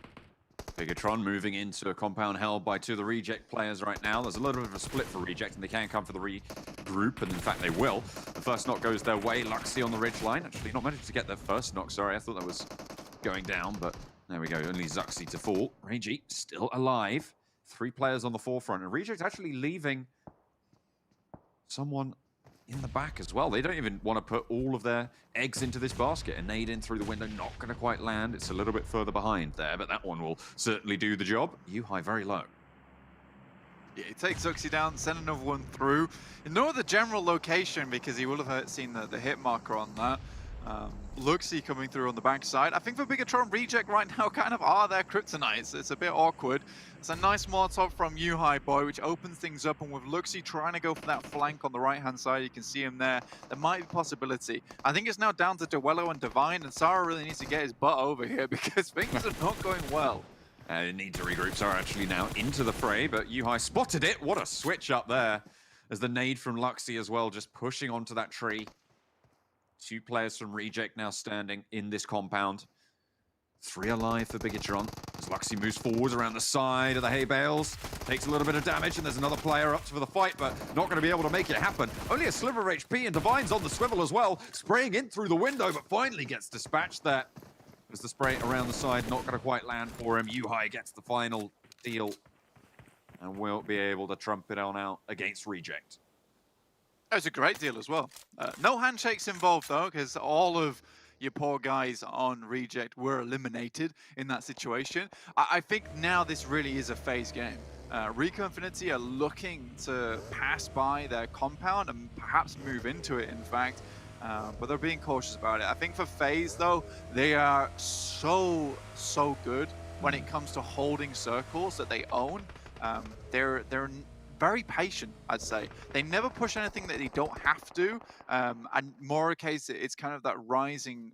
Q: Bigatron moving into a compound held by two of the Reject players right now. There's a little bit of a split for Reject, and they can come for the regroup, and in fact they will. The first knock goes their way. Luxy on the ridge line. Actually not managed to get their first knock, sorry. I thought that was going down, but there we go. Only Zuxi to fall. Reiji still alive. 3 players on the forefront, and Reject actually leaving someone in the back as well. They don't even want to put all of their eggs into this basket. A nade in through the window, not going to quite land. It's a little bit further behind there, but that one will certainly do the job. Yuhai very low.
A: Yeah, he takes Zuxi down, send another one through. Ignore the general location because he will have seen the hit marker on that. Luxy coming through on the backside. I think for Bigatron, Reject right now kind of are their kryptonites. It's a bit awkward. It's a nice Molotov from Yuhai Boy, which opens things up, and with Luxy trying to go for that flank on the right-hand side, you can see him there. There might be possibility. I think it's now down to Duello and Divine, and Sara really needs to get his butt over here because things are not going well.
Q: Need to regroup. Sara actually now into the fray, but Yuhai spotted it. What a switch up there. As the nade from Luxy as well, just pushing onto that tree. 2 players from Reject now standing in this compound. 3 alive for Bigatron. As Luxy moves forward around the side of the hay bales. Takes a little bit of damage, and there's another player up for the fight, but not going to be able to make it happen. Only a sliver of HP, and Divine's on the swivel as well. Spraying in through the window, but finally gets dispatched there. As the spray around the side, not going to quite land for him. Yuhai gets the final deal, and will be able to trump it on out against Reject.
A: That was a great deal as well. No handshakes involved, though, because all of your poor guys on Reject were eliminated in that situation. I think now this really is a FaZe game. Rico Infinity are looking to pass by their compound and perhaps move into it, in fact. But they're being cautious about it. I think for FaZe, though, they are so good when it comes to holding circles that they own. They're very patient, I'd say. They never push anything that they don't have to, and more a case it's kind of that rising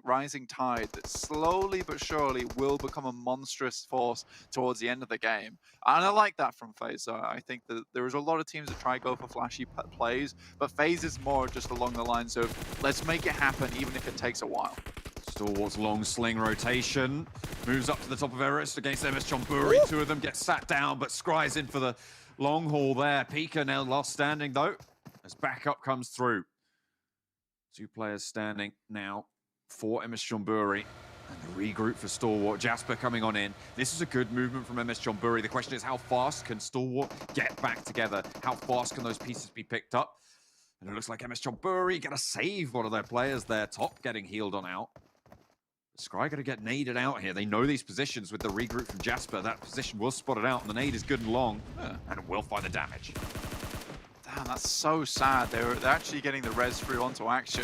A: tide that slowly but surely will become a monstrous force towards the end of the game. And I like that from FaZe. So I think that there is a lot of teams that try to go for flashy plays, but FaZe is more just along the lines of let's make it happen even if it takes a while.
Q: Stalwart's long sling rotation. Moves up to the top of Everest against MS Chonburi. 2 of them get sat down, but Scry's in for the long haul there. Pika now lost standing, though, as backup comes through. 2 players standing now for MS Chonburi. And the regroup for Stalwart. Jasper coming on in. This is a good movement from MS Chonburi. The question is, how fast can Stalwart get back together? How fast can those pieces be picked up? And it looks like MS Chonburi gonna save one of their players there. Top getting healed on out. Scry gonna get naded out here. They know these positions with the regroup from Jasper. That position was spotted out, and the nade is good and long, and it will find the damage.
A: Damn, that's so sad. They're actually getting the res through onto action.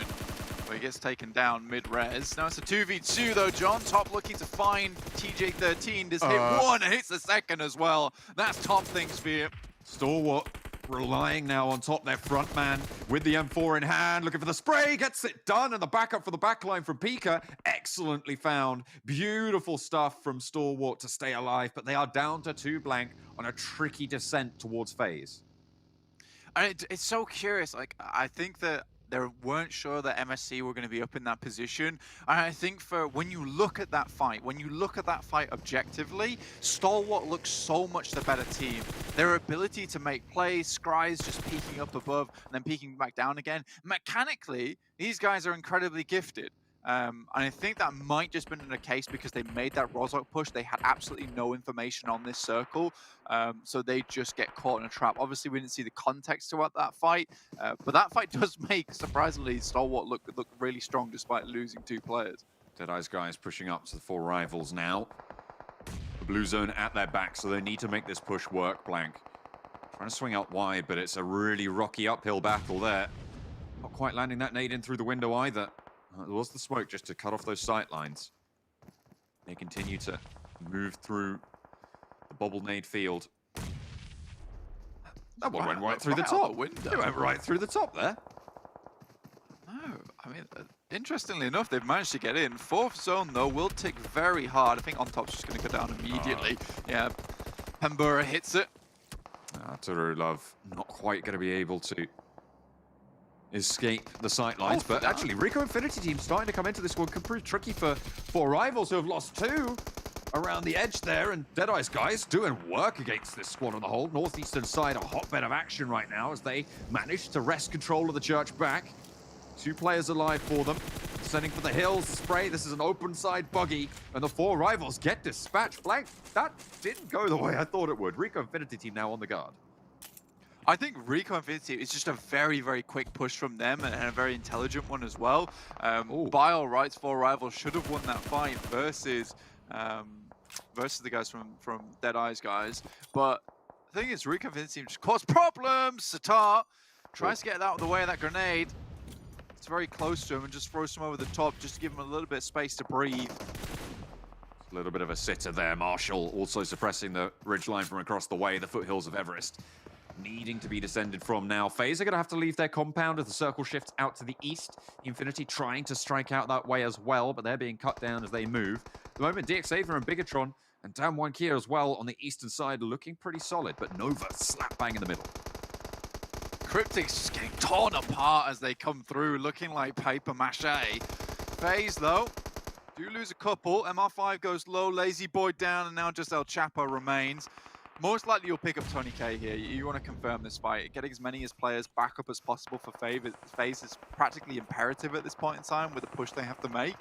A: He gets taken down mid-res. Now it's a 2v2 though. John Top looking to find TJ13. Does hit one, hits the second as well. That's top things for you.
Q: Stalwart relying now on top, their front man with the M4 in hand, looking for the spray, gets it done, and the backup for the backline from Pika, excellently found. Beautiful stuff from Stalwart to stay alive, but they are down to 2 blank on a tricky descent towards FaZe.
A: And it's so curious. Like, I think that they weren't sure that MSC were going to be up in that position. And I think for when you look at that fight, objectively, Stalwart looks so much the better team. Their ability to make plays, Scry's just peeking up above and then peeking back down again. Mechanically, these guys are incredibly gifted. And I think that might just been the case because they made that Rozok push. They had absolutely no information on this circle, so they just get caught in a trap. Obviously, we didn't see the context to that fight, but that fight does make, surprisingly, Stalwart look really strong despite losing 2 players.
Q: Deadeye's guys pushing up to the 4 rivals now. The blue zone at their back, so they need to make this push work. Blank trying to swing out wide, but it's a really rocky uphill battle there. Not quite landing that nade in through the window either. There was the smoke just to cut off those sight lines. They continue to move through the bubble nade field. That one went right through the top. It went right through the top there.
A: No, I mean, interestingly enough, they've managed to get in. 4th zone, though, will tick very hard. I think on top's just going to go down immediately. Yeah, Pembura hits it.
Q: Turulov not quite going to be able to escape the sight lines, but actually Rico Infinity Team starting to come into this one can prove tricky for 4 rivals who have lost 2 around the edge there, and Deadeye's guys doing work against this squad on the whole. Northeastern side, a hotbed of action right now as they manage to wrest control of the church back. 2 players alive for them. Sending for the hills, the spray. This is an open side buggy, and the 4 rivals get dispatched. Blank, that didn't go the way I thought it would. Rico Infinity Team now on the guard.
A: I think Rico Infinity is just a very, very quick push from them and a very intelligent one as well. By all rights, 4 rivals should have won that fight versus the guys from Deadeye's guys. But the thing is, Rico Infinity just caused problems. Satar tries to get out of the way of that grenade. It's very close to him and just throws him over the top just to give him a little bit of space to breathe.
Q: A little bit of a sitter there. Marshall also suppressing the ridgeline from across the way, the foothills of Everest. Needing to be descended from now. FaZe are going to have to leave their compound as the circle shifts out to the east. Infinity trying to strike out that way as well, but they're being cut down as they move. At the moment, DXAver and Bigatron and Damwon Kia as well on the eastern side looking pretty solid, but Nova slap bang in the middle.
A: Cryptic's just getting torn apart as they come through, looking like paper mache. FaZe, though, do lose a couple. MR5 goes low, Lazy Boy down, and now just El Chapo remains. Most likely you'll pick up Tony K here. You want to confirm this fight. Getting as many as players back up as possible for FaZe is practically imperative at this point in time with the push they have to make.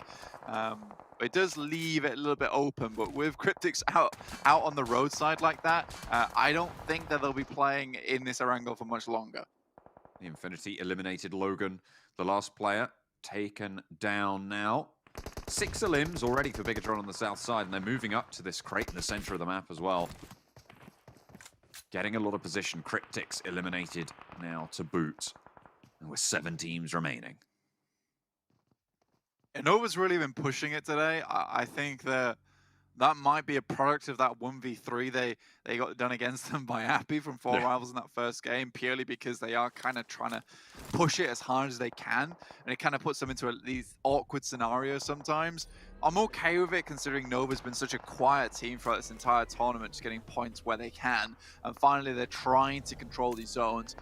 A: It does leave it a little bit open, but with Cryptics out on the roadside like that, I don't think that they'll be playing in this Erangel for much longer.
Q: The Infinity eliminated Logan, the last player, taken down now. 6 limbs already for Bigatron on the south side, and they're moving up to this crate in the center of the map as well. Getting a lot of position. Cryptics eliminated now to boot. And with 7 teams remaining.
A: And Nova's really been pushing it today. I think that might be a product of that 1v3 they got done against them by Appy from 4 rivals in that first game, purely because they are kind of trying to push it as hard as they can, and it kind of puts them into these awkward scenarios sometimes. I'm okay with it considering Nova's been such a quiet team throughout this entire tournament, just getting points where they can, and finally they're trying to control these zones.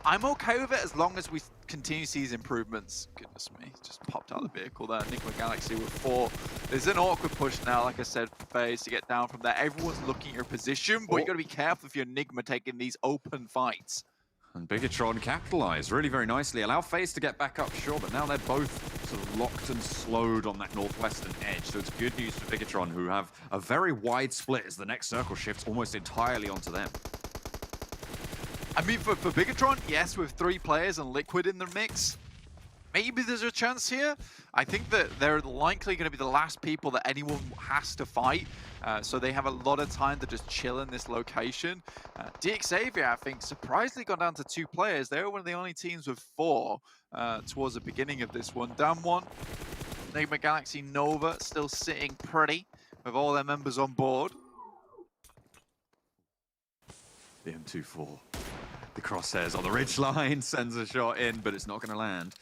A: I'm okay with it as long as we continue to see these improvements. Goodness me, just popped out of the vehicle there. Enigma Galaxy with 4. There's an awkward push now, like I said, for FaZe to get down from there. Everyone's looking at your position, but you got to be careful if you're Enigma taking these open fights.
Q: And Bigatron capitalized really very nicely. Allow FaZe to get back up, sure, but now they're both sort of locked and slowed on that northwestern edge. So it's good news for Bigatron, who have a very wide split as the next circle shifts almost entirely onto them.
A: I mean, for Bigatron, yes, with 3 players and Liquid in the mix, maybe there's a chance here. I think that they're likely going to be the last people that anyone has to fight. So they have a lot of time to just chill in this location. DXavier, I think, surprisingly gone down to 2 players. They were one of the only teams with 4 towards the beginning of this one. Down 1, Enigma Galaxy Nova still sitting pretty with all their members on board.
Q: The M24. The crosshairs on the ridge line, sends a shot in, but it's not going to land.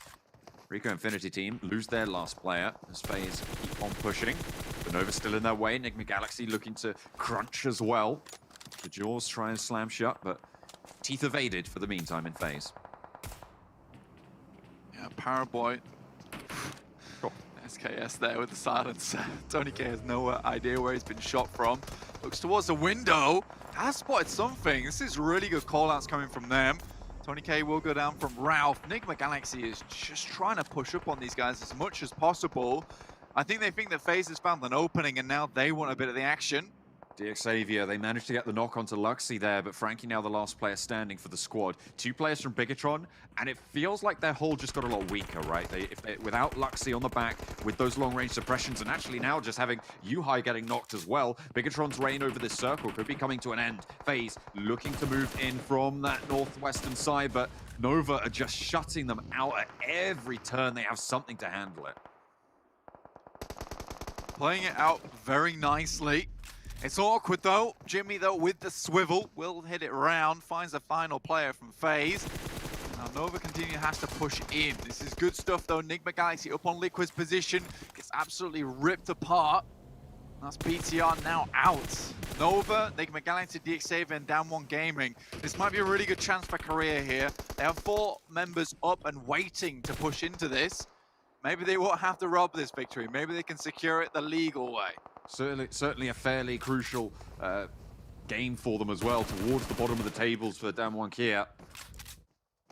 Q: Rico Infinity team lose their last player as FaZe keep on pushing. The Nova's still in their way. Enigma Galaxy looking to crunch as well. The jaws try and slam shut, but teeth evaded for the meantime in FaZe.
A: Yeah, Paraboy. SKS there with the silence. Tony K has no idea where he's been shot from. Looks towards the window. Has spotted something. This is really good callouts coming from them. Tony K will go down from Ralph. Enigma Galaxy is just trying to push up on these guys as much as possible. I think they think that FaZe has found an opening and now they want a bit of the action.
Q: DXavier, they managed to get the knock onto Luxy there, but Frankie now the last player standing for the squad. 2 players from Bigatron, and it feels like their hold just got a lot weaker, right? Without Luxy on the back, with those long-range suppressions, and actually now just having Yuhai getting knocked as well, Bigatron's reign over this circle could be coming to an end. FaZe looking to move in from that northwestern side, but Nova are just shutting them out at every turn. They have something to handle it.
A: Playing it out very nicely. It's awkward though. Jimmy though with the swivel will hit it round, finds the final player from FaZe. Now Nova continue has to push in. This is good stuff though. Enigma Galaxy up on Liquid's position, gets absolutely ripped apart. That's BTR now out. Nova, Enigma Galaxy, DXavier, and Down 1 Gaming. This might be a really good chance for Korea here. They have 4 members up and waiting to push into this. Maybe they won't have to rob this victory. Maybe they can secure it the legal way.
Q: Certainly a fairly crucial game for them as well, towards the bottom of the tables for Damwon Kia.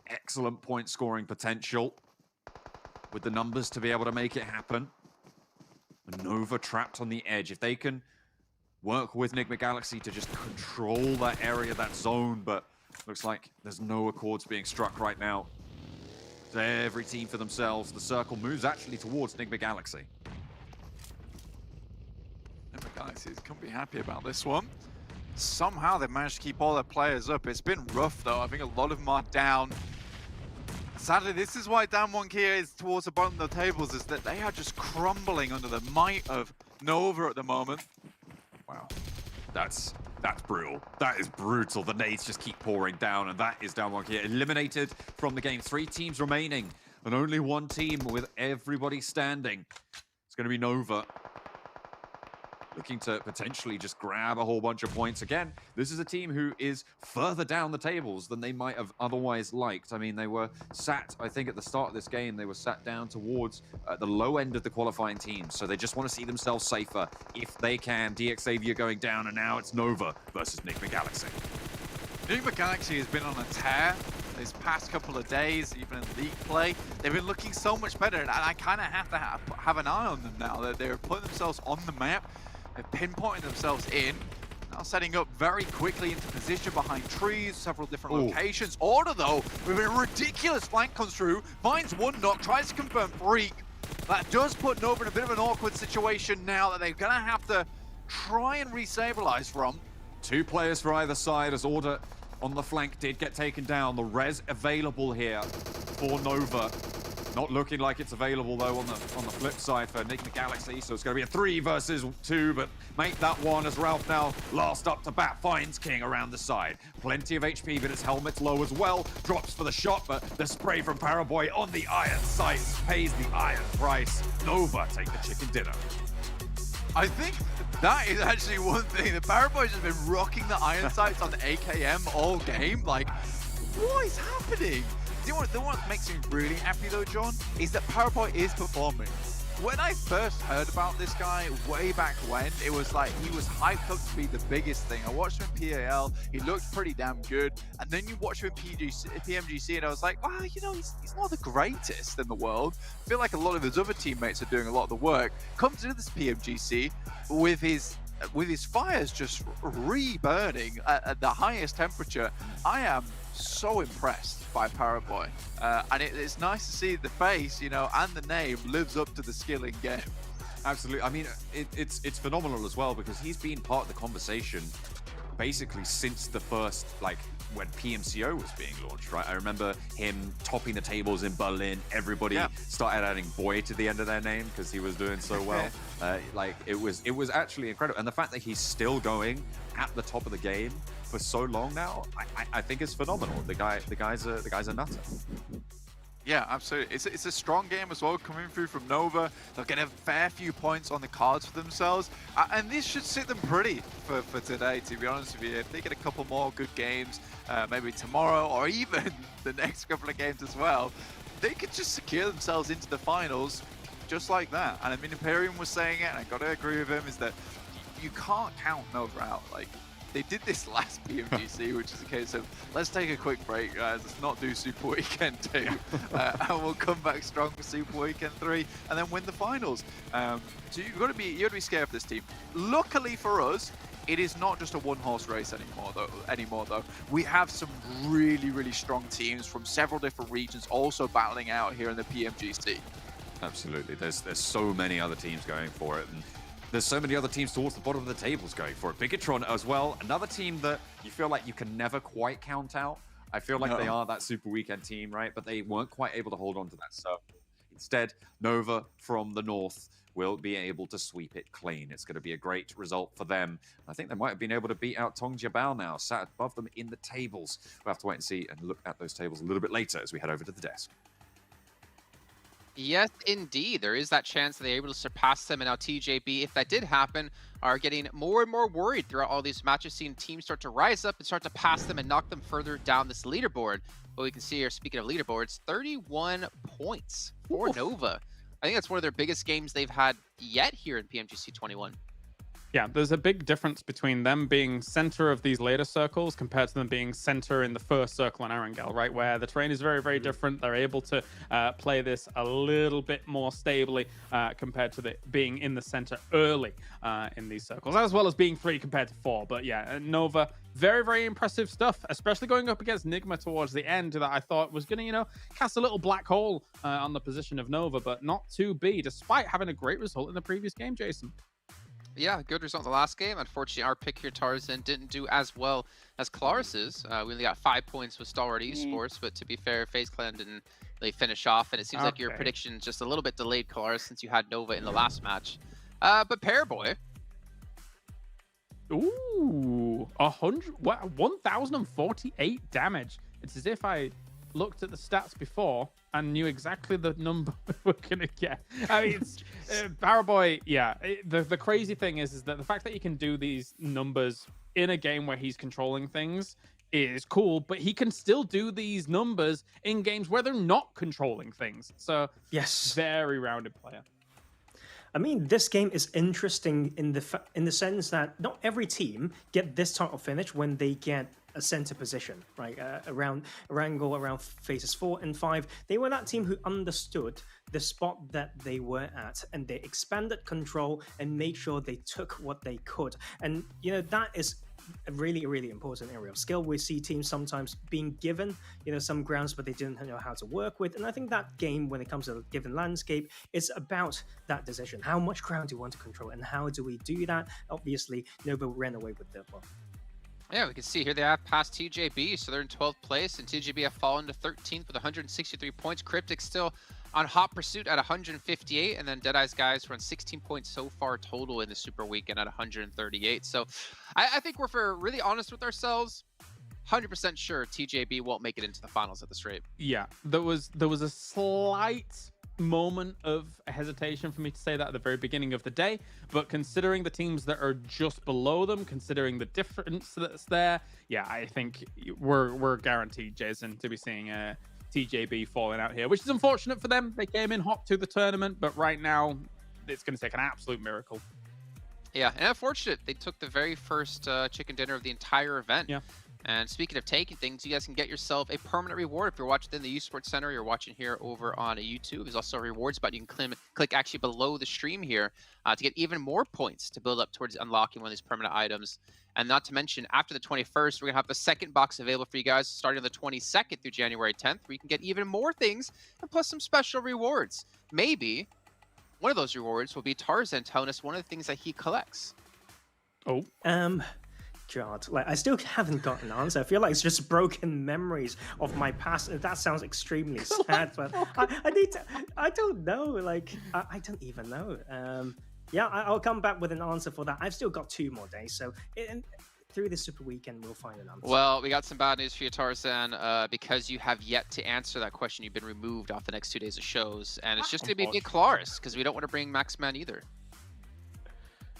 Q: Excellent point scoring potential with the numbers to be able to make it happen. Nova trapped on the edge. If they can work with Enigma Galaxy to just control that area, that zone, but looks like there's no accords being struck right now. Every team for themselves. The circle moves actually towards Enigma Galaxy.
A: Enigma Galaxy couldn't be happy about this one. Somehow they've managed to keep all their players up. It's been rough though. I think a lot of them are down. Sadly, this is why Down 1 Kia is towards the bottom of the tables, is that they are just crumbling under the might of Nova at the moment.
Q: Wow. That's brutal. That is brutal. The nades just keep pouring down, and that is Down 1 Kia eliminated from the game. 3 teams remaining, and only 1 team with everybody standing. It's going to be Nova, looking to potentially just grab a whole bunch of points. Again, this is a team who is further down the tables than they might have otherwise liked. I mean, they were sat, I think at the start of this game, they were sat down towards the low end of the qualifying teams. So they just want to see themselves safer if they can. DXavier going down, and now it's Nova versus Enigma Galaxy.
A: Enigma Galaxy has been on a tear this past couple of days, even in league play. They've been looking so much better, and I kind of have to have an eye on them now. They're putting themselves on the map. They've pinpointed themselves in. Now setting up very quickly into position behind trees, several different locations. Order though, with a ridiculous flank comes through, finds 1 knock, tries to confirm Freak. That does put Nova in a bit of an awkward situation now that they're gonna have to try and re-stabilize from.
Q: 2 players for either side as Order on the flank did get taken down. The res available here for Nova. Not looking like it's available though on the flip side for Enigma Galaxy, so it's going to be a 3 versus 2, but make that 1 as Ralph now last up to bat finds King around the side. Plenty of HP, but his helmet's low as well. Drops for the shot, but the spray from Paraboy on the iron sights pays the iron price. Nova take the chicken dinner.
A: I think that is actually one thing. The Paraboy's has been rocking the iron sights on AKM all game. Like, what is happening? The one that makes me really happy though, John, is that Paraboy is performing. When I first heard about this guy way back when, it was like he was hyped up to be the biggest thing. I watched him in PAL, he looked pretty damn good, and then you watch him in PMGC, and I was like, well, you know, he's not the greatest in the world. I feel like a lot of his other teammates are doing a lot of the work. Comes into this PMGC with his fires just re-burning at the highest temperature. I am so impressed by Paraboy. And it's nice to see the face, you know, and the name lives up to the skill in game.
Q: Absolutely. I mean, it's phenomenal as well because he's been part of the conversation basically since the first, like, when PMCO was being launched, right? I remember him topping the tables in Berlin. Everybody started adding boy to the end of their name because he was doing so well. Like, it was actually incredible. And the fact that he's still going at the top of the game for so long now, I think is phenomenal. The guy's a nutter.
A: Yeah, absolutely. It's a strong game as well, coming through from Nova. They'll get a fair few points on the cards for themselves. And this should sit them pretty for today, to be honest with you. If they get a couple more good games, maybe tomorrow or even the next couple of games as well, they could just secure themselves into the finals just like that. And I mean, Imperium was saying it, and I got to agree with him, is that you can't count Nova out. Like, they did this last PMGC, which is a case of, let's take a quick break, guys. Let's not do Super Weekend 2. And we'll come back strong for Super Weekend 3 and then win the finals. So you've got to be scared of this team. Luckily for us, it is not just a one-horse race anymore, though. We have some really, really strong teams from several different regions also battling out here in the PMGC.
Q: Absolutely. There's so many other teams going for it. And there's so many other teams towards the bottom of the tables going for it. Bigatron as well, another team that you feel like you can never quite count out. I feel like they are that Super Weekend team, right? But they weren't quite able to hold on to that. So instead, Nova from the north will be able to sweep it clean. It's going to be a great result for them. I think they might have been able to beat out Tongjiabao now, sat above them in the tables. We'll have to wait and see and look at those tables a little bit later as we head over to the desk.
G: Yes, indeed. There is that chance that they're able to surpass them. And now TJB, if that did happen, are getting more and more worried throughout all these matches, seeing teams start to rise up and start to pass them and knock them further down this leaderboard. What we can see here, speaking of leaderboards, 31 points for Nova. I think that's one of their biggest games they've had yet here in PMGC 21.
L: Yeah, there's a big difference between them being center of these later circles compared to them being center in the first circle in Erangel, right? Where the terrain is very, very different. They're able to play this a little bit more stably compared to being in the center early in these circles, as well as being 3 compared to 4. But yeah, Nova, very, very impressive stuff, especially going up against Nigma towards the end that I thought was going to, cast a little black hole on the position of Nova, but not to be, despite having a great result in the previous game, Jason.
G: Yeah, good result in the last game. Unfortunately, our pick here, Tarzan, didn't do as well as Claris's. We only got 5 points with Stalwart Esports, but to be fair, FaZe Clan didn't really finish off, and it seems like your prediction just a little bit delayed, Claris, since you had Nova in the last match. But Paraboy.
L: Ooh, 1,048 damage. It's as if I looked at the stats before and knew exactly the number we were gonna get. I mean, it's Paraboy. Yeah, the crazy thing is that the fact that he can do these numbers in a game where he's controlling things is cool, but he can still do these numbers in games where they're not controlling things. So
M: yes,
L: very rounded player.
M: I mean, this game is interesting in the sense that not every team get this type of finish when they get a center position, right? Around Erangel, around phases 4 and 5, they were that team who understood the spot that they were at, and they expanded control and made sure they took what they could. And that is a really, really important area of skill. We see teams sometimes being given, some grounds, but they didn't know how to work with. And I think that game, when it comes to a given landscape, is about that decision. How much ground do you want to control, and how do we do that? Obviously, Nova ran away with that one.
G: Yeah, we can see here they have passed TJB, so they're in 12th place, and TJB have fallen to 13th with 163 points. Cryptic still on hot pursuit at 158, and then Deadeye's guys were on 16 points so far total in the Super Weekend at 138. So I think we're really honest with ourselves. 100% sure TJB won't make it into the finals at this rate.
L: Yeah, there was a slight moment of hesitation for me to say that at the very beginning of the day, but considering the teams that are just below them, considering the difference that's there, yeah, I think we're guaranteed, Jason, to be seeing TJB falling out here, which is unfortunate for them. They came in hot to the tournament, but right now it's going to take an absolute miracle.
G: Yeah, and unfortunate they took the very first chicken dinner of the entire event.
L: Yeah.
G: And speaking of taking things, you guys can get yourself a permanent reward if you're watching in the eSports Center. You're watching here over on YouTube. There's also a rewards button. You can click actually below the stream here to get even more points to build up towards unlocking one of these permanent items. And not to mention, after the 21st, we're going to have the second box available for you guys starting on the 22nd through January 10th, where you can get even more things and plus some special rewards. Maybe one of those rewards will be Tarzan telling us one of the things that he collects.
L: Oh.
M: God, like I still haven't got an answer. I feel like it's just broken memories of my past. That sounds extremely sad, but I need to. I don't know. Like I don't even know. Yeah, I'll come back with an answer for that. I've still got 2 more days, so through the Super Weekend we'll find an answer.
G: Well, we got some bad news for you, Tarzan, because you have yet to answer that question. You've been removed off the next 2 days of shows, and it's just going to be me, Klaris, because we don't want to bring Maxman either.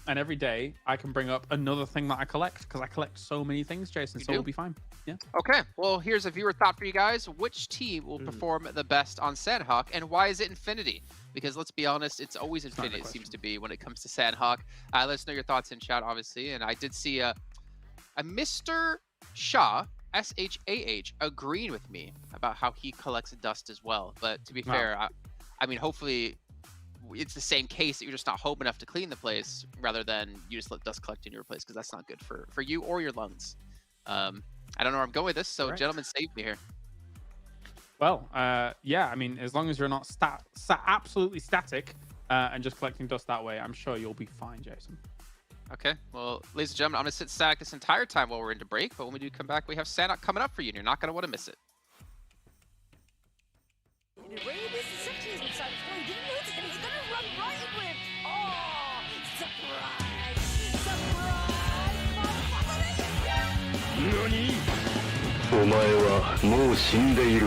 L: And every day I can bring up another thing that I collect because I collect so many things, Jason. So we'll be fine. Yeah.
G: Okay. Well, here's a viewer thought for you guys. Which team will perform the best on Sanhok, and why is it Infinity? Because let's be honest, it's always Infinity. It seems to be when it comes to Sanhok. Let us know your thoughts in chat, obviously. And I did see a Mr. Shah, SHAH, agreeing with me about how he collects dust as well. But to be fair, I mean, hopefully it's the same case that you're just not home enough to clean the place rather than you just let dust collect in your place, because that's not good for you or your lungs. I don't know where I'm going with this, so gentlemen, save me here.
L: Well, yeah, I mean, as long as you're not absolutely static and just collecting dust that way, I'm sure you'll be fine, Jason.
G: Okay, well, ladies and gentlemen, I'm going to sit static this entire time while we're into break, but when we do come back, we have Sanhok coming up for you, and you're not going to want to miss it.
C: NANI?! お前はもう死んでいる。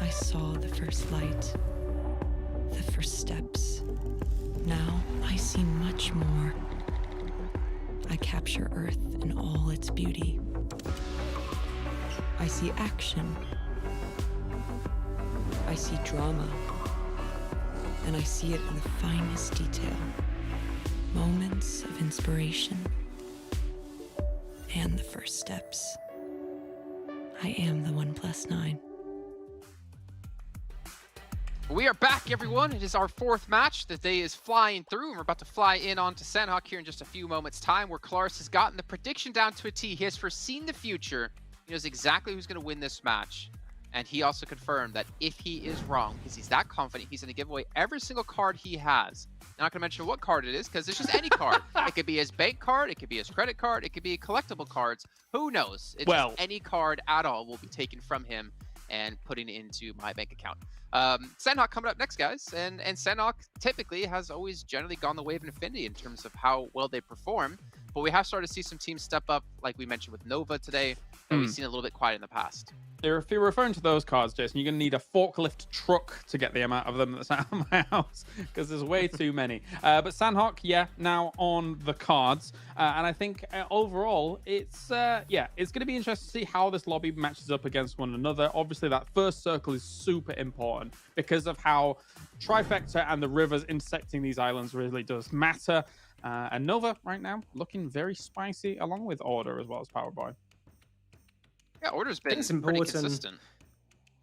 I: I saw the first light, the first steps. Now I see much more. I capture Earth in all its beauty. I see action. I see drama. And I see it in the finest detail. Moments of inspiration. And the first steps. I am the 1+9.
G: We are back, everyone. It is our 4th match. The day is flying through, and we're about to fly in onto Sanhok here in just a few moments' time, where Klaris has gotten the prediction down to a T. He has foreseen the future. He knows exactly who's going to win this match. And he also confirmed that if he is wrong, because he's that confident, he's going to give away every single card he has. I'm not going to mention what card it is, because it's just any card. It could be his bank card, it could be his credit card, it could be collectible cards. Who knows? It's just any card at all will be taken from him and putting it into my bank account. Sanhok coming up next, guys, and Sanhok typically has always generally gone the way of Infinity in terms of how well they perform, but we have started to see some teams step up, like we mentioned with Nova today, that we've seen a little bit quiet in the past.
L: If you're referring to those cards, Jason, you're going to need a forklift truck to get the amount of them that's out of my house because there's way too many. But Sanhok, yeah, now on the cards. And I think overall, it's going to be interesting to see how this lobby matches up against one another. Obviously, that first circle is super important because of how Trifecta and the rivers intersecting these islands really does matter. And Nova right now looking very spicy along with Order as well as Powerboy.
G: Yeah, Order's been pretty consistent.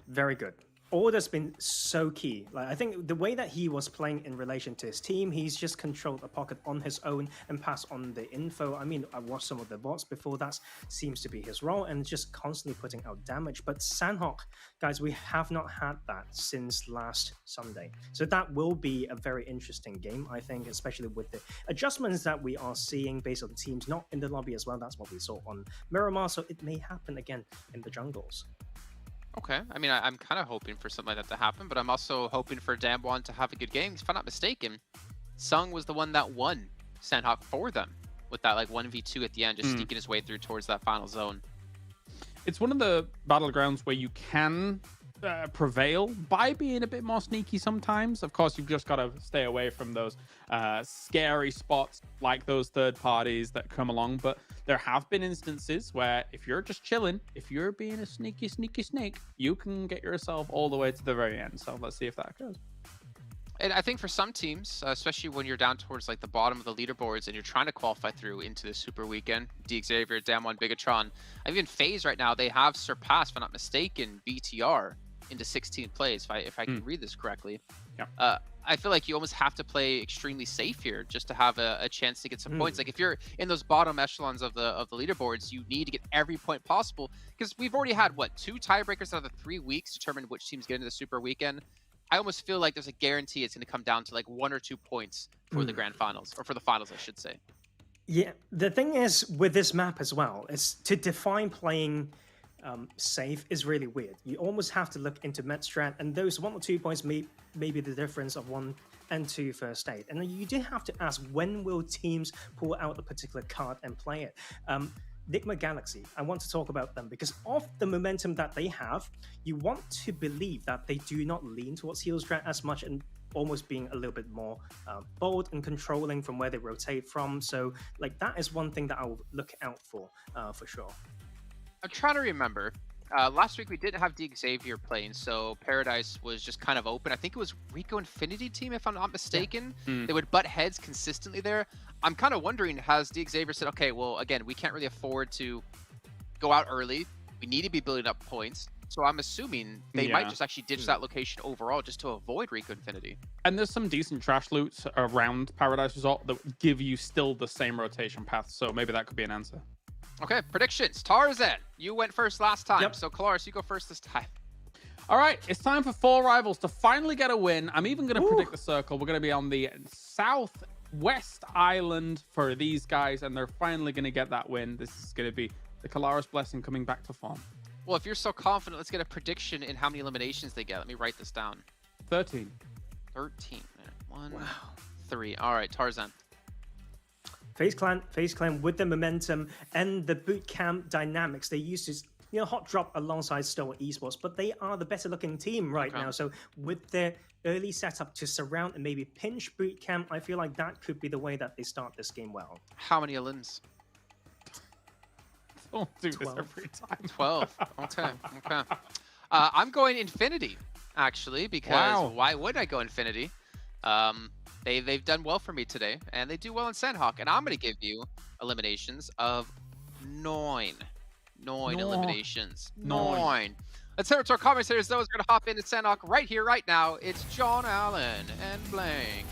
M: Very good. Order's been so key. Like, I think the way that he was playing in relation to his team, he's just controlled a pocket on his own and passed on the info. I mean, I watched some of the bots before. That seems to be his role and just constantly putting out damage. But Sanhok, guys, we have not had that since last Sunday. So that will be a very interesting game, I think, especially with the adjustments that we are seeing based on teams not in the lobby as well. That's what we saw on Miramar. So it may happen again in the jungles.
G: Okay, I mean, I'm kind of hoping for something like that to happen, but I'm also hoping for Damwon to have a good game. If I'm not mistaken, Sung was the one that won Sanhok for them with that like 1v2 at the end, just sneaking his way through towards that final zone.
L: It's one of the battlegrounds where you can prevail by being a bit more sneaky sometimes. Of course, you've just got to stay away from those scary spots like those third parties that come along. But there have been instances where if you're just chilling, if you're being a sneaky snake, you can get yourself all the way to the very end. So let's see if that occurs.
G: And I think for some teams, especially when you're down towards like the bottom of the leaderboards and you're trying to qualify through into the Super Weekend, Xavier, Damwon, Bigatron, even FaZe right now, they have surpassed, if I'm not mistaken, BTR into 16 plays, if I can read this correctly.
L: Yeah.
G: I feel like you almost have to play extremely safe here just to have a chance to get some points. Like if you're in those bottom echelons of the leaderboards, you need to get every point possible because we've already had, what, 2 tiebreakers out of the 3 weeks determine which teams get into the Super Weekend. I almost feel like there's a guarantee it's going to come down to like 1 or 2 points for the grand finals, or for the finals, I should say.
M: Yeah, the thing is with this map as well, is to define playing safe is really weird. You almost have to look into med strat, and those 1 or 2 points may be the difference of 1 and 2 first aid. And you do have to ask, when will teams pull out a particular card and play it? Nigma Galaxy, I want to talk about them because of the momentum that they have. You want to believe that they do not lean towards heal strat as much and almost being a little bit more bold and controlling from where they rotate from. So like that is one thing that I'll look out for sure.
G: I'm trying to remember. Last week we didn't have Xavier playing, so Paradise was just kind of open. I think it was Rico Infinity team, if I'm not mistaken. Yeah. They would butt heads consistently there. I'm kind of wondering, has Xavier said, okay, well, again, we can't really afford to go out early. We need to be building up points. So I'm assuming they might just actually ditch that location overall just to avoid Rico Infinity.
L: And there's some decent trash loot around Paradise Resort that give you still the same rotation path. So maybe that could be an answer.
G: Okay, predictions. Tarzan, you went first last time. So Kalaris, you go first this time.
L: All right, it's time for 4 rivals to finally get a win. I'm even going to predict the circle. We're going to be on the southwest island for these guys, and they're finally going to get that win. This is going to be the Kalaris blessing coming back to form.
G: Well, if you're so confident, let's get a prediction in how many eliminations they get. Let me write this down.
L: 13.
G: 13. 1, 3. All right, Tarzan.
M: FaZe Clan with the momentum and the bootcamp dynamics they used to, hot drop alongside Stoa Esports, but they are the better looking team right now. So with their early setup to surround and maybe pinch bootcamp, I feel like that could be the way that they start this game well.
G: How many elims?
L: Don't do 12. This every time.
G: 12. Okay. I'm going Infinity, actually, because why would I go Infinity? They've done well for me today, and they do well in Sanhok, and I'm going to give you eliminations of 9. 9 eliminations. 9. Let's head over to our commentators. Those are going to hop into Sanhok right here, right now. It's John Allen and Blank.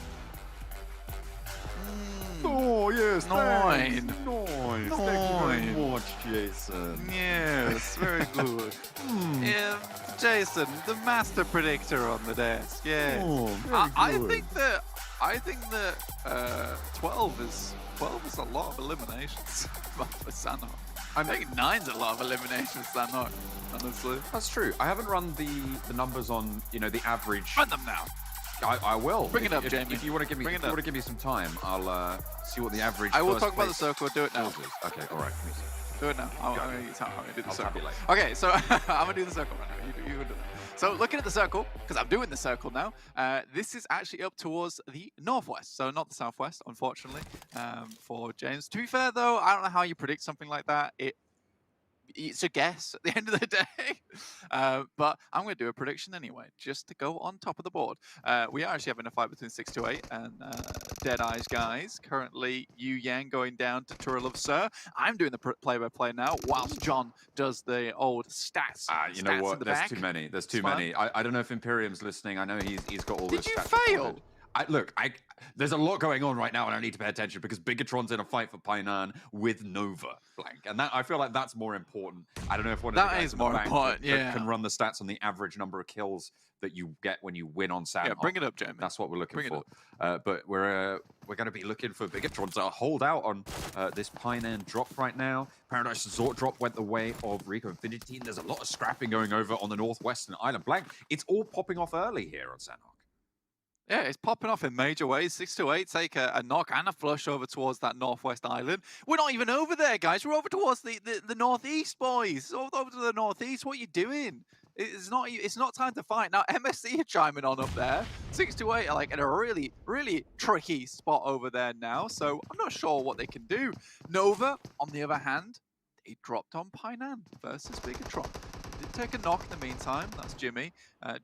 Q: Oh, yes,
G: 9.
Q: 9. Thank you very much, Jason. Yes, very good.
A: Yeah, Jason, the master predictor on the desk. Yes.
Q: Oh,
A: I think that 12 is a lot of eliminations for Sanhok. I think 9's a lot of eliminations for Sanhok, honestly.
Q: That's true. I haven't run the numbers on the average.
A: Run them now.
Q: I will.
A: Bring it up, Jamie.
Q: If you want to give me some time, I'll see what the average.
A: I will talk about the circle. Do it now.
Q: Okay. All right.
A: Do it now. I'm going to do the
Q: I'll
A: circle.
Q: tabulate.
A: Okay, so I'm going to do the circle right now. You can do that. So looking at the circle, because I'm doing the circle now, this is actually up towards the northwest, so not the southwest, unfortunately, for James. To be fair, though, I don't know how you predict something like that. It's a guess at the end of the day, but I'm going to do a prediction anyway, just to go on top of the board. We are actually having a fight between 628 and Dead Eyes guys. Currently, Yu Yang going down to Turil of Sir. I'm doing the play-by-play now, whilst John does the old stats.
Q: You know
A: stats
Q: what?
A: in the
Q: There's
A: back.
Q: too many. There's too
A: It's fine.
Q: many. I don't know if Imperium's listening. I know he's got all
A: Did
Q: this.
A: you
Q: stats
A: fail?
Q: recorded. There's a lot going on right now, and I need to pay attention because Bigatron's in a fight for Painan with Nova, blank, and I feel like that's more important. I don't know if one of the
A: That
Q: guys
A: is
Q: in the
A: more
Q: back
A: important, yeah.
Q: can run the stats on the average number of kills that you get when you win on Sanhok.
A: Yeah, bring it up, Jamie.
Q: That's what we're looking
A: Bring it
Q: for. But we're going to be looking for Bigatron to hold out on this Painan drop right now. Paradise Resort drop went the way of Rico Infinity. There's a lot of scrapping going over on the northwestern island. Blank, it's all popping off early here on Sanhok.
A: Yeah, it's popping off in major ways. 628 take a knock and a flush over towards that northwest island. We're not even over there, guys. We're over towards the northeast, boys. Over to the northeast. What are you doing? It's not time to fight. Now, MSC are chiming on up there. 628 are like in a really, really tricky spot over there now. So I'm not sure what they can do. Nova, on the other hand, they dropped on Painan versus Bigatron. Did take a knock in the meantime. That's Jimmy.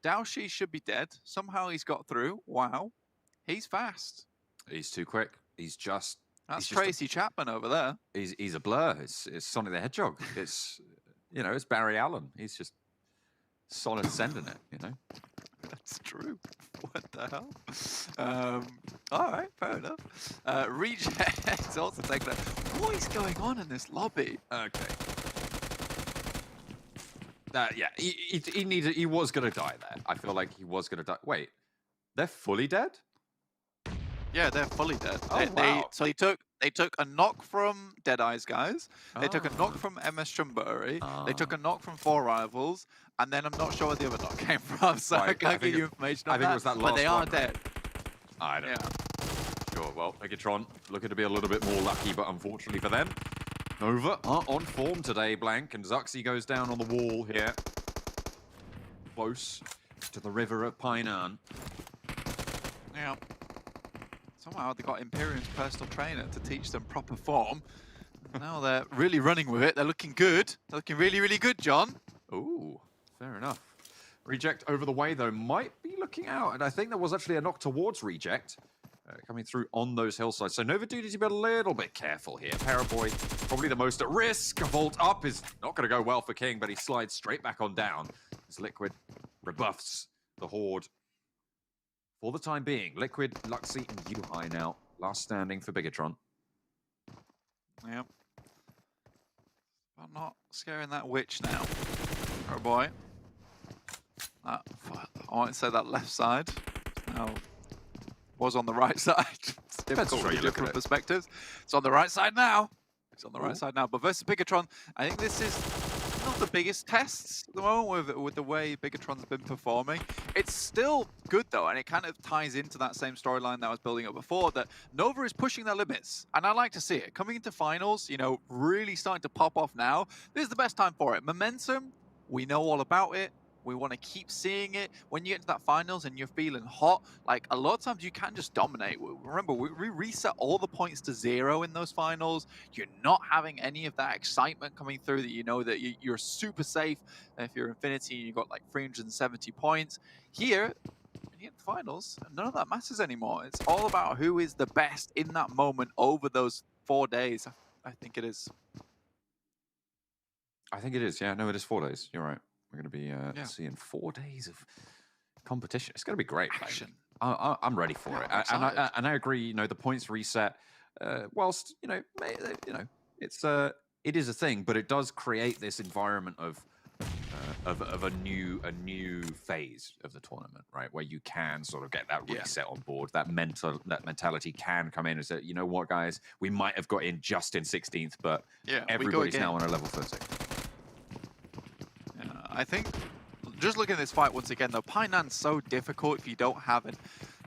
A: Daoshi should be dead. Somehow he's got through. Wow. He's fast.
Q: He's too quick. That's
A: Tracy Chapman over there.
Q: He's a blur. It's Sonic the Hedgehog. It's it's Barry Allen. He's just Sonic sending it.
A: That's true. What the hell? All right, fair enough. Reject also taking that. What is going on in this lobby?
Q: Okay. Yeah, he was gonna die there. I feel like he was gonna die. Wait, they're fully dead?
A: Yeah, they're fully dead.
Q: Oh, wow.
A: So they took a knock from Dead Eyes guys. They took a knock from MS Chumbury. They took a knock from Four Rivals, and then I'm not sure where the other knock came from. So I can't give you information on
Q: I think it was that last
A: but they
Q: one,
A: are dead.
Q: I don't know. Sure. Well, Bigatron looking to be a little bit more lucky, but unfortunately for them, Nova are on form today, blank, and Zuxi goes down on the wall here. Close to the river of Painan.
A: Yeah. Somehow they got Imperium's personal trainer to teach them proper form. Now they're really running with it. They're looking good. They're looking really, really good, John.
Q: Ooh, fair enough. Reject over the way, though, might be looking out. And I think there was actually a knock towards Reject coming through on those hillsides. So Nova do need to be a little bit careful here. Paraboy, probably the most at risk. A vault up is not going to go well for King, but he slides straight back on down as Liquid rebuffs the Horde. For the time being, Liquid, Luxy, and Yuhai now. Last standing for Bigatron.
A: Yep. I'm not scaring that witch now. Oh boy. I won't say that left side. Now, was on the right side. It's difficult when you look at perspectives. It's on the right side now. It's on the right side now. But versus Bigatron, I think this is not the biggest tests at the moment with the way Bigatron's been performing. It's still good though, and it kind of ties into that same storyline that I was building up before, that Nova is pushing their limits, and I like to see it. Coming into finals, really starting to pop off now. This is the best time for it. Momentum, we know all about it. We want to keep seeing it. When you get to that finals and you're feeling hot, like a lot of times you can just dominate. Remember, we reset all the points to 0 in those finals. You're not having any of that excitement coming through that you know that you're super safe. If you're Infinity, you've got like 370 points. Here, when you get to finals, none of that matters anymore. It's all about who is the best in that moment over those 4 days. I think it is.
Q: I think it is, yeah. No, it is 4 days. You're right. We're going to be seeing 4 days of competition. It's going to be great.
A: Action.
Q: I'm ready for it. And I agree. The points reset. Whilst it is a thing, but it does create this environment of a new phase of the tournament, right? Where you can sort of get that reset on board. That mentality can come in and say, you know what, guys, we might have got in just in 16th, but everybody's now on a level 30.
A: I think, just looking at this fight once again, though, Painan's so difficult if you don't have it.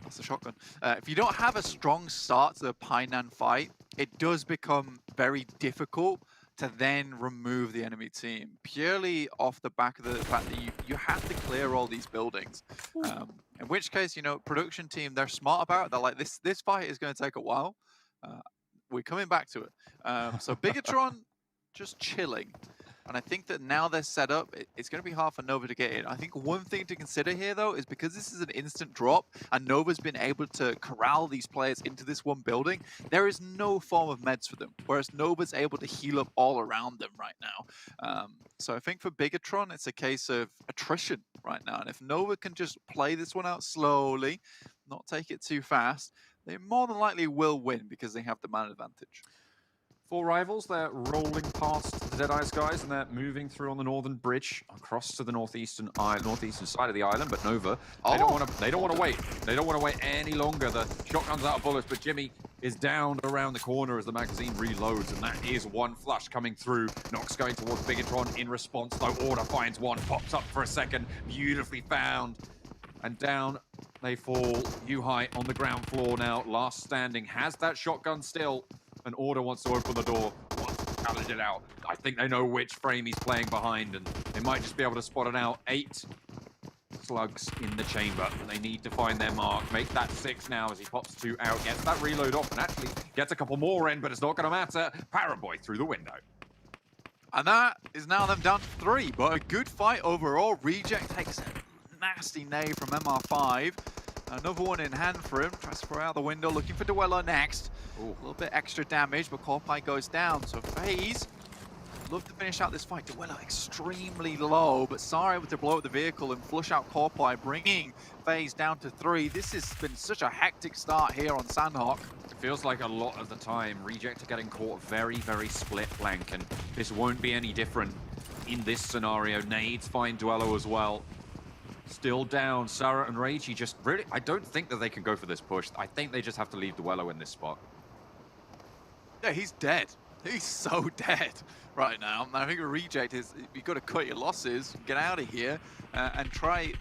A: That's a shotgun. If you don't have a strong start to the Painan fight, it does become very difficult to then remove the enemy team, purely off the back of the fact that you have to clear all these buildings. In which case, you know, production team, they're smart about it. They're like, this fight is going to take a while. We're coming back to it. So Bigatron just chilling. And I think that now they're set up, it's going to be hard for Nova to get in. I think one thing to consider here, though, is because this is an instant drop and Nova's been able to corral these players into this one building, there is no form of meds for them, whereas Nova's able to heal up all around them right now. So I think for Bigatron, it's a case of attrition right now. And if Nova can just play this one out slowly, not take it too fast, they more than likely will win because they have the man advantage.
Q: 4 rivals, they're rolling past the Deadeyes guys, and they're moving through on the northern bridge across to the northeastern side of the island. But Nova, they don't want to wait. They don't want to wait any longer. The shotgun's out of bullets, but Jimmy is down around the corner as the magazine reloads, and that is one flush coming through. Nox going towards Bigatron in response, though. Order finds one, pops up for a second, beautifully found, and down they fall. Yuhai on the ground floor now, last standing, has that shotgun still. And Order wants to open the door, wants to challenge it out. I think they know which frame he's playing behind, and they might just be able to spot it out. 8 slugs in the chamber. They need to find their mark. Make that 6 now as he pops 2 out. Gets that reload off and actually gets a couple more in, but it's not going to matter. Paraboy through the window.
A: And that is now them down to 3, but a good fight overall. Reject takes a nasty nade from MR5. Another one in hand for him. Tries to throw out the window, looking for Duello next. Ooh, a little bit extra damage, but Corpai goes down. So FaZe love to finish out this fight. Duello extremely low, but Sara able to blow up the vehicle and flush out Corpai, bringing FaZe down to 3. This has been such a hectic start here on Sanhok.
Q: It feels like a lot of the time, Reject are getting caught very, very split flank, and this won't be any different in this scenario. Nades find Duello as well. Still down, Sarah and Reiji just really, I don't think that they can go for this push. I think they just have to leave Duello in this spot.
A: Yeah, he's dead. He's so dead right now. I think a Reject is, you've got to cut your losses, get out of here, and try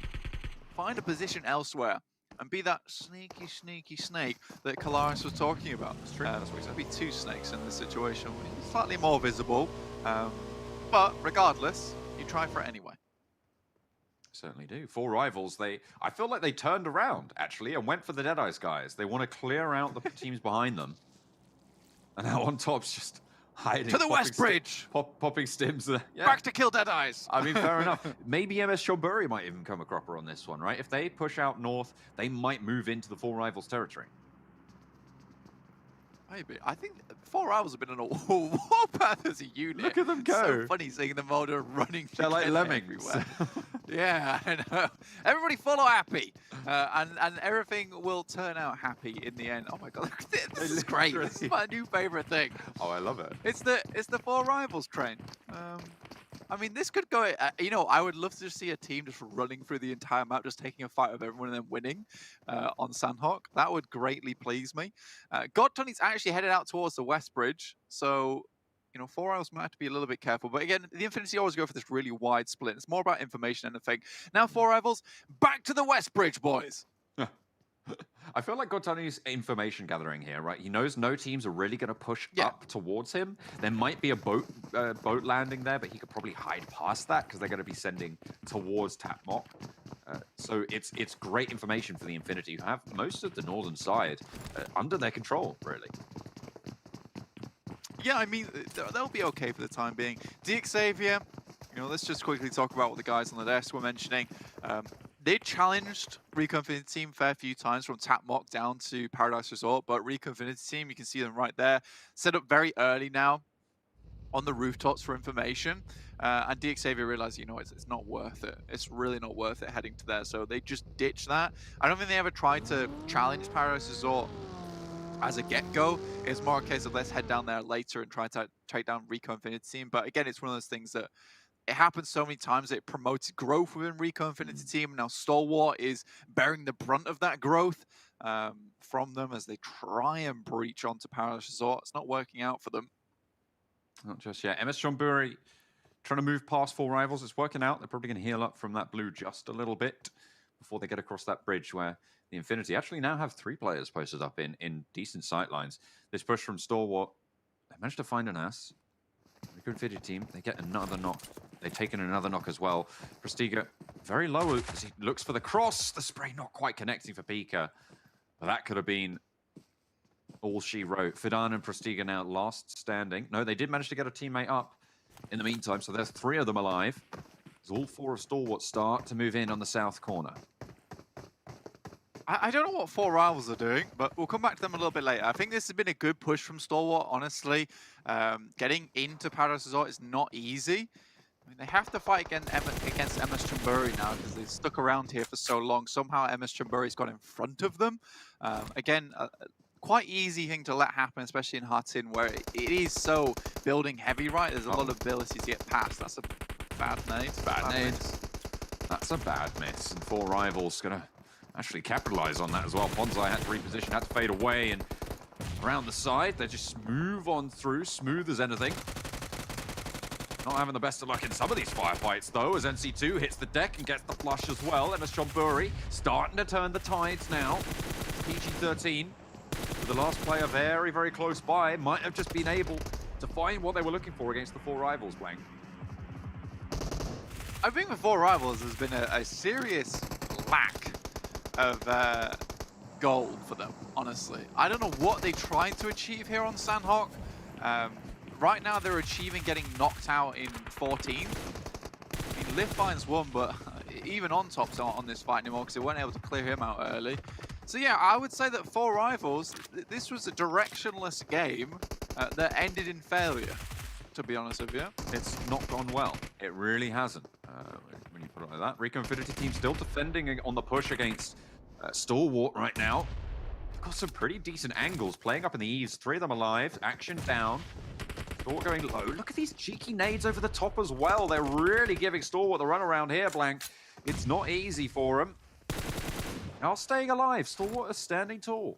A: find a position elsewhere. And be that sneaky, sneaky snake that Kalaris was talking about. That's true. There's going to be 2 snakes in this situation. Slightly more visible. But regardless, you try for it anyway.
Q: Certainly do. 4 rivals. I feel like they turned around, actually, and went for the Deadeyes guys. They want to clear out the teams behind them. And now on top's just hiding.
A: To the West Bridge!
Q: Popping stims. Yeah.
A: Back to kill Deadeyes!
Q: I mean, fair enough. Maybe MS Shoburi might even come a cropper on this one, right? If they push out north, they might move into the 4 rivals territory.
A: Maybe. I think 4 rivals have been on a warpath as a unit.
Q: Look at them go.
A: So funny seeing them all running.
Q: They're like lemmings.
A: Everywhere. Yeah, I know. Everybody follow Happy. And everything will turn out happy in the end. Oh my god, this is great. This is my new favorite thing.
Q: Oh, I love it.
A: It's the 4 rivals train. I mean, this could go, you know, I would love to see a team just running through the entire map, just taking a fight with everyone and then winning on Sanhok. That would greatly please me. God Tony's actually headed out towards the West Bridge, so, you know, 4 rivals might have to be a little bit careful. But again, the Infinity always go for this really wide split. It's more about information than anything. Now 4 rivals, back to the West Bridge, boys.
Q: I feel like Gotani's information gathering here, right? He knows no teams are really going to push up towards him. There might be a boat landing there, but he could probably hide past that because they're going to be sending towards Tapmok. So it's great information for the Infinity, who have most of the northern side under their control, really.
A: Yeah, I mean, they'll be okay for the time being. Xavier, you know, let's just quickly talk about what the guys on the desk were mentioning. They challenged Recon Infinity Team a fair few times from Tapmok down to Paradise Resort, but Recon Infinity Team, you can see them right there, set up very early now on the rooftops for information. And Xavier realized, you know, it's not worth it. It's really not worth it heading to there. So they just ditched that. I don't think they ever tried to challenge Paradise Resort as a get-go. It's more a case of let's head down there later and try to take down Recon Infinity Team. But again, it's one of those things that it happens so many times that it promotes growth within Recon Infinity Team. Now Stalwart is bearing the brunt of that growth from them as they try and breach onto Paradise Resort. It's not working out for them.
Q: Not just yet. MS Shonburi trying to move past 4 rivals. It's working out. They're probably going to heal up from that blue just a little bit before they get across that bridge where the Infinity actually now have 3 players posted up in decent sight lines. This push from Stalwart, they managed to find an ass. Infinity team, they get another knock. They've taken another knock as well. Prestiga very low as he looks for the cross. The spray not quite connecting for Pika. But that could have been all she wrote. Fidan and Prestiga now last standing. No, they did manage to get a teammate up in the meantime, so there's 3 of them alive. As all 4 of Stalwart start to move in on the south corner.
A: I don't know what 4 Rivals are doing, but we'll come back to them a little bit later. I think this has been a good push from Stalwart, honestly. Getting into Paradise Resort is not easy. I mean, they have to fight against MS Chamburi now because they've stuck around here for so long. Somehow MS Chamburi's got in front of them. Again, quite easy thing to let happen, especially in Hartin, where it is so building heavy, right? There's a lot of ability to get past. That's a bad nade.
Q: Bad nade. That's a bad miss. And 4 Rivals going to actually capitalize on that as well. Ponzai had to reposition, had to fade away, and around the side, they just move on through, smooth as anything. Not having the best of luck in some of these firefights, though, as NC2 hits the deck and gets the flush as well. MS Chamburi starting to turn the tides now. PG-13, with the last player very, very close by, might have just been able to find what they were looking for against the 4 Rivals, Blank.
A: I think with 4 Rivals, there's been a serious lack of goal for them, honestly. I don't know what they tried to achieve here on Sanhok. Right now, they're achieving getting knocked out in 14th. I mean, Liv finds 1, but even on top's not on this fight anymore because they weren't able to clear him out early. So yeah, I would say that 4 Rivals, this was a directionless game that ended in failure, to be honest with you.
Q: It's not gone well. It really hasn't. When you put it like that. Rico Infinity team still defending on the push against Stalwart right now. They've got some pretty decent angles playing up in the eaves. 3 of them alive. Action down. Stalwart going low. Look at these cheeky nades over the top as well. They're really giving Stalwart the run around here, Blank. It's not easy for him. Now staying alive. Stalwart is standing tall.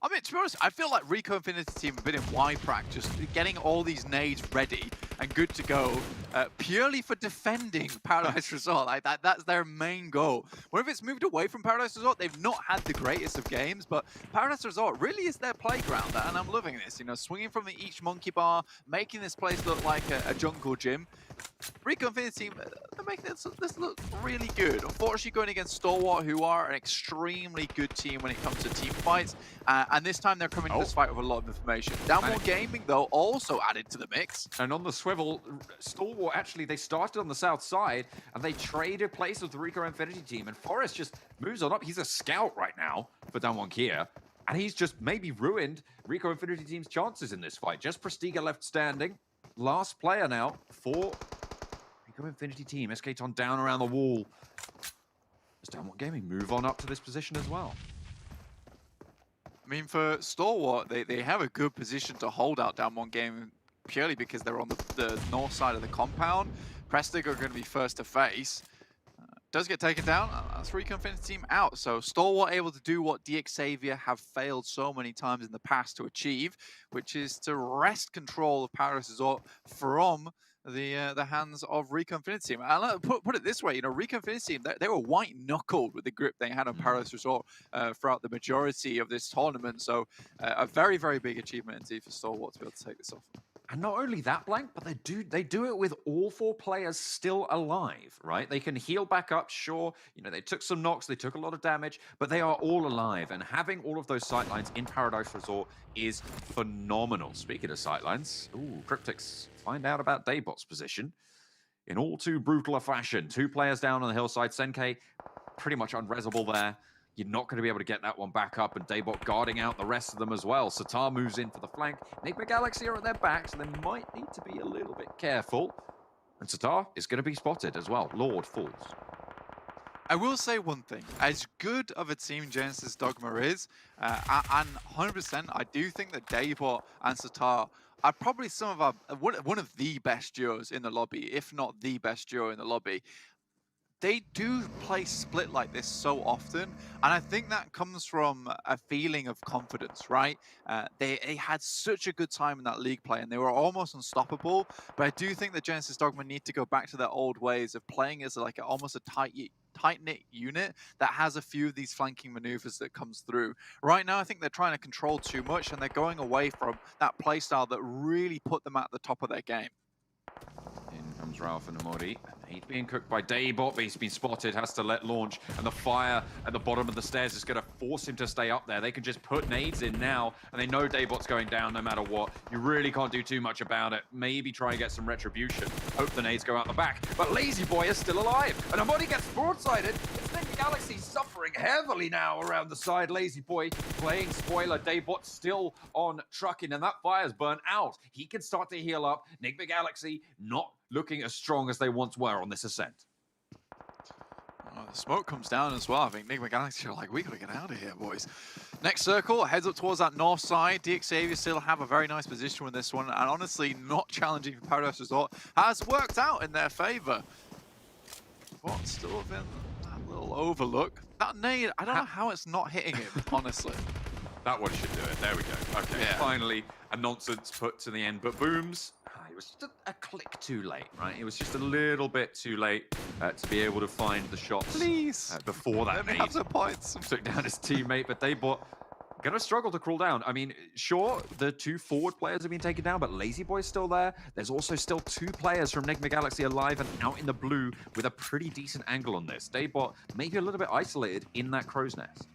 A: I mean, to be honest, I feel like Rico Infinity team have been in YPRAC, just getting all these nades ready and good to go, purely for defending Paradise Resort. Like that's their main goal. Whenever it's moved away from Paradise Resort, they've not had the greatest of games, but Paradise Resort really is their playground, and I'm loving this. You know, swinging from each monkey bar, making this place look like a jungle gym. Rico Infinity team, they're making this look really good. Unfortunately, going against Stalwart, who are an extremely good team when it comes to team fights, and this time they're coming to this fight with a lot of information. Downmore Gaming, though, also added to the mix.
Q: And on the swivel, Stalwart actually, they started on the south side, and they traded places with the Rico Infinity team, and Forrest just moves on up. He's a scout right now for Downmore Kia, and he's just maybe ruined Rico Infinity team's chances in this fight. Just Prestiga left standing. Last player now for Rico Infinity team. SK-Ton down around the wall. Does Downmore Gaming move on up to this position as well?
A: I mean, for Stalwart, they have a good position to hold out Downmore Gaming purely because they're on the north side of the compound. Prestiga are going to be first to face. Does get taken down. That's Rico Infinity team out. So Stalwart able to do what DXavier have failed so many times in the past to achieve, which is to wrest control of Paradise Resort from the hands of Rico Infinity team. And put it this way, you know, Rico Infinity team, they were white-knuckled with the grip they had on Paradise Resort throughout the majority of this tournament. So a very, very big achievement indeed for Stalwart to be able to take this off.
Q: And not only that, Blank, but they do it with all 4 players still alive, right? They can heal back up, sure. You know, they took some knocks, they took a lot of damage, but they are all alive. And having all of those sightlines in Paradise Resort is phenomenal. Speaking of sightlines, Cryptics find out about Daybot's position in all too brutal a fashion. 2 players down on the hillside. Senke pretty much unresable there. You're not going to be able to get that one back up, and Daybot guarding out the rest of them as well. Satar moves in for the flank. Enigma Galaxy are at their backs, and they might need to be a little bit careful. And Satar is going to be spotted as well. Lord falls.
A: I will say one thing. As good of a team Genesis Dogma is, and 100%, I do think that Daybot and Satar are probably some of one of the best duos in the lobby, if not the best duo in the lobby. They do play split like this so often, and I think that comes from a feeling of confidence, right? They had such a good time in that league play, and they were almost unstoppable, but I do think that Genesis Dogma need to go back to their old ways of playing as like almost a tight-knit unit that has a few of these flanking maneuvers that comes through. Right now, I think they're trying to control too much, and they're going away from that playstyle that really put them at the top of their game.
Q: In comes Ralph and Amori. He's being cooked by Daybot, but he's been spotted, has to let launch, and the fire at the bottom of the stairs is going to force him to stay up there. They can just put nades in now, and they know Daybot's going down no matter what. You really can't do too much about it. Maybe try and get some retribution. Hope the nades go out the back, but Lazy Boy is still alive, and Amori gets broadsided. It's the Galaxy suffering heavily now around the side. Lazy Boy playing spoiler. Daybot still on trucking, and that fire's burnt out. He can start to heal up. Enigma Galaxy not looking as strong as they once were on this ascent.
A: The smoke comes down as well. I think Enigma Galaxy are like, we gotta get out of here, boys. Next circle, heads up towards that north side. DXavier still have a very nice position with this one, and honestly, not challenging for Paradise Resort has worked out in their favor. But still been that little overlook. That nade, I don't know how it's not hitting him, honestly.
Q: That one should do it. There we go. Okay,
A: Yeah.
Q: Finally, a nonsense put to the end, but Booms, it was just a click too late, right? It was just a little bit too late to be able to find the shots.
A: Please.
Q: Before that
A: Let me
Q: nade
A: have some points.
Q: took down his teammate, but Daybot gonna struggle to crawl down. I mean, sure, the two forward players have been taken down, but Lazy Boy's still there. There's also still two players from Enigma Galaxy alive and out in the blue with a pretty decent angle on this. Daybot maybe a little bit isolated in that crow's nest.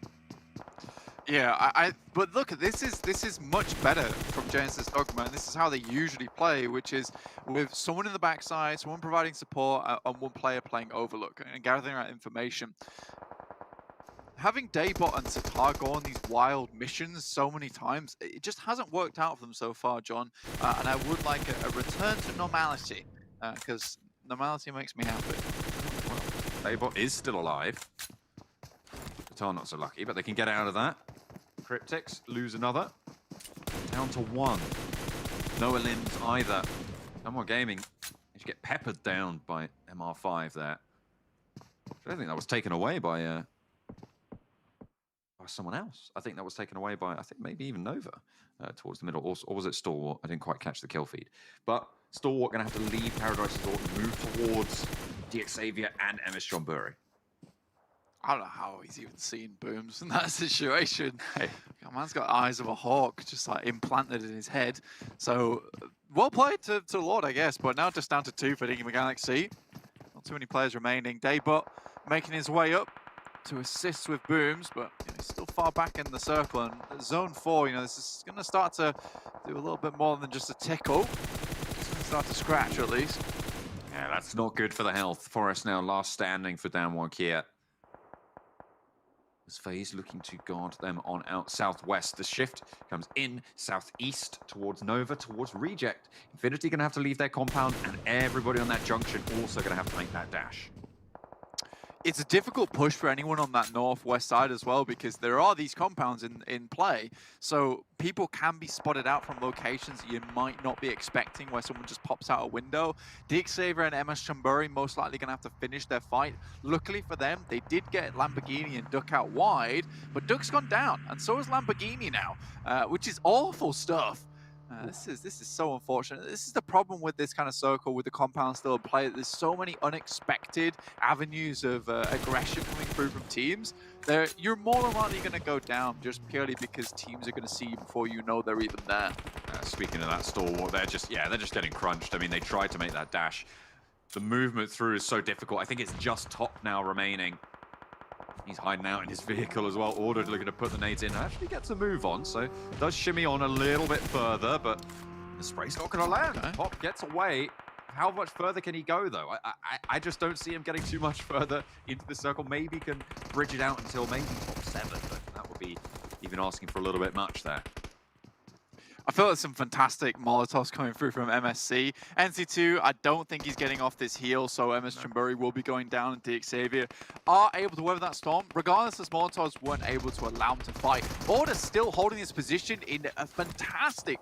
A: Yeah, but look, this is much better from Genesis Dogma, and this is how they usually play, which is with someone in the backside, someone providing support, and one player playing Overlook and gathering that information. Having Daybot and Sitar go on these wild missions so many times, it just hasn't worked out for them so far, John. And I would like a return to normality, because normality makes me happy.
Q: Well, Daybot is still alive. Sitar not so lucky, but they can get out of that. Cryptics lose another. Down to one. No limbs either. No more gaming. They get peppered down by MR5 there. I don't think that was taken away by someone else. I think that was taken away by, I think maybe even Nova towards the middle. Or was it Stalwart? I didn't quite catch the kill feed. But Stalwart going to have to leave Paradise Resort and move towards DXavier and MS John Burry.
A: I don't know how he's even seen Booms in that situation. Hey, man's got eyes of a hawk just like implanted in his head. So, well played to Lord, I guess. But now just down to 2 for Enigma Galaxy. Not too many players remaining. Daybot making his way up to assist with Booms, but he's still far back in the circle. And zone 4, this is going to start to do a little bit more than just a tickle. It's going to start to scratch at least.
Q: Yeah, that's not good for the health. Forest now last standing for Dan Wankia. FaZe looking to guard them on out southwest. The shift comes in southeast towards Nova, towards Reject. Infinity going to have to leave their compound, and everybody on that junction also going to have to make that dash.
A: It's a difficult push for anyone on that northwest side as well, because there are these compounds in play, so people can be spotted out from locations that you might not be expecting, where someone just pops out a window. DXavier and MS Chamburi most likely going to have to finish their fight. Luckily for them, they did get Lamborghini and Duck out wide, but Duck's gone down, and so is Lamborghini now, which is awful stuff. This is so unfortunate. This is the problem with this kind of circle, with the compound still in play. There's so many unexpected avenues of aggression coming through from teams. You're more than likely going to go down just purely because teams are going to see you before you know they're even there.
Q: Speaking of that Stalwart, they're just getting crunched. I mean, they tried to make that dash. The movement through is so difficult. I think it's just Top now remaining. He's hiding out in his vehicle as well. Ordered looking to put the nades in. Actually gets a move on, so does shimmy on a little bit further, but the spray's not going to land. Okay. Pop gets away. How much further can he go, though? I just don't see him getting too much further into the circle. Maybe he can bridge it out until maybe top 7, but that would be even asking for a little bit much there.
A: I feel like some fantastic Molotovs coming through from MSC. NC2, I don't think he's getting off this heel, so MS Chamburi will be going down, and DXavier are able to weather that storm. Regardless, the Molotovs weren't able to allow him to fight. Order still holding his position in a fantastic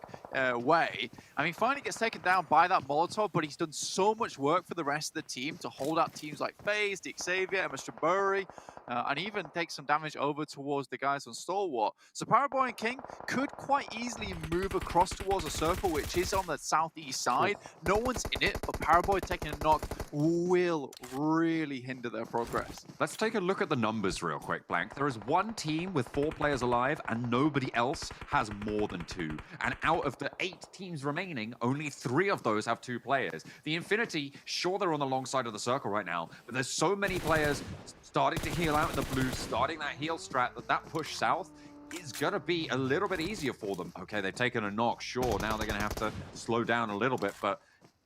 A: way. I mean, finally gets taken down by that Molotov, but he's done so much work for the rest of the team to hold out teams like FaZe, DXavier, MS Chamburi, and even take some damage over towards the guys on Stalwart. So Paraboy and King could quite easily move move across towards a circle, which is on the southeast side. No one's in it, but Paraboy taking a knock will really hinder their progress.
Q: Let's take a look at the numbers real quick, Blank. There is one team with 4 players alive, and nobody else has more than 2. And out of the 8 teams remaining, only 3 of those have 2 players. The Infinity, sure, they're on the long side of the circle right now, but there's so many players starting to heal out in the blue, starting that heal strat, that push south is going to be a little bit easier for them. Okay, they've taken a knock, sure, now they're going to have to slow down a little bit, but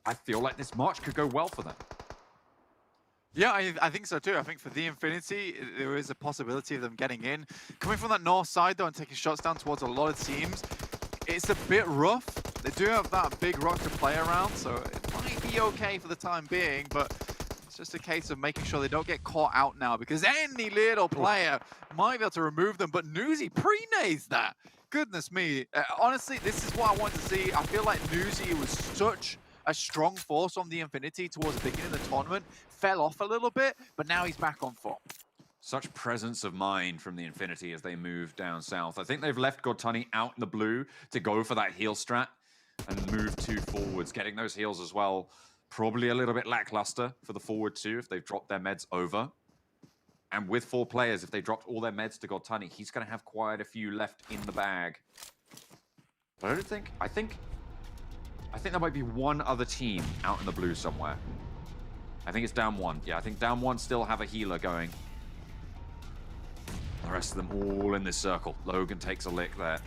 Q: I feel like this march could go well for them.
A: Yeah, I think so too. I think for the Infinity, there is a possibility of them getting in. Coming from that north side, though, and taking shots down towards a lot of teams, it's a bit rough. They do have that big rock to play around, so it might be okay for the time being, but it's just a case of making sure they don't get caught out now, because any little player might be able to remove them, but Newsy pre-nays that. Goodness me. Honestly, this is what I wanted to see. I feel like Newsy was such a strong force on the Infinity towards the beginning of the tournament, fell off a little bit, but now he's back on form.
Q: Such presence of mind from the Infinity as they move down south. I think they've left Godtunny out in the blue to go for that heal strat and move 2 forwards, getting those heals as well. Probably a little bit lackluster for the forward 2 if they've dropped their meds over. And with 4 players, if they dropped all their meds to Godtunny, he's going to have quite a few left in the bag. But I think there might be one other team out in the blue somewhere. I think it's down 1. Yeah, I think down 1 still have a healer going. The rest of them all in this circle. Logan takes a lick there.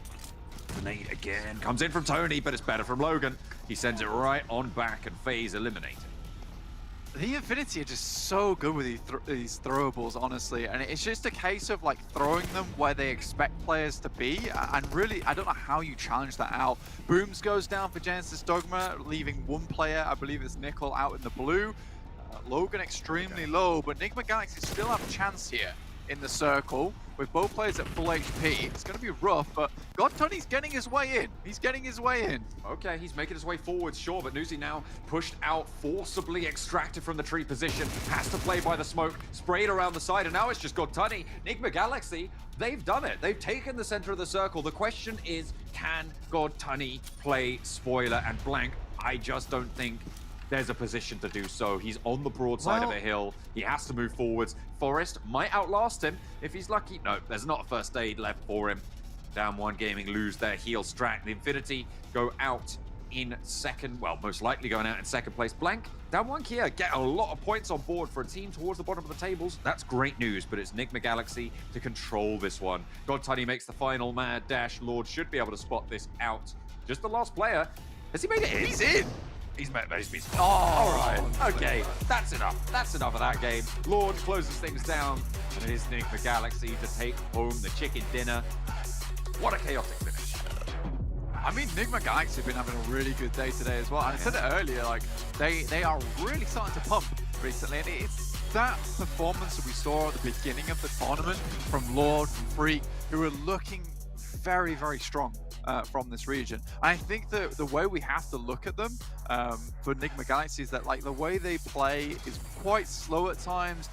Q: Grenade again. Comes in from Tony, but it's better from Logan. He sends it right on back, and FaZe eliminated.
A: The Infinity are just so good with these throwables, honestly, and it's just a case of like throwing them where they expect players to be, and really, I don't know how you challenge that out. Booms goes down for Genesis Dogma, leaving 1 player, I believe it's Nickel, out in the blue. Logan extremely low, but Enigma Galaxy still have a chance here in the circle with both players at full HP. It's going to be rough, but Godtunny's getting his way in. He's getting his way in.
Q: Okay, he's making his way forward, sure, but Newsy now pushed out, forcibly extracted from the tree position, has to play by the smoke, sprayed around the side, and now it's just Godtunny. Enigma Galaxy, they've done it. They've taken the center of the circle. The question is, can Godtunny play spoiler and blank? I just don't think there's a position to do so. He's on the broad side of a hill. He has to move forwards. Forest might outlast him if he's lucky. No, there's not a first aid left for him. Down 1 Gaming lose their heal strat. The Infinity go out in second, well, most likely going out in second place. Blank, down 1 Kia, get a lot of points on board for a team towards the bottom of the tables. That's great news, but it's Enigma Galaxy to control this one. Godtunny makes the final mad dash. Lord should be able to spot this out. Just the last player. Has he made it in?
A: He's in!
Q: He's been spotted. All right. Okay, that's enough. That's enough of that game. Lord closes things down, and it is Enigma Galaxy to take home the chicken dinner. What a chaotic finish.
A: I mean, Enigma Galaxy have been having a really good day today as well. And I said it earlier, like, they are really starting to pump recently. And it's that performance that we saw at the beginning of the tournament from Lord, from Freak, who were looking very, very strong from this region. And I think that the way we have to look at them for Enigma Galaxy is that like the way they play is quite slow at times,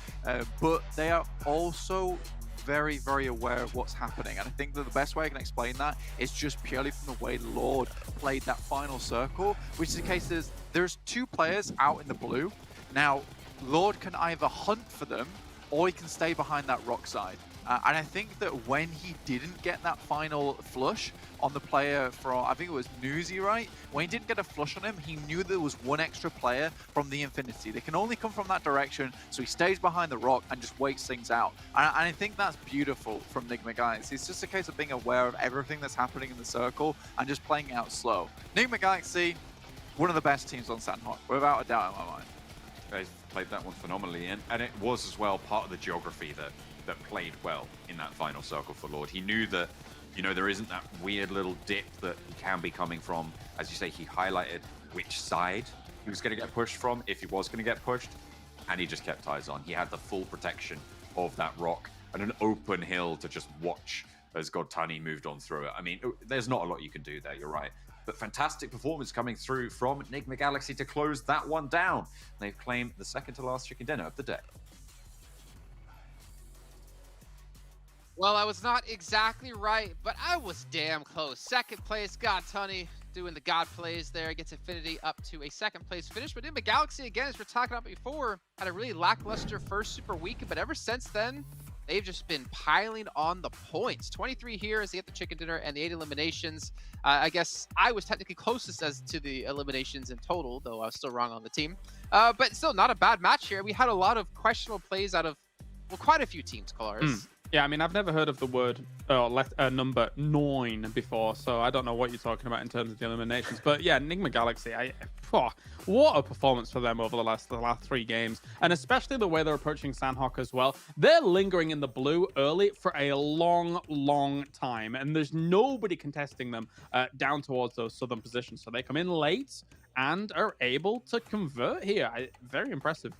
A: but they are also very, very aware of what's happening. And I think that the best way I can explain that is just purely from the way Lord played that final circle, which is the case there's 2 players out in the blue. Now, Lord can either hunt for them or he can stay behind that rock side. And I think that when he didn't get that final flush on the player from, I think it was Newsy, right? When he didn't get a flush on him, he knew there was 1 extra player from the Infinity. They can only come from that direction, so he stays behind the rock and just waits things out. And I think that's beautiful from Enigma Galaxy. It's just a case of being aware of everything that's happening in the circle and just playing out slow. Enigma Galaxy, one of the best teams on Sanhok, without a doubt in my mind.
Q: They played that one phenomenally, and it was as well part of the geography that played well in that final circle for Lord. He knew that, you know, there isn't that weird little dip that he can be coming from. As you say, he highlighted which side he was going to get pushed from, if he was going to get pushed, and he just kept eyes on. He had the full protection of that rock and an open hill to just watch as Godtunny moved on through it. I mean, there's not a lot you can do there, you're right. But fantastic performance coming through from Enigma Galaxy to close that one down. They've claimed the second to last chicken dinner of the day.
G: Well, I was not exactly right, but I was damn close. Second place, God Tunney doing the God plays there, gets Infinity up to a second place finish. But Enigma Galaxy, again, as we're talking about before, had a really lackluster first Super Weekend, but ever since then, they've just been piling on the points. 23 here as they get the chicken dinner and the 8 eliminations. I guess I was technically closest as to the eliminations in total, though I was still wrong on the team. But still not a bad match here. We had a lot of questionable plays out of, well, quite a few teams, Colars.
L: Yeah, I mean, I've never heard of the word number 9 before, so I don't know what you're talking about in terms of the eliminations. But yeah, Enigma Galaxy, what a performance for them over the last 3 games, and especially the way they're approaching Sanhok as well. They're lingering in the blue early for a long time, and there's nobody contesting them down towards those southern positions. So they come in late and are able to convert here. Very impressive.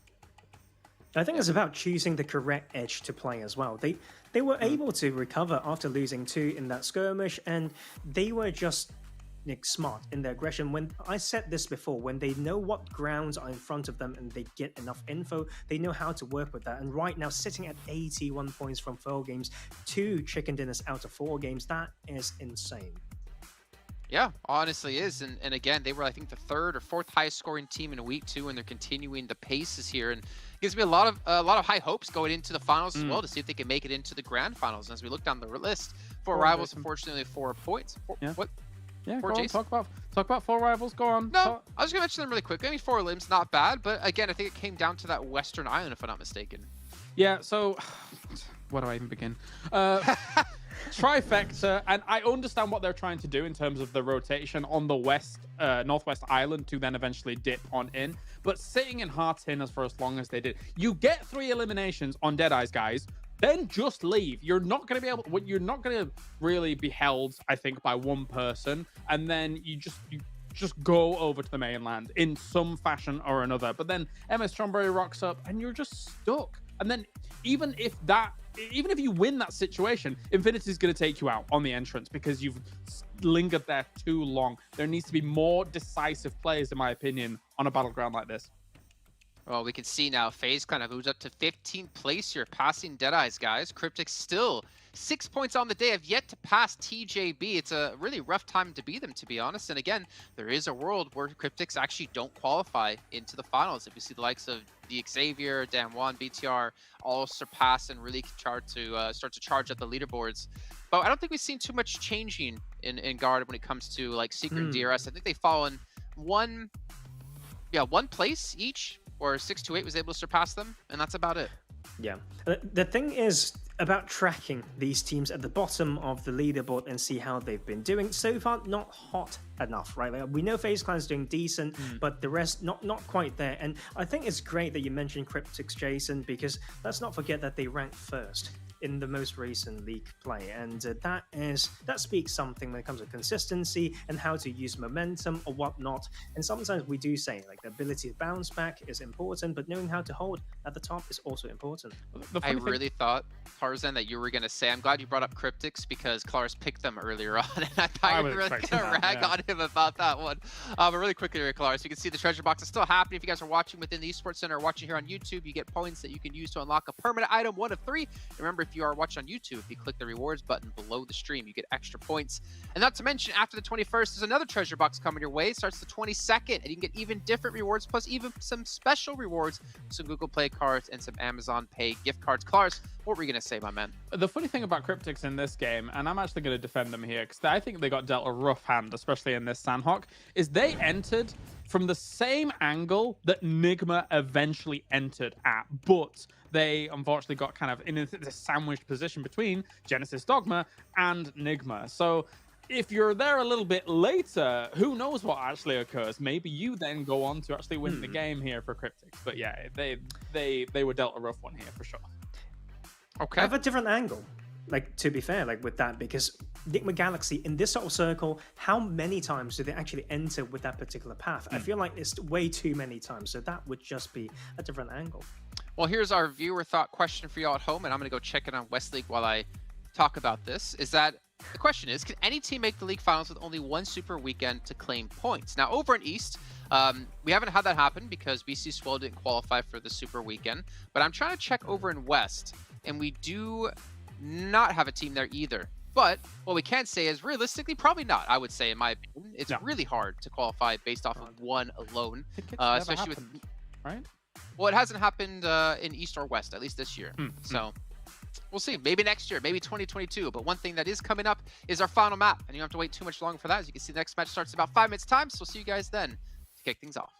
M: I think it's about choosing the correct edge to play as well. They were able to recover after losing 2 in that skirmish, and they were just smart in their aggression. When I said this before, when they know what grounds are in front of them and they get enough info, they know how to work with that. And right now, sitting at 81 points from 4 games, 2 chicken dinners out of 4 games, that is insane.
G: Yeah, honestly is. And again, they were, I think, the 3rd or 4th highest scoring team in week 2, and they're continuing the paces here. And gives me a lot of high hopes going into the finals as well, to see if they can make it into the grand finals. And as we look down the list, 4 rivals, unfortunately, 4 points. What?
L: Yeah, go on, talk about 4 rivals. Go on.
G: No, I was gonna mention them really quick. I mean, 4 limbs, not bad, but again, I think it came down to that Western Island, if I'm not mistaken.
L: Yeah. So, where do I even begin? Trifecta, and I understand what they're trying to do in terms of the rotation on the northwest island to then eventually dip on in. But sitting in Hearts in for as long as they did, you get 3 eliminations on Deadeyes, guys. Then just leave. You're not going to really be held, I think, by one person, and then you just go over to the mainland in some fashion or another. But then MS Strawberry rocks up, and you're just stuck. And then even if you win that situation, Infinity is going to take you out on the entrance because you've lingered there too long. There needs to be more decisive plays, in my opinion, on a battleground like this.
G: Well, we can see now FaZe kind of moves up to 15th place here, passing Deadeyes, guys. Cryptic still 6 points on the day, have yet to pass TJB. It's a really rough time to beat them, to be honest. And again, there is a world where Cryptics actually don't qualify into the finals. If you see the likes of the Xavier, Damwon, BTR all surpass and really start to charge at the leaderboards. But I don't think we've seen too much changing in Guard when it comes to like Secret and DRS. I think they've fallen one place each, or 628 was able to surpass them, and that's about it.
M: Yeah. The thing is about tracking these teams at the bottom of the leaderboard and see how they've been doing. So far, not hot enough, right? Like, we know FaZe Clan's doing decent, but the rest not quite there. And I think it's great that you mentioned Cryptics, Jason, because let's not forget that they ranked 1st in the most recent league play, and that speaks something when it comes to consistency and how to use momentum or whatnot. And sometimes we do say like the ability to bounce back is important, but knowing how to hold at the top is also important.
G: I really thought, Tarzan, that you were going to say, I'm glad you brought up Cryptics because Clars picked them earlier on, and I thought you were really going to rag on him about that one. But really quickly here, Clars, you can see the treasure box is still happening. If you guys are watching within the Esports Center or watching here on YouTube, you get points that you can use to unlock a permanent item, 1 of 3. Remember, if you are watching on YouTube, if you click the rewards button below the stream, you get extra points. And not to mention, after the 21st, there's another treasure box coming your way. It starts the 22nd, and you can get even different rewards, plus even some special rewards, some Google Play cards and some Amazon Pay gift cards. Clars, what were you going to say, my man?
L: The funny thing about Cryptics in this game, and I'm actually going to defend them here, because I think they got dealt a rough hand, especially in this Sanhok, is they entered from the same angle that Nigma eventually entered at, but they unfortunately got kind of in a sandwiched position between Genesis Dogma and Nigma. So if you're there a little bit later, who knows what actually occurs? Maybe you then go on to actually win the game here for Cryptics. But yeah, they were dealt a rough one here for sure.
M: Okay. I have a different angle, like, to be fair, like with that, because Enigma Galaxy in this sort of circle, how many times do they actually enter with that particular path? I feel like it's way too many times, so that would just be a different angle.
G: Well, here's our viewer thought question for y'all at home, and I'm going to go check it on West League while I talk about this, is that the question is, can any team make the league finals with only 1 super weekend to claim points? Now, over in East, we haven't had that happen because BC Swell didn't qualify for the super weekend, but I'm trying to check over in West, and we do not have a team there either. But what we can say is realistically, probably not. I would say, in my opinion, it's really hard to qualify based off of one alone, especially with
L: right.
G: Well, it hasn't happened in East or West, at least this year. So we'll see. Maybe next year, maybe 2022. But one thing that is coming up is our final map, and you don't have to wait too much longer for that. As you can see, the next match starts in about 5 minutes time. So we'll see you guys then to kick things off.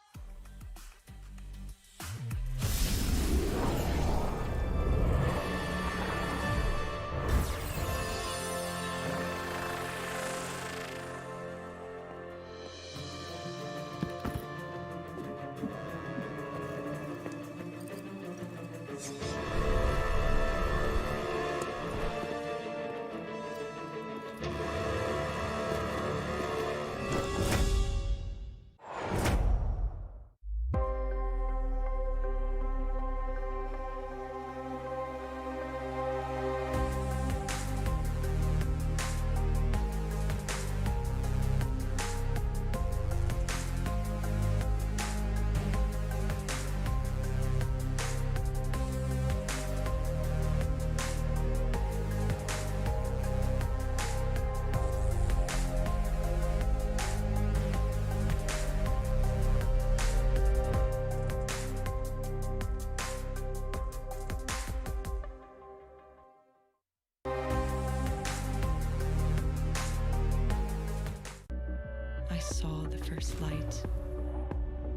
I: I saw the first light,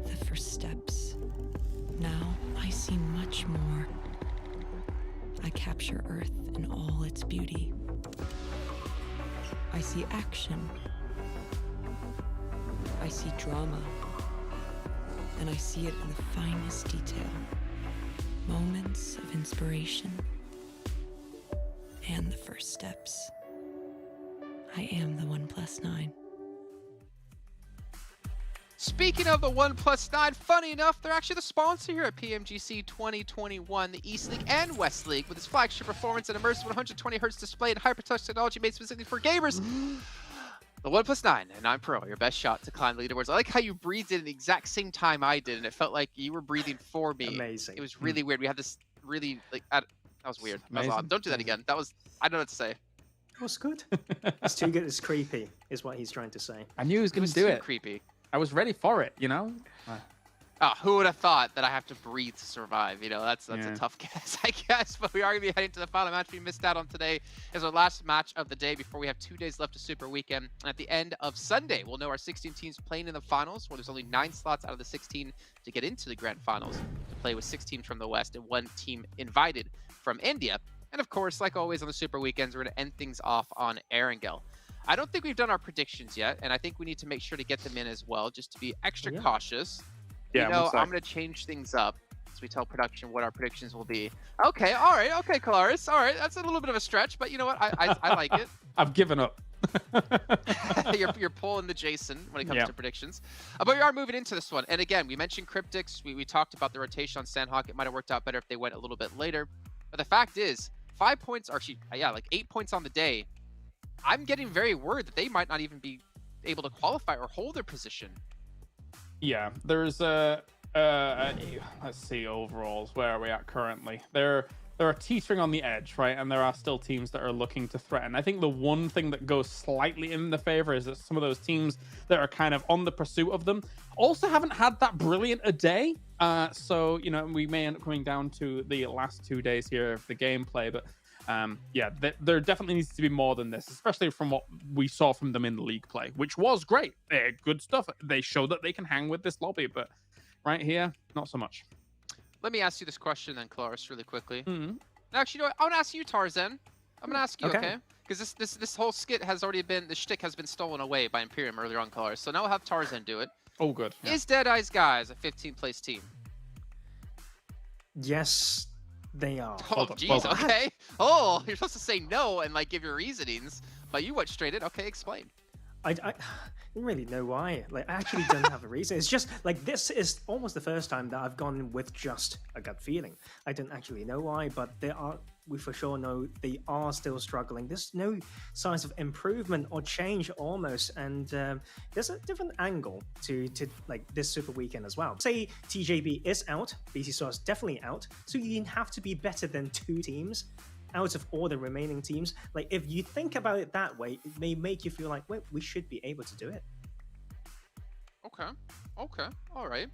I: the first steps. Now I see much more. I capture Earth in all its beauty. I see action. I see drama. And I see it in the finest detail. Moments of inspiration. And the first steps. I am the 1+9.
G: Speaking of the 1+9, funny enough, they're actually the sponsor here at PMGC 2021, the East League and West League, with its flagship performance and immersive 120Hz display and hyper-touch technology made specifically for gamers. The 1+9 and 9 Pro, your best shot to climb the leaderboards. I like how you breathed in the exact same time I did, and it felt like you were breathing for me.
M: Amazing.
G: It was really weird. We had this really, that was weird. That was odd. Don't do that again. That was, I don't know what to say.
M: It was good. It's too good. It's creepy, is what he's trying to say.
L: I knew he was going to do it.
G: Creepy.
L: I was ready for it, you know?
G: Oh, who would have thought that I have to breathe to survive? You know, that's a tough guess, I guess. But we are going to be heading to the final match we missed out on today. Is our last match of the day before we have 2 days left of Super Weekend. And at the end of Sunday, we'll know our 16 teams playing in the finals, where there's only 9 slots out of the 16 to get into the grand finals, to play with 6 teams from the West and 1 team invited from India. And of course, like always on the Super Weekends, we're going to end things off on Erangel. I don't think we've done our predictions yet, and I think we need to make sure to get them in as well, just to be extra cautious.
L: Yeah,
G: you know, I'm going to change things up as we tell production what our predictions will be. Okay, all right, okay, Kalaris. All right, that's a little bit of a stretch, but you know what? I like it.
L: I've given up.
G: you're pulling the Jason when it comes to predictions. But we are moving into this one. And again, we mentioned Cryptics. We talked about the rotation on Sanhok. It might have worked out better if they went a little bit later. But the fact is, 5 points, or actually, like 8 points on the day. I'm getting very worried that they might not even be able to qualify or hold their position.
L: Yeah, there's let's see overalls. Where are we at currently? They're teetering on the edge, right? And there are still teams that are looking to threaten. I think the one thing that goes slightly in the favor is that some of those teams that are kind of on the pursuit of them also haven't had that brilliant a day. So, you know, we may end up coming down to the last 2 days here of the gameplay, but yeah, there definitely needs to be more than this, especially from what we saw from them in the league play, which was great. Good stuff. They show that they can hang with this lobby, but right here, not so much.
G: Let me ask you this question then, Claris, really quickly. Actually, you know what? I want to ask you, Tarzan. I'm going to ask you, okay? Because this whole skit has already been, the shtick has been stolen away by Imperium earlier on, Claris. So now we'll have Tarzan do it.
L: Oh, good. Yeah.
G: Is Deadeye's Guys a 15th place team?
M: Yes, they are.
G: Oh, jeez, okay. Oh, you're supposed to say no and like give your reasonings, but you went straight in. Okay, explain.
M: I don't really know why. Like, I actually don't have a reason. It's just like this is almost the first time that I've gone with just a gut feeling. I don't actually know why, but we for sure know they are still struggling. There's no signs of improvement or change almost, and there's a different angle to like this Super Weekend as well. Say TJB is out, BC Star is definitely out, so you have to be better than 2 teams. out of all the remaining teams. Like, if you think about it that way, it may make you feel like, wait, we should be able to do it.
G: Okay. Okay. All right.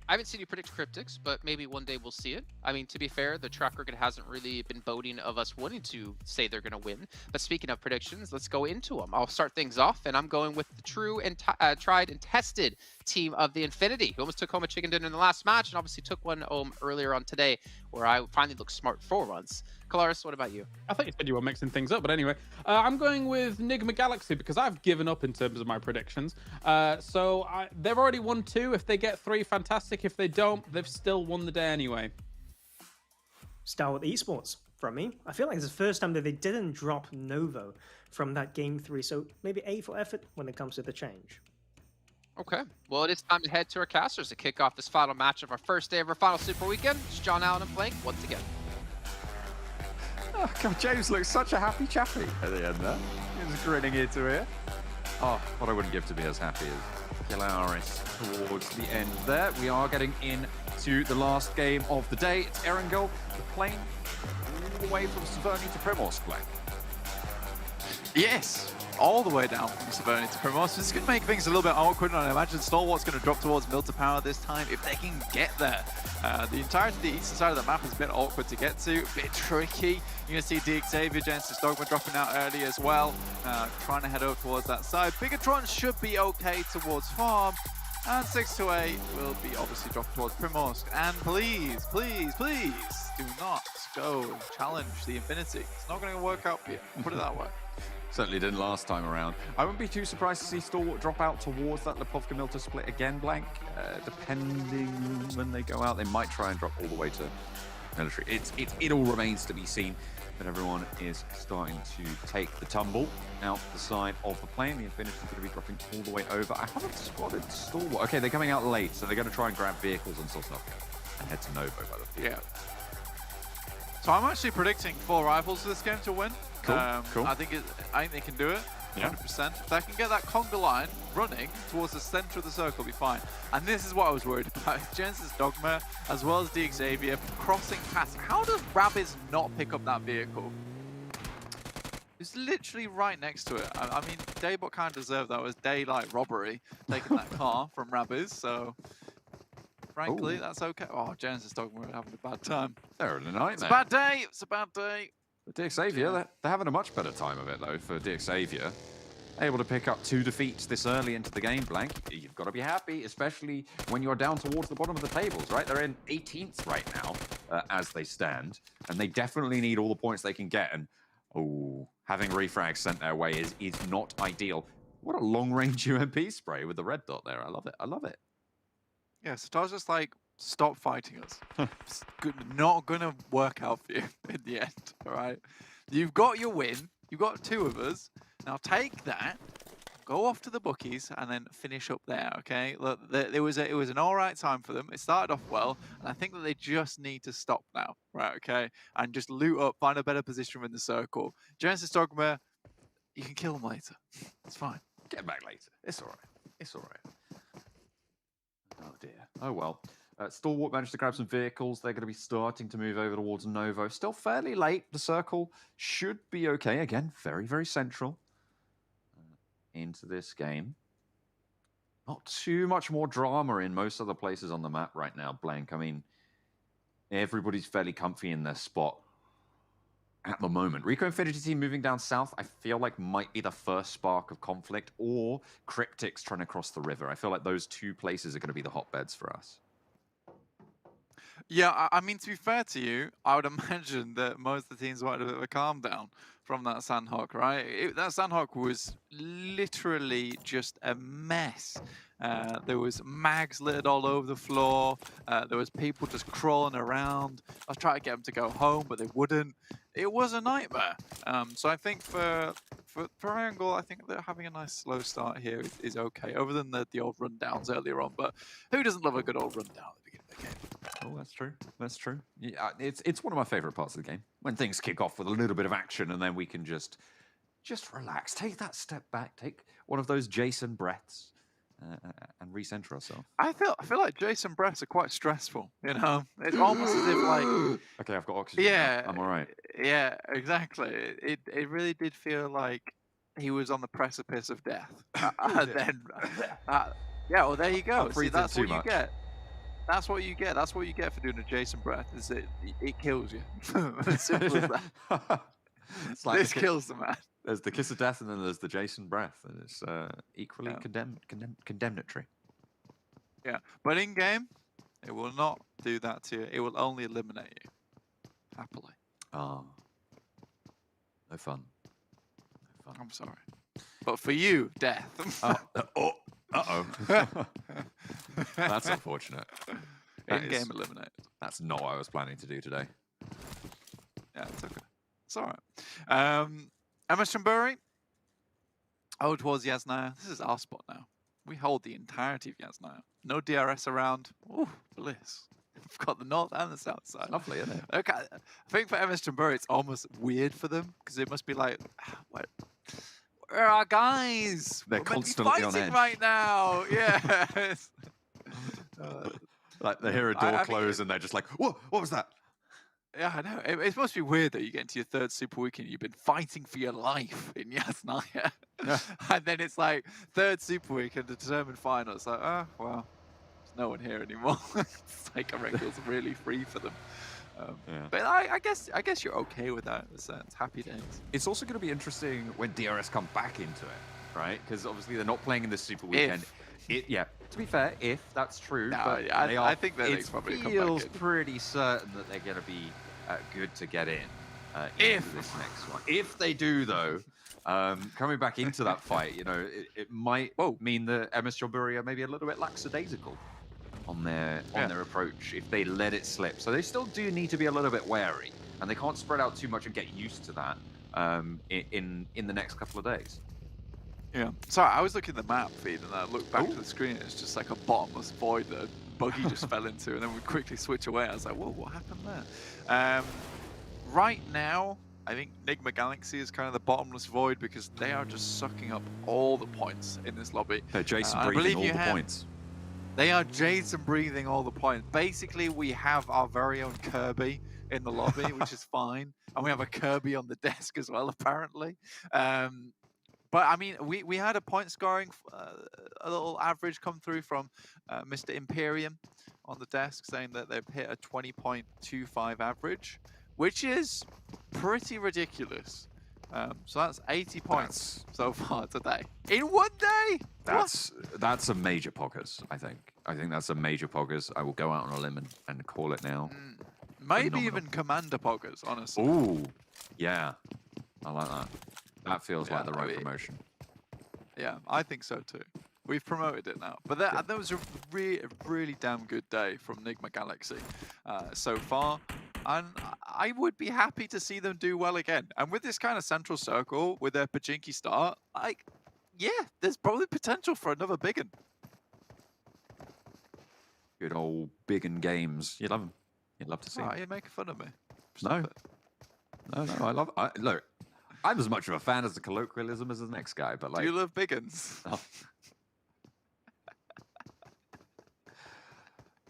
G: I haven't seen you predict Cryptics, but maybe one day we'll see it. I mean, to be fair, the track record hasn't really been boding of us wanting to say they're going to win. But speaking of predictions, let's go into them. I'll start things off, and I'm going with the true and tried and tested team of the Infinity, who almost took home a chicken dinner in the last match, and obviously took one home earlier on today, where I finally looked smart for once. Kalaris, what about you?
L: I thought you said you were mixing things up, but anyway, I'm going with Nigma Galaxy because I've given up in terms of my predictions. They've already won 2. If they get 3, fantastic. If they don't, they've still won the day anyway.
M: Stalwart Esports from me. I feel like it's the first time that they didn't drop Novo from that Game 3, so maybe A for effort when it comes to the change.
G: Okay, well, it is time to head to our casters to kick off this final match of our first day of our final Super Weekend. It's John Allen and Blank once again.
Q: Oh, God, James looks such a happy chappy at the end there. He was grinning ear to ear. Oh, what I wouldn't give to be as happy as Kalaris towards the end there. We are getting into the last game of the day. It's Erangel, the plane all the way from Severny to Primorsk, Blank.
A: Yes, all the way down from Severny to Primorsk. This could make things a little bit awkward, and I imagine Stalwart's going to drop towards Milter Power this time if they can get there. The entirety of the eastern side of the map is a bit awkward to get to, a bit tricky. You're going to see Xavier, Genesis Dogma dropping out early as well, trying to head over towards that side. Bigatron should be okay towards Farm, and 6 to 8 will be obviously dropped towards Primorsk. And please, please, please do not go challenge the Infinity. It's not going to work out for you, put it that way.
Q: Certainly didn't last time around. I wouldn't be too surprised to see Stalwart drop out towards that Lipovka-Milter split again, Blank. Depending when they go out, they might try and drop all the way to military. It all remains to be seen, but everyone is starting to take the tumble out the side of the plane. The Infinity's going to be dropping all the way over. I haven't spotted Stalwart. Okay, they're coming out late, so they're going to try and grab vehicles and sort of and head to Novo by the field.
A: Yeah. So I'm actually predicting 4 rifles for this game to win.
Q: Cool. Cool.
A: I think they can do it. 100%. If they can get that conga line running towards the center of the circle, will be fine. And this is what I was worried about. Genesis Dogma, as well as Xavier, crossing past. How does Rabbids not pick up that vehicle? It's literally right next to it. I mean, Daybot kind of deserved that. It was daylight robbery, taking that car from Rabbids, so... Frankly, that's okay. Oh, Genesis Dogma are having a bad time.
Q: They're in a nightmare.
A: It's a bad day. It's a bad day.
Q: But Xavier, they're having a much better time of it, though, for Xavier. Able to pick up 2 defeats this early into the game, Blank. You've got to be happy, especially when you're down towards the bottom of the tables, right? They're in 18th right now, as they stand, and they definitely need all the points they can get. And, having refrags sent their way is not ideal. What a long-range UMP spray with the red dot there. I love it. I love it.
A: Yeah, so I was just like, stop fighting us. It's not going to work out for you in the end, all right? You've got your win. You've got 2 of us. Now take that, go off to the bookies, and then finish up there, okay? Look, it was an all right time for them. It started off well, and I think that they just need to stop now, right, okay? And just loot up, find a better position in the circle. Genesis Dogma, you can kill them later. It's fine.
Q: Get back later. It's all right. It's all right. Oh, dear. Oh, well. Stalwart managed to grab some vehicles. They're going to be starting to move over towards Novo. Still fairly late. The circle should be okay. Again, very, very central into this game. Not too much more drama in most other places on the map right now, Blank. I mean, everybody's fairly comfy in their spot at the moment. Rico Infinity team moving down south, I feel like might be the first spark of conflict, or Cryptics trying to cross the river. I feel like those 2 places are going to be the hotbeds for us.
A: Yeah, I mean, to be fair to you, I would imagine that most of the teams wanted a bit of a calm down from that Sanhok, right? That Sanhok was literally just a mess. There was mags littered all over the floor. There was people just crawling around. I was trying to get them to go home, but they wouldn't. It was a nightmare. So I think for Erangel, I think that having a nice slow start here is okay, other than the old rundowns earlier on. But who doesn't love a good old rundown at the beginning of the game?
Q: Oh, that's true. That's true. Yeah, it's one of my favorite parts of the game, when things kick off with a little bit of action, and then we can just relax, take that step back, take one of those Jason breaths, and recenter ourselves.
A: I feel like Jason breaths are quite stressful. You know, it's almost as if like
Q: okay, I've got oxygen.
A: Yeah,
Q: now. I'm all right.
A: Yeah, exactly. It really did feel like he was on the precipice of death. And then, yeah, well, there you go.
Q: Not
A: See,
Q: breathe in
A: that's
Q: too
A: what you
Q: much.
A: get. That's what you get. That's what you get for doing a Jason breath. Is it kills you? As simple as that.
Q: It's like
A: This kills the man.
Q: There's the kiss of death, and then there's the Jason breath, and it's equally
A: Yeah.
Q: condemnatory.
A: Yeah, but in game, it will not do that to you. It will only eliminate you. Happily.
Q: Oh, no fun. No fun.
A: I'm sorry, but for you, death.
Q: Uh-oh. That's unfortunate.
A: In-game eliminated.
Q: That's not what I was planning to do today.
A: Yeah, it's okay. It's all right. Emma Strambury. Oh, towards Yasnaya. This is our spot now. We hold the entirety of Yasnaya. No DRS around. Ooh, bliss. We've got the north and the south side.
Q: Lovely, isn't it?
A: Okay, I think for Emma Strambury, it's almost weird for them because it must be like, what? Where are our guys?
Q: They're
A: We're meant to be
Q: constantly on
A: fighting
Q: edge.
A: right now. Yeah.
Q: Like they hear a door close and they're just like, "Whoa, what was that?"
A: Yeah, I know. It must be weird that you get into your third Super Weekend, you've been fighting for your life in Yasnaya. And then it's like, third Super Weekend, the determined final. It's like, oh, well, there's no one here anymore. It's like Erangel's really free for them. But I guess you're okay with that in a sense. Happy days.
Q: It's also going to be interesting when DRS come back into it, right? Because obviously they're not playing in this Super Weekend. Yeah, to be fair, if that's true,
A: No,
Q: but
A: I think that
Q: it
A: probably come back
Q: feels
A: in.
Q: pretty certain that they're going to be good to get in into this next one. If they do, though, coming back into that fight, you know, it might mean that Emma Strawberry are maybe a little bit lackadaisical on their approach if they let it slip. So they still do need to be a little bit wary, and they can't spread out too much and get used to that in the next couple of days.
A: Yeah. Sorry, I was looking at the map feed and I looked back to the screen and it's just like a bottomless void that a buggy just fell into, and then we quickly switch away. I was like, whoa, what happened there? Right now, I think Nigma Galaxy is kind of the bottomless void because they are just sucking up all the points in this lobby.
Q: They're Jason breathing all the points.
A: They are Jason breathing all the points. Basically, we have our very own Kirby in the lobby, which is fine. And we have a Kirby on the desk as well, apparently. But I mean, we had a point scoring, a little average come through from Mr. Imperium on the desk saying that they've hit a 20.25 average, which is pretty ridiculous. So that's 80 points so far today. In one day?
Q: That's a major poggers, I think. I think that's a major poggers. I will go out on a limb and call it now.
A: Maybe
Q: Phenomenal.
A: even Commander poggers, honestly.
Q: Ooh, yeah. I like that. That feels like the right promotion.
A: Yeah, I think so too. We've promoted it now. But that was a really damn good day from Nigma Galaxy so far. And I would be happy to see them do well again. And with this kind of central circle, with their Pachinki start, yeah, there's probably potential for another big one.
Q: Good old big and games. You love them. You'd love to see.
A: You're making fun of me.
Q: No, I love. Look, I'm as much of a fan as the colloquialism as the next guy, but like,
A: do you love big uns?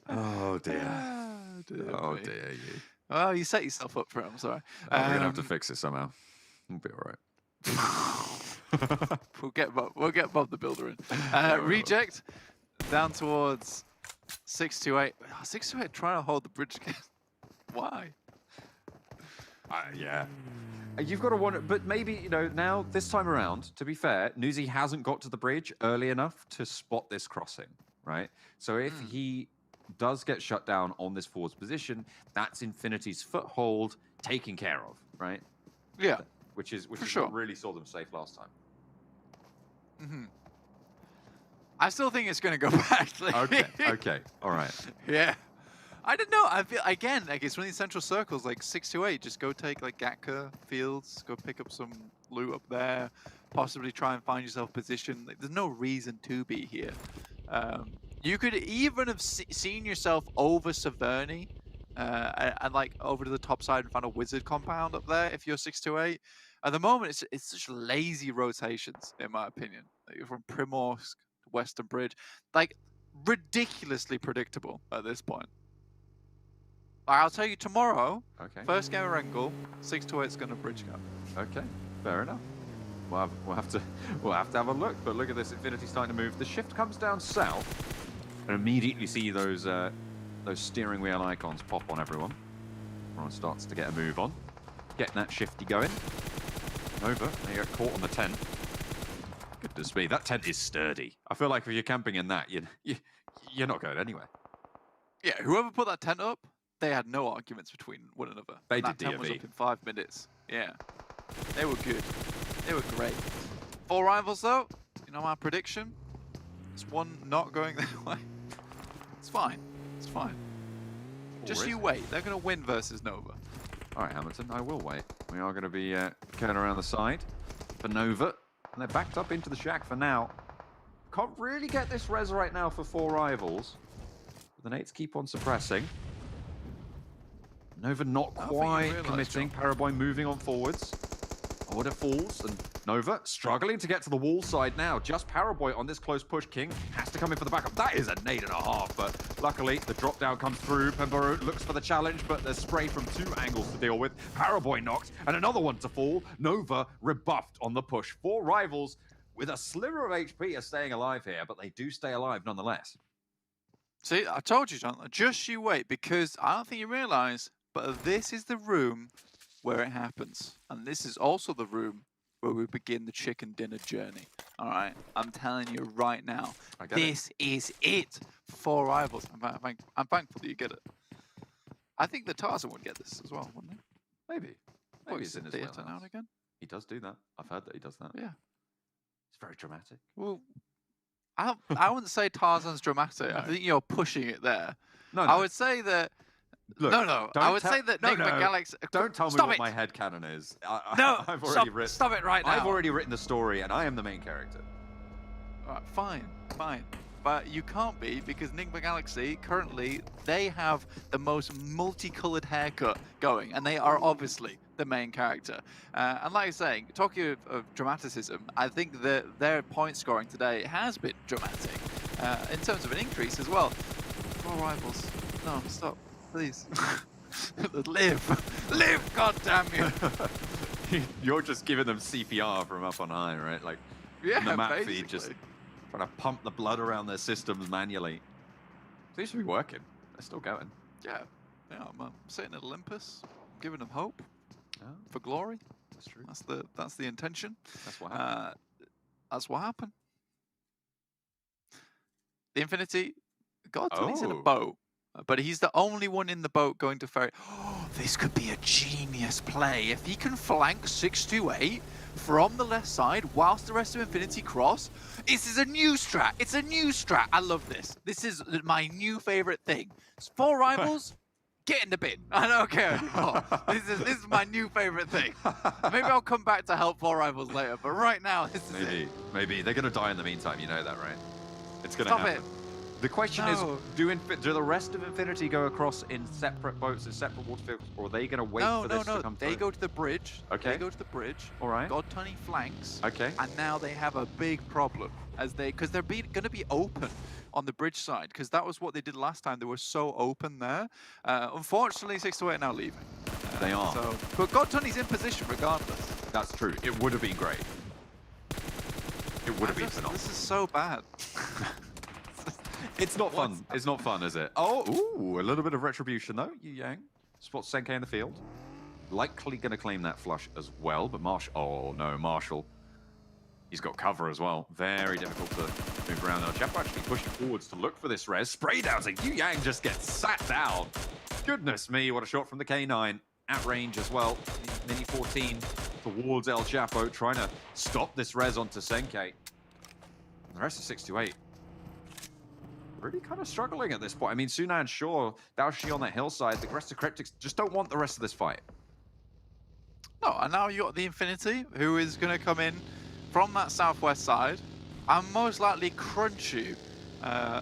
Q: Oh dear. Oh
A: me.
Q: dear you.
A: Well, you set yourself up for it. I'm sorry.
Q: We're gonna have to fix it somehow. We'll be all right.
A: We'll get Bob the Builder in. Reject down towards 628. 628 trying to hold the bridge again. Why?
Q: Yeah. You've got to wonder, but maybe, you know, now, this time around, to be fair, Newsy hasn't got to the bridge early enough to spot this crossing, right? So if he does get shut down on this forward position, that's Infinity's foothold taken care of, right?
A: Yeah.
Q: Which is
A: sure.
Q: what really saw them safe last time.
A: Mm-hmm. I still think it's going to go back.
Q: Okay, all right.
A: Yeah. I don't know. I feel, again, like it's one of these central circles, like 628. Just go take like Gatka fields, go pick up some loot up there, possibly try and find yourself position. Like, there's no reason to be here. You could even have seen yourself over Severny and like over to the top side and found a wizard compound up there if you're 628. At the moment, it's such lazy rotations, in my opinion. Like, from Primorsk to Western Bridge, like ridiculously predictable at this point. I'll tell you tomorrow.
Q: Okay.
A: First game of Erangel, 6-8 is going to bridge gap.
Q: Okay, fair enough. We'll have to have a look. But look at this, Infinity starting to move. The shift comes down south, and immediately see those steering wheel icons pop on everyone. Everyone starts to get a move on, getting that shifty going. Nova, they get caught on the tent. Goodness me, that tent is sturdy. I feel like if you're camping in that, you're not going anywhere.
A: Yeah, whoever put that tent up, they had no arguments between one another.
Q: They
A: and
Q: did
A: that tent was
Q: DOV.
A: up in 5 minutes. Yeah, they were good. They were great. 4 rivals though. You know my prediction? It's one not going their way. It's fine. It's fine. Just you wait. They're going to win versus Nova.
Q: All right, Hamilton, I will wait. We are going to be going around the side for Nova. And they're backed up into the shack for now. Can't really get this res right now for 4 rivals. The nades keep on suppressing. Nova not quite committing. Paraboy moving on forwards. Order falls, and Nova struggling to get to the wall side now. Just Paraboy on this close push. King has to come in for the backup. That is a nade and a half, but luckily the drop down comes through. Pemboro looks for the challenge, but there's spray from 2 angles to deal with. Paraboy knocked, and another one to fall. Nova rebuffed on the push. 4 rivals with a sliver of HP are staying alive here, but they do stay alive nonetheless.
A: See, I told you, John, just you wait, because I don't think you realize, but this is the room where it happens. And this is also the room where we begin the chicken dinner journey. All right, I'm telling you right now, this is it for 4 rivals. I'm thankful that you get it. I think the Tarzan would get this as well, wouldn't he?
Q: Maybe it's in his
A: theatre
Q: wheelhouse.
A: now and again.
Q: He does do that. I've heard that he does that.
A: Yeah.
Q: It's very dramatic.
A: Well, I wouldn't say Tarzan's dramatic. I think you're pushing it there.
Q: No.
A: I would say that.
Q: Look,
A: no. I would say that Nick McGallick's.
Q: Don't tell me what my headcanon is. I've already written.
A: Stop it right now.
Q: I've already written the story, and I am the main character.
A: All right, fine. But you can't be, because Nigma Galaxy, currently, they have the most multicolored haircut going, and they are obviously the main character. And like I was saying, talking of dramaticism, I think that their point scoring today has been dramatic, in terms of an increase as well. 4 rivals. No, stop. Please. Live, goddamn you.
Q: You're just giving them CPR from up on high, right? Like,
A: yeah,
Q: in the map
A: basically.
Q: feed, just trying to pump the blood around their systems manually. Seems to be working. They're still going.
A: Yeah, I'm sitting at Olympus, giving them hope for glory.
Q: That's true.
A: That's the intention.
Q: That's what happened.
A: That's what happened. The Infinity, he's in a
Q: Oh.
A: boat. But he's the only one in the boat going to ferry. Oh, this could be a genius play. If he can flank 628 from the left side whilst the rest of Infinity cross, this is a new strat. It's a new strat. I love this. This is my new favorite thing. It's 4 rivals. Get in the bin. I don't care anymore. This is my new favorite thing. Maybe I'll come back to help 4 rivals later, but right now, this is it.
Q: Maybe. They're going to die in the meantime. You know that, right? It's going to
A: Stop
Q: happen.
A: it.
Q: The question is,
A: No.
Q: do the rest of Infinity go across in separate boats, in separate waterfields, or are they going to wait for this to come through?
A: They go to the bridge.
Q: Okay.
A: They go to the bridge.
Q: All right.
A: God Tunny flanks.
Q: Okay.
A: And now they have a big problem because they're going to be open on the bridge side, because that was what they did last time. They were so open there. Unfortunately, 628 now leaving.
Q: They are.
A: But God Tunny's in position regardless.
Q: That's true. It would have been great. It would have been phenomenal.
A: This is so bad.
Q: It's not fun. It's not fun, is it? Oh, ooh, a little bit of retribution, though. Yu Yang spots Senke in the field. Likely going to claim that flush as well, but Marshall. He's got cover as well. Very difficult to move around now. Jeff actually pushing forwards to look for this res. Spray down, so Yu Yang just gets sat down. Goodness me, what a shot from the K9. At range as well. Mini 14 towards El Chapo, trying to stop this res onto Senke. And the rest of 628. Really kind of struggling at this point. I mean, Sunan, sure, Daoshi on that hillside. The rest of Cryptics just don't want the rest of this fight.
A: No, and now you got the Infinity, who is going to come in from that southwest side and most likely crunch you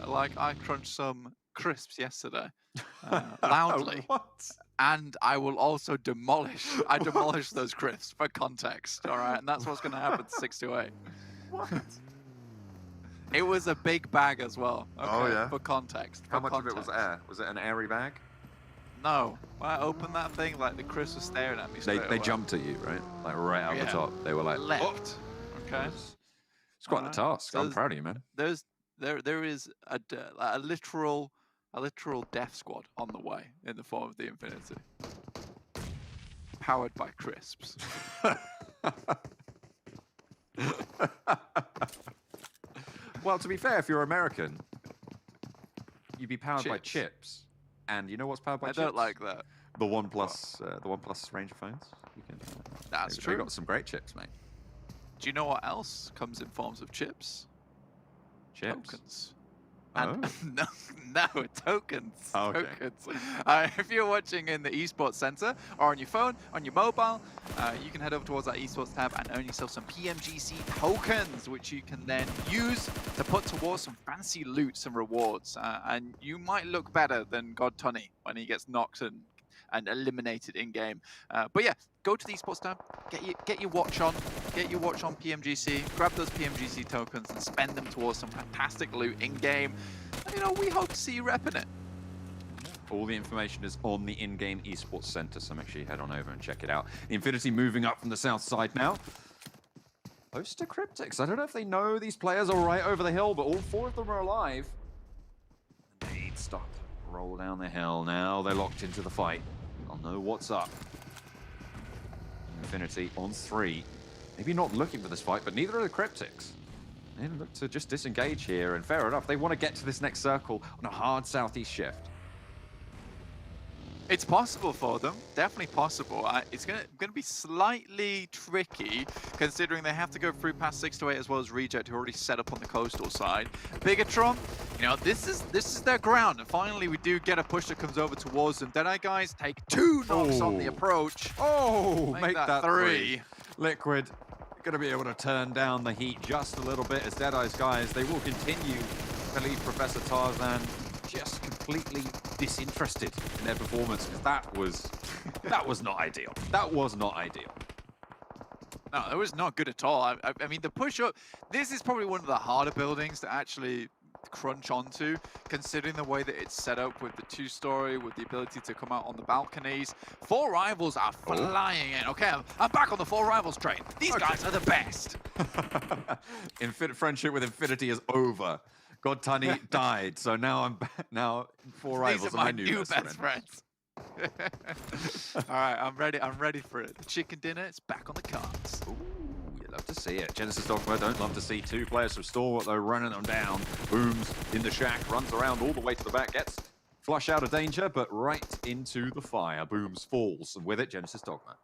A: like I crunched some crisps yesterday loudly.
Q: What?
A: And I will also demolish. I demolished those crisps for context, all right? And that's what's going to happen to 628.
Q: What?
A: It was a big bag as well. Okay,
Q: Oh, yeah?
A: For context.
Q: How much of it was air? Was it an airy bag?
A: No. When I opened that thing, like the Chris was staring at me straight
Q: They
A: away.
Q: jumped at you, right? Like right out the top. They were like,
A: left. Okay.
Q: It's quite the task. I'm proud of you, man.
A: There is a literal death squad on the way in the form of the Infinity. Powered by crisps.
Q: Well, to be fair, if you're American, you'd be powered by chips. And you know what's powered by chips?
A: I don't like that.
Q: The OnePlus range of phones.
A: That's
Q: They
A: true.
Q: got some great chips, mate.
A: Do you know what else comes in forms of chips?
Q: Chips?
A: Tokens. And
Q: Oh.
A: no, tokens.
Q: Oh, okay.
A: Tokens. If you're watching in the esports center or on your phone, on your mobile, you can head over towards that esports tab and earn yourself some PMGC tokens, which you can then use to put towards some fancy loots and rewards. And you might look better than God Tunny when he gets knocked and eliminated in game. But yeah, go to the esports tab, get your watch on PMGC, grab those PMGC tokens and spend them towards some fantastic loot in game. And, you know, we hope to see you repping it.
Q: All the information is on the in-game esports center, so make sure you head on over and check it out. The Infinity moving up from the south side now. Close to Cryptics. I don't know if they know these players are right over the hill, but all 4 of them are alive. The nades start to roll down the hill now. They're locked into the fight. They'll know what's up. Infinity on 3. Maybe not looking for this fight, but neither are the Cryptics. They look to just disengage here, and fair enough. They want to get to this next circle on a hard southeast shift.
A: It's possible for them, definitely possible. It's gonna be slightly tricky considering they have to go through past 6 to 8 as well as Reject, who already set up on the coastal side. Bigatron, you know, this is their ground, and finally we do get a push that comes over towards them. Deadeye guys take 2 knocks on the approach.
Q: Oh, make
A: that
Q: 3. Liquid going to be able to turn down the heat just a little bit as Deadeye's guys, they will continue to leave Professor Tarzan just completely disinterested in their performance, because that was not ideal. That was not ideal.
A: No, it was not good at all. I mean, the push-up, this is probably one of the harder buildings to actually crunch onto, considering the way that it's set up with the 2-story, with the ability to come out on the balconies. 4 rivals are flying in. Okay, I'm back on the 4 rivals train. These guys are the best.
Q: Friendship with Infinity is over. God Tunny died, so now now 4 rivals
A: These are my new best friends. All right, I'm ready for it. The chicken dinner is back on the cards.
Q: Ooh, you love to see it. Genesis Dogma don't love to see 2 players from Stalwart, though, running them down. Booms in the shack, runs around all the way to the back, gets flush out of danger, but right into the fire. Booms falls, and with it, Genesis Dogma.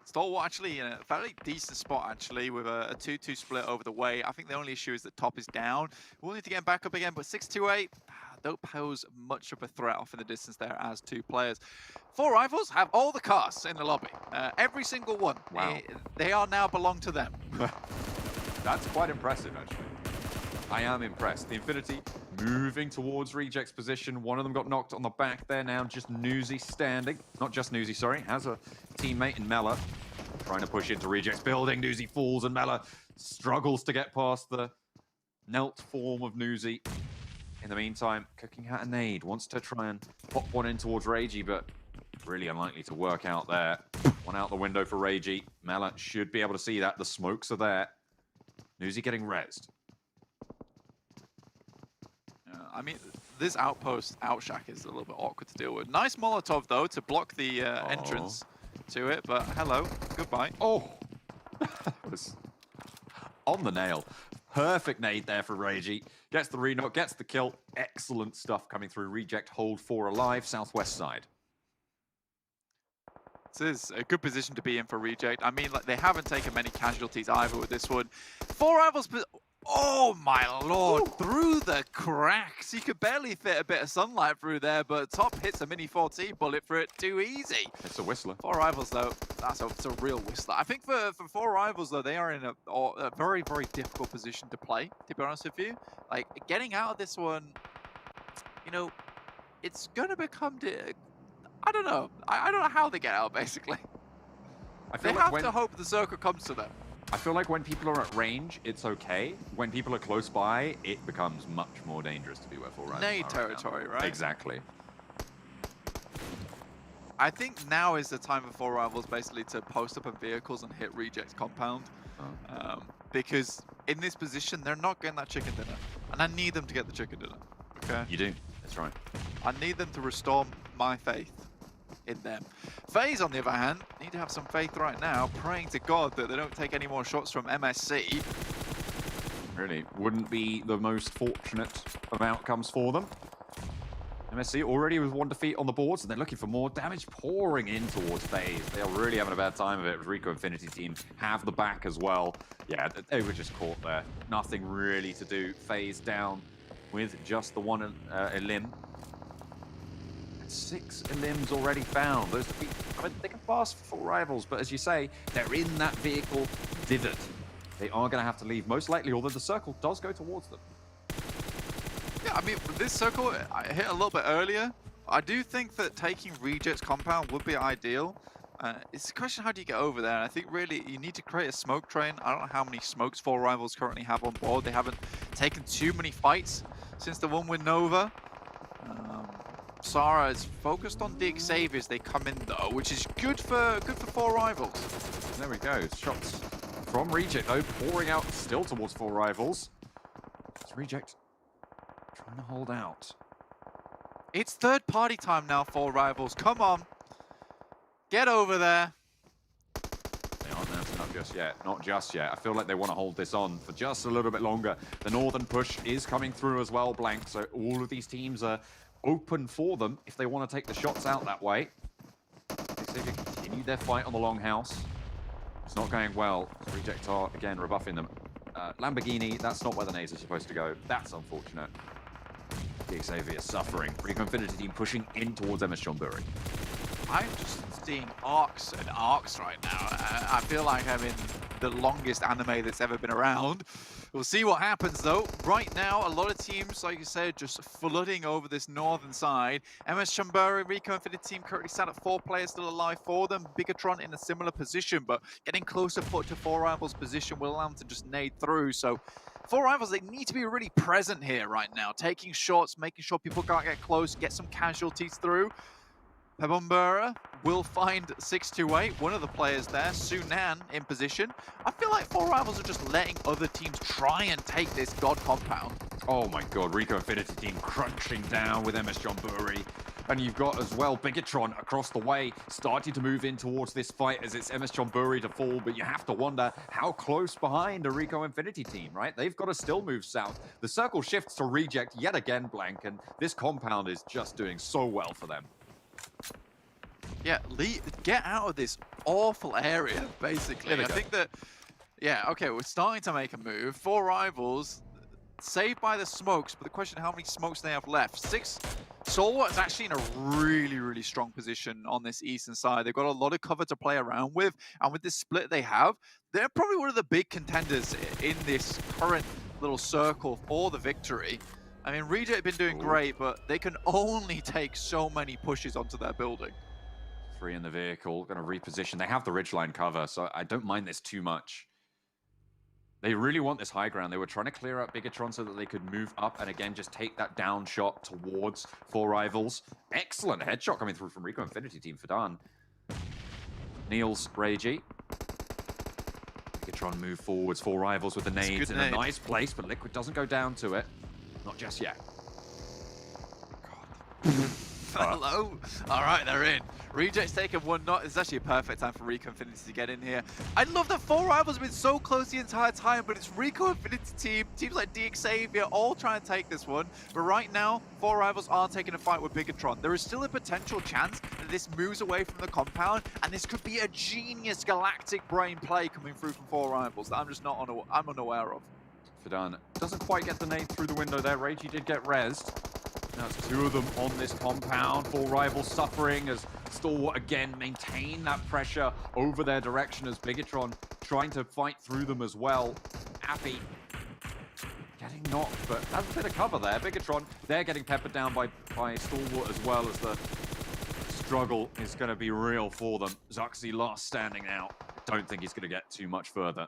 A: Stalwart actually in a fairly decent spot, actually, with a 2-2 split over the way. I think the only issue is that top is down. We'll need to get back up again, but 6-2-8 don't pose much of a threat off in the distance there as 2 players. 4 rivals have all the cars in the lobby. Every single one.
Q: Wow.
A: They are now belong to them.
Q: That's quite impressive, actually. I am impressed. The Infinity moving towards Reject's position. One of them got knocked on the back there now. Just Newsy standing. Not just Newsy, sorry. Has a teammate in Mela. Trying to push into Reject's building. Newsy falls and Mela struggles to get past the knelt form of Newsy. In the meantime, Cooking Hat and Nade wants to try and pop one in towards Ragey, but really unlikely to work out there. One out the window for Ragey. Mela should be able to see that. The smokes are there. Newsy getting rezzed.
A: I mean, this outpost outshack is a little bit awkward to deal with. Nice Molotov, though, to block the entrance to it, but hello, goodbye.
Q: Oh, that was on the nail. Perfect nade there for Ragey. Gets the re-knock, gets the kill. Excellent stuff coming through. Reject hold 4 alive, southwest side.
A: This is a good position to be in for Reject. I mean, like, they haven't taken many casualties either with this one. 4 rivals. Oh my lord, through the cracks. You could barely fit a bit of sunlight through there, but top hits a mini 40 bullet for it too easy.
Q: It's a whistler.
A: 4 rivals though, it's a real whistler. I think for 4 rivals though, they are in a very, very difficult position to play, to be honest with you. Like, getting out of this one, you know, it's gonna become, I don't know. I don't know how they get out, basically. They have to hope the circle comes to them.
Q: I feel like when people are at range, it's okay. When people are close by, it becomes much more dangerous to be where 4 rivals
A: Nade territory, right?
Q: Exactly.
A: I think now is the time for 4 Rivals basically to post up in vehicles and hit Reject's compound. Because in this position, they're not getting that chicken dinner. And I need them to get the chicken dinner. Okay?
Q: You do. That's right.
A: I need them to restore my faith in them. FaZe, on the other hand, need to have some faith right now, praying to God that they don't take any more shots from MSC.
Q: Really, wouldn't be the most fortunate of outcomes for them. MSC already with 1 defeat on the boards, and they're looking for more damage pouring in towards FaZe. They are really having a bad time of it. Rico Infinity team have the back as well. Yeah, they were just caught there. Nothing really to do. FaZe down with just the 1 elim. 6 elims already found. Those defeats, I mean, they can pass for 4 Rivals, but as you say, they're in that vehicle divot. They are going to have to leave, most likely, although the circle does go towards them.
A: Yeah, I mean, this circle, I hit a little bit earlier. I do think that taking Reject's compound would be ideal. It's a question, how do you get over there? I think really you need to create a smoke train. I don't know how many smokes 4 Rivals currently have on board. They haven't taken too many fights since the one with Nova. Sarah is focused on the Xavier as they come in though, which is good for 4 Rivals.
Q: There we go. Shots from Reject though, pouring out still towards 4 Rivals. It's Reject trying to hold out.
A: It's third party time now, 4 Rivals. Come on. Get over there.
Q: They aren't mounting up just yet. Not just yet. I feel like they want to hold this on for just a little bit longer. The northern push is coming through as well, Blank. So all of these teams are open for them if they want to take the shots out that way. They continue their fight on the longhouse. It's not going well. Reject are, again, rebuffing them. Lamborghini, that's not where the nades are supposed to go. That's unfortunate. The Xavier suffering. Rico Infinity team pushing in towards MS Chonburi.
A: I'm just seeing arcs and arcs right now. I feel like I'm in the longest anime that's ever been around. We'll see what happens though. Right now, a lot of teams, like you said, just flooding over this northern side. MS Chonburi, Rico Infinity team currently sat at 4 players still alive for them. Bigatron in a similar position, but getting closer put to 4 Rivals position will allow them to just nade through. So 4 Rivals, they need to be really present here right now, taking shots, making sure people can't get close, get some casualties through. Pubgmobile will find 628, one of the players there, Sunan in position. I feel like 4 Rivals are just letting other teams try and take this God compound.
Q: Oh my god, Rico Infinity team crunching down with MS Chonburi. And you've got as well Bigatron across the way, starting to move in towards this fight as it's MS Chonburi to fall, but you have to wonder how close behind a Rico Infinity team, right? They've got to still move south. The circle shifts to Reject yet again, Blank, and this compound is just doing so well for them.
A: Yeah, get out of this awful area, basically. I think that, yeah, okay, we're starting to make a move. 4 Rivals, saved by the smokes, but the question, how many smokes they have left? 6. Solwa is actually in a really, really strong position on this eastern side. They've got a lot of cover to play around with, and with this split they have, they're probably one of the big contenders in this current little circle for the victory. I mean, Reject have been doing great, but they can only take so many pushes onto their building.
Q: 3 in the vehicle, going to reposition. They have the ridgeline cover, so I don't mind this too much. They really want this high ground. They were trying to clear up Bigatron so that they could move up and again just take that down shot towards 4 Rivals. Excellent headshot coming through from Rico Infinity team for Dan. Niels Ragey. Bigatron move forwards. 4 Rivals with the nades in a nice place, but Liquid doesn't go down to it. Not just yet.
A: Hello? All right, they're in. Reject's taken 1 knot. It's actually a perfect time for Rico Infinity to get in here. I love that 4 Rivals have been so close the entire time, but it's Rico Infinity teams like the Xavier, all trying to take this one. But right now, 4 Rivals are taking a fight with Bigatron. There is still a potential chance that this moves away from the compound, and this could be a genius galactic brain play coming through from 4 Rivals that I'm just not I'm unaware of.
Q: Fidan doesn't quite get the nade through the window there. Ragey did get rezzed. Now it's 2 of them on this compound. 4 Rivals suffering as Stalwart again maintain that pressure over their direction as Bigatron trying to fight through them as well. Appy getting knocked, but has a bit of cover there. Bigatron, they're getting peppered down by Stalwart as well, as the struggle is going to be real for them. Zuxi last standing out. Don't think he's going to get too much further.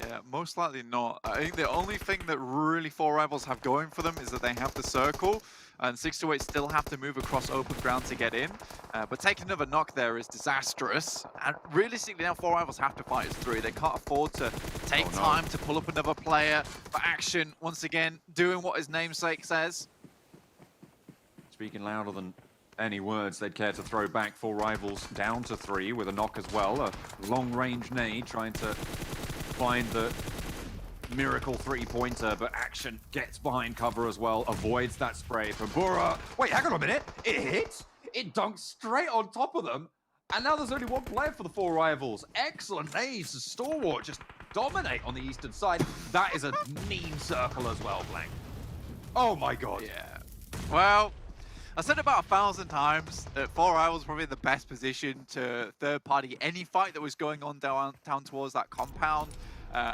A: Yeah, Yeah, most likely not. I think the only thing that really 4 Rivals have going for them is that they have the circle, and 628 still have to move across open ground to get in. But taking another knock there is disastrous. And realistically now 4 Rivals have to fight as 3. They can't afford to take time to pull up another player. But Action, once again, doing what his namesake says.
Q: Speaking louder than any words they'd care to throw back. 4 Rivals down to 3 with a knock as well. A long-range nade trying to find the miracle 3-pointer, but Action gets behind cover as well, avoids that spray from Bura.
E: Wait, hang on a minute. It hits. It dunks straight on top of them. And now there's only one player for the 4 Rivals. Excellent nades. Stalwart just dominate on the eastern side. That is a mean circle as well, Blank. Oh my god.
A: Yeah. Well, I said about 1,000 times that 4 Rivals was probably the best position to third-party any fight that was going on down towards that compound.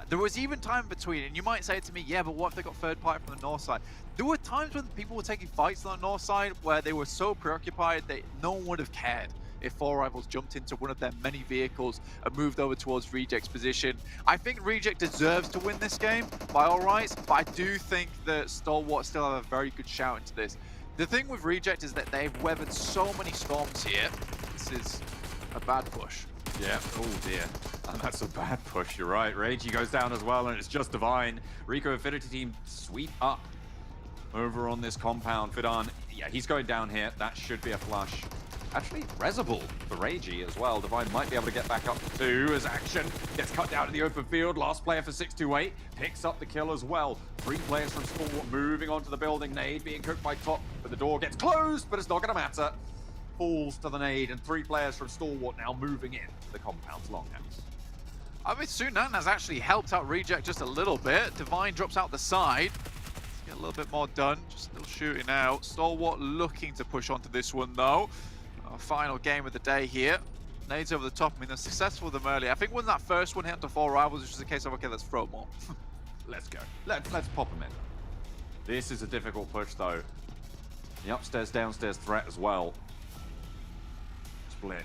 A: There was even time between, and you might say to me, yeah, but what if they got third party from the north side? There were times when people were taking fights on the north side where they were so preoccupied that no one would have cared if 4 Rivals jumped into one of their many vehicles and moved over towards Reject's position. I think Reject deserves to win this game by all rights, but I do think that Stalwart still have a very good shout into this. The thing with Reject is that they've weathered so many storms here. This is a bad push.
Q: Yeah, oh dear. And that's a bad push, you're right. Reiji goes down as well, and it's just Divine. Rico Infinity Team sweep up over on this compound. Fidan, yeah, he's going down here. That should be a flush. Actually, Resable for Reiji as well. Divine might be able to get back up to 2 as Action gets cut down in the open field. Last player for 628 picks up the kill as well. 3 players from Stalwart moving onto the building. Nade being cooked by Top, but the door gets closed, but it's not going to matter. Falls to the nade, and 3 players from Stalwart now moving in to the compound's longhouse.
A: I mean, Sunan has actually helped out Reject just a little bit. Divine drops out the side. Let's get a little bit more done. Just still shooting out. Stalwart looking to push onto this one, though. Our final game of the day here. Nades over the top. I mean, they're successful with them earlier. I think when that first one hit onto 4 Rivals, it was just a case of, okay, let's throw more.
Q: Let's go. Let's pop them in. This is a difficult push, though. The upstairs-downstairs threat as well. Split.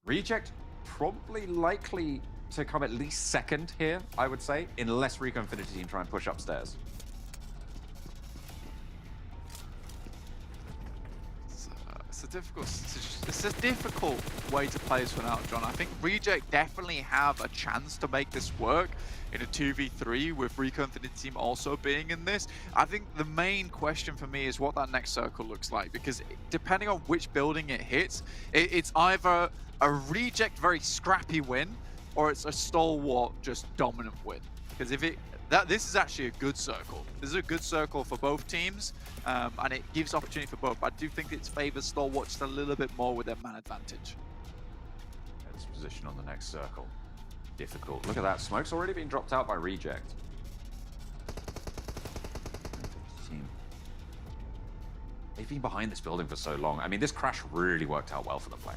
Q: Reject probably likely to come at least second here, I would say, unless Rico Infinity Team try and push upstairs.
A: It's a difficult way to play this one out, John. I think Reject definitely have a chance to make this work in a 2v3 with Rico Infinity Team also being in this. I think the main question for me is what that next circle looks like, because depending on which building it hits, it's either a Reject very scrappy win or it's a Stalwart just dominant win. Because if this is actually a good circle. This is a good circle for both teams, and it gives opportunity for both. But I do think it favors Stalwart just a little bit more with their man advantage.
Q: Let's position on the next circle. Difficult. Look at that. Smoke's already been dropped out by Reject. Team. They've been behind this building for so long. I mean, this crash really worked out well for the play.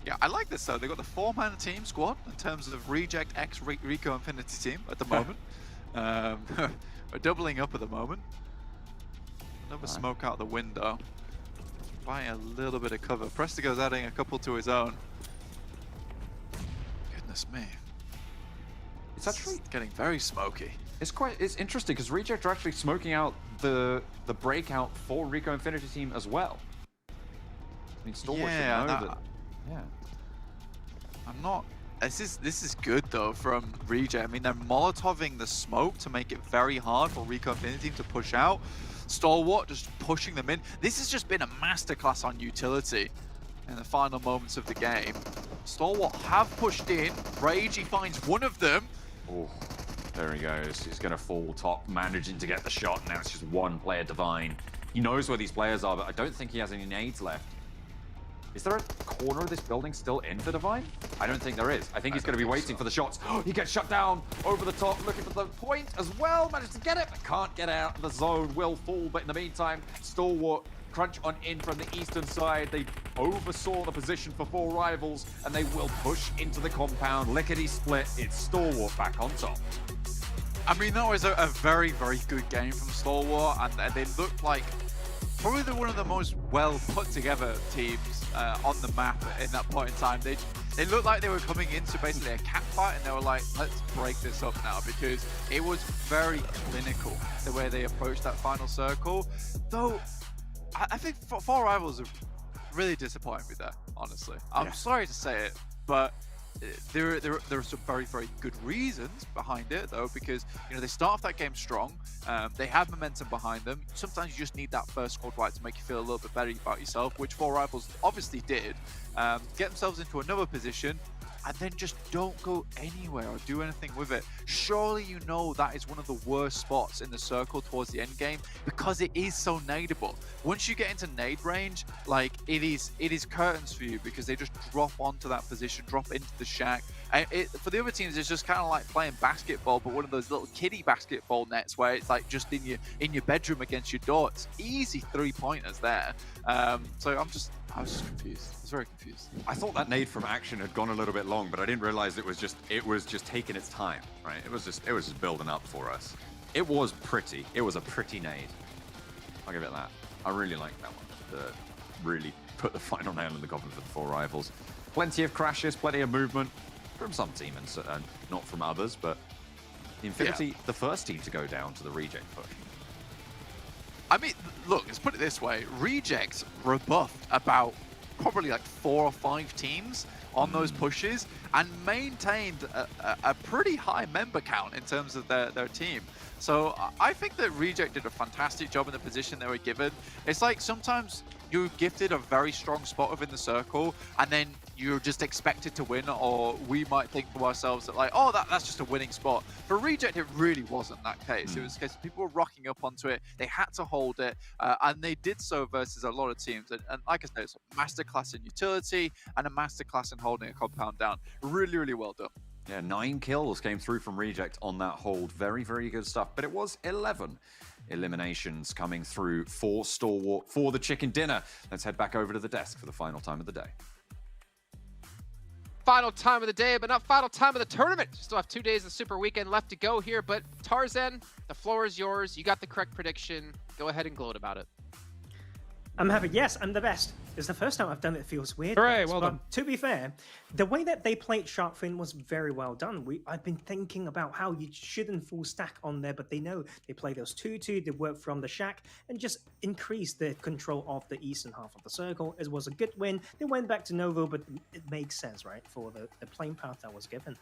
A: Yeah, I like this though. They've got the 4-man team squad in terms of Reject X Rico Infinity Team at the moment. We're doubling up at the moment. Another smoke out the window. Buying a little bit of cover. Prestigo's adding a couple to his own. Goodness me.
Q: It's actually
A: getting very smoky.
Q: It's interesting because Reject are actually smoking out the breakout for Rico Infinity Team as well. I mean, Stalwart should know that. Yeah.
A: I'm not. This is good though from Reject. I mean, they're molotoving the smoke to make it very hard for Rico Infinity to push out. Stalwart just pushing them in. This has just been a masterclass on utility in the final moments of the game. Stalwart have pushed in. Ragey finds one of them.
Q: Oh, there he goes. He's going to fall top, managing to get the shot. Now it's just one player, Divine. He knows where these players are, but I don't think he has any nades left. Is there a corner of this building still in for Divine? I don't think there is. I think he's going to be waiting for the shots. He gets shut down over the top, looking for the point as well. Managed to get it, but can't get out of the zone. Will fall, but in the meantime, Stalwart crunch on in from the eastern side. They oversaw the position for 4 Rivals, and they will push into the compound. Lickety split. It's Stalwart back on top.
A: I mean, that was a very, very good game from Stalwart, and they looked like probably one of the most well put together teams on the map in that point in time. It looked like they were coming into basically a cat fight, and they were like, let's break this up now, because it was very clinical the way they approached that final circle. Though, I think Four Rivals are really disappointing me there, honestly. I'm sorry to say it, but there are some very, very good reasons behind it, though, because they start off that game strong. They have momentum behind them. Sometimes you just need that first squad wipe to make you feel a little bit better about yourself, which Four Rivals obviously did. Get themselves into another position, and then just don't go anywhere or do anything with it. Surely you know that is one of the worst spots in the circle towards the end game, because it is so nadeable. Once you get into nade range, like it is curtains for you, because they just drop onto that position, drop into the shack. For the other teams, it's just kind of like playing basketball, but one of those little kiddie basketball nets where it's like just in your bedroom against your door. It's easy 3-pointers there. So I was just confused. I was very confused.
Q: I thought that nade from Action had gone a little bit long, but I didn't realize it was just taking its time, right? It was just building up for us. It was pretty. It was a pretty nade. I'll give it that. I really liked that one. Really put the final nail in the coffin for the Four Rivals. Plenty of crashes, plenty of movement from some team and not from others, but Infinity, the first team to go down to the reject push.
A: I mean, look, let's put it this way. Rejects rebuffed about probably like 4 or 5 teams on those pushes and maintained a pretty high member count in terms of their team. So I think that Reject did a fantastic job in the position they were given. It's like sometimes you're gifted a very strong spot within the circle, and then you're just expected to win, or we might think to ourselves that like, oh, that's just a winning spot. For Reject, it really wasn't that case. It was because people were rocking up onto it, they had to hold it, and they did so versus a lot of teams. And like I said, it's a masterclass in utility and a masterclass in holding a compound down. Really, really well done.
Q: Yeah, 9 kills came through from Reject on that hold. Very, very good stuff. But it was 11 eliminations coming through for Stalwart for the chicken dinner. Let's head back over to the desk for the final time of the day.
G: Final time of the day, but not final time of the tournament. Still have 2 days of Super Weekend left to go here, but Tarzan, the floor is yours. You got the correct prediction. Go ahead and gloat about it.
M: I'm happy. Yes, I'm the best. It's the first time I've done it. It feels weird.
L: Hooray, well
M: but
L: done.
M: To be fair, the way that they played Shark Fin was very well done. I've been thinking about how you shouldn't full stack on there, but they know they play those 2-2, they work from the shack, and just increase the control of the eastern half of the circle. It was a good win. They went back to Novo, but it makes sense, right, for the playing path that was given.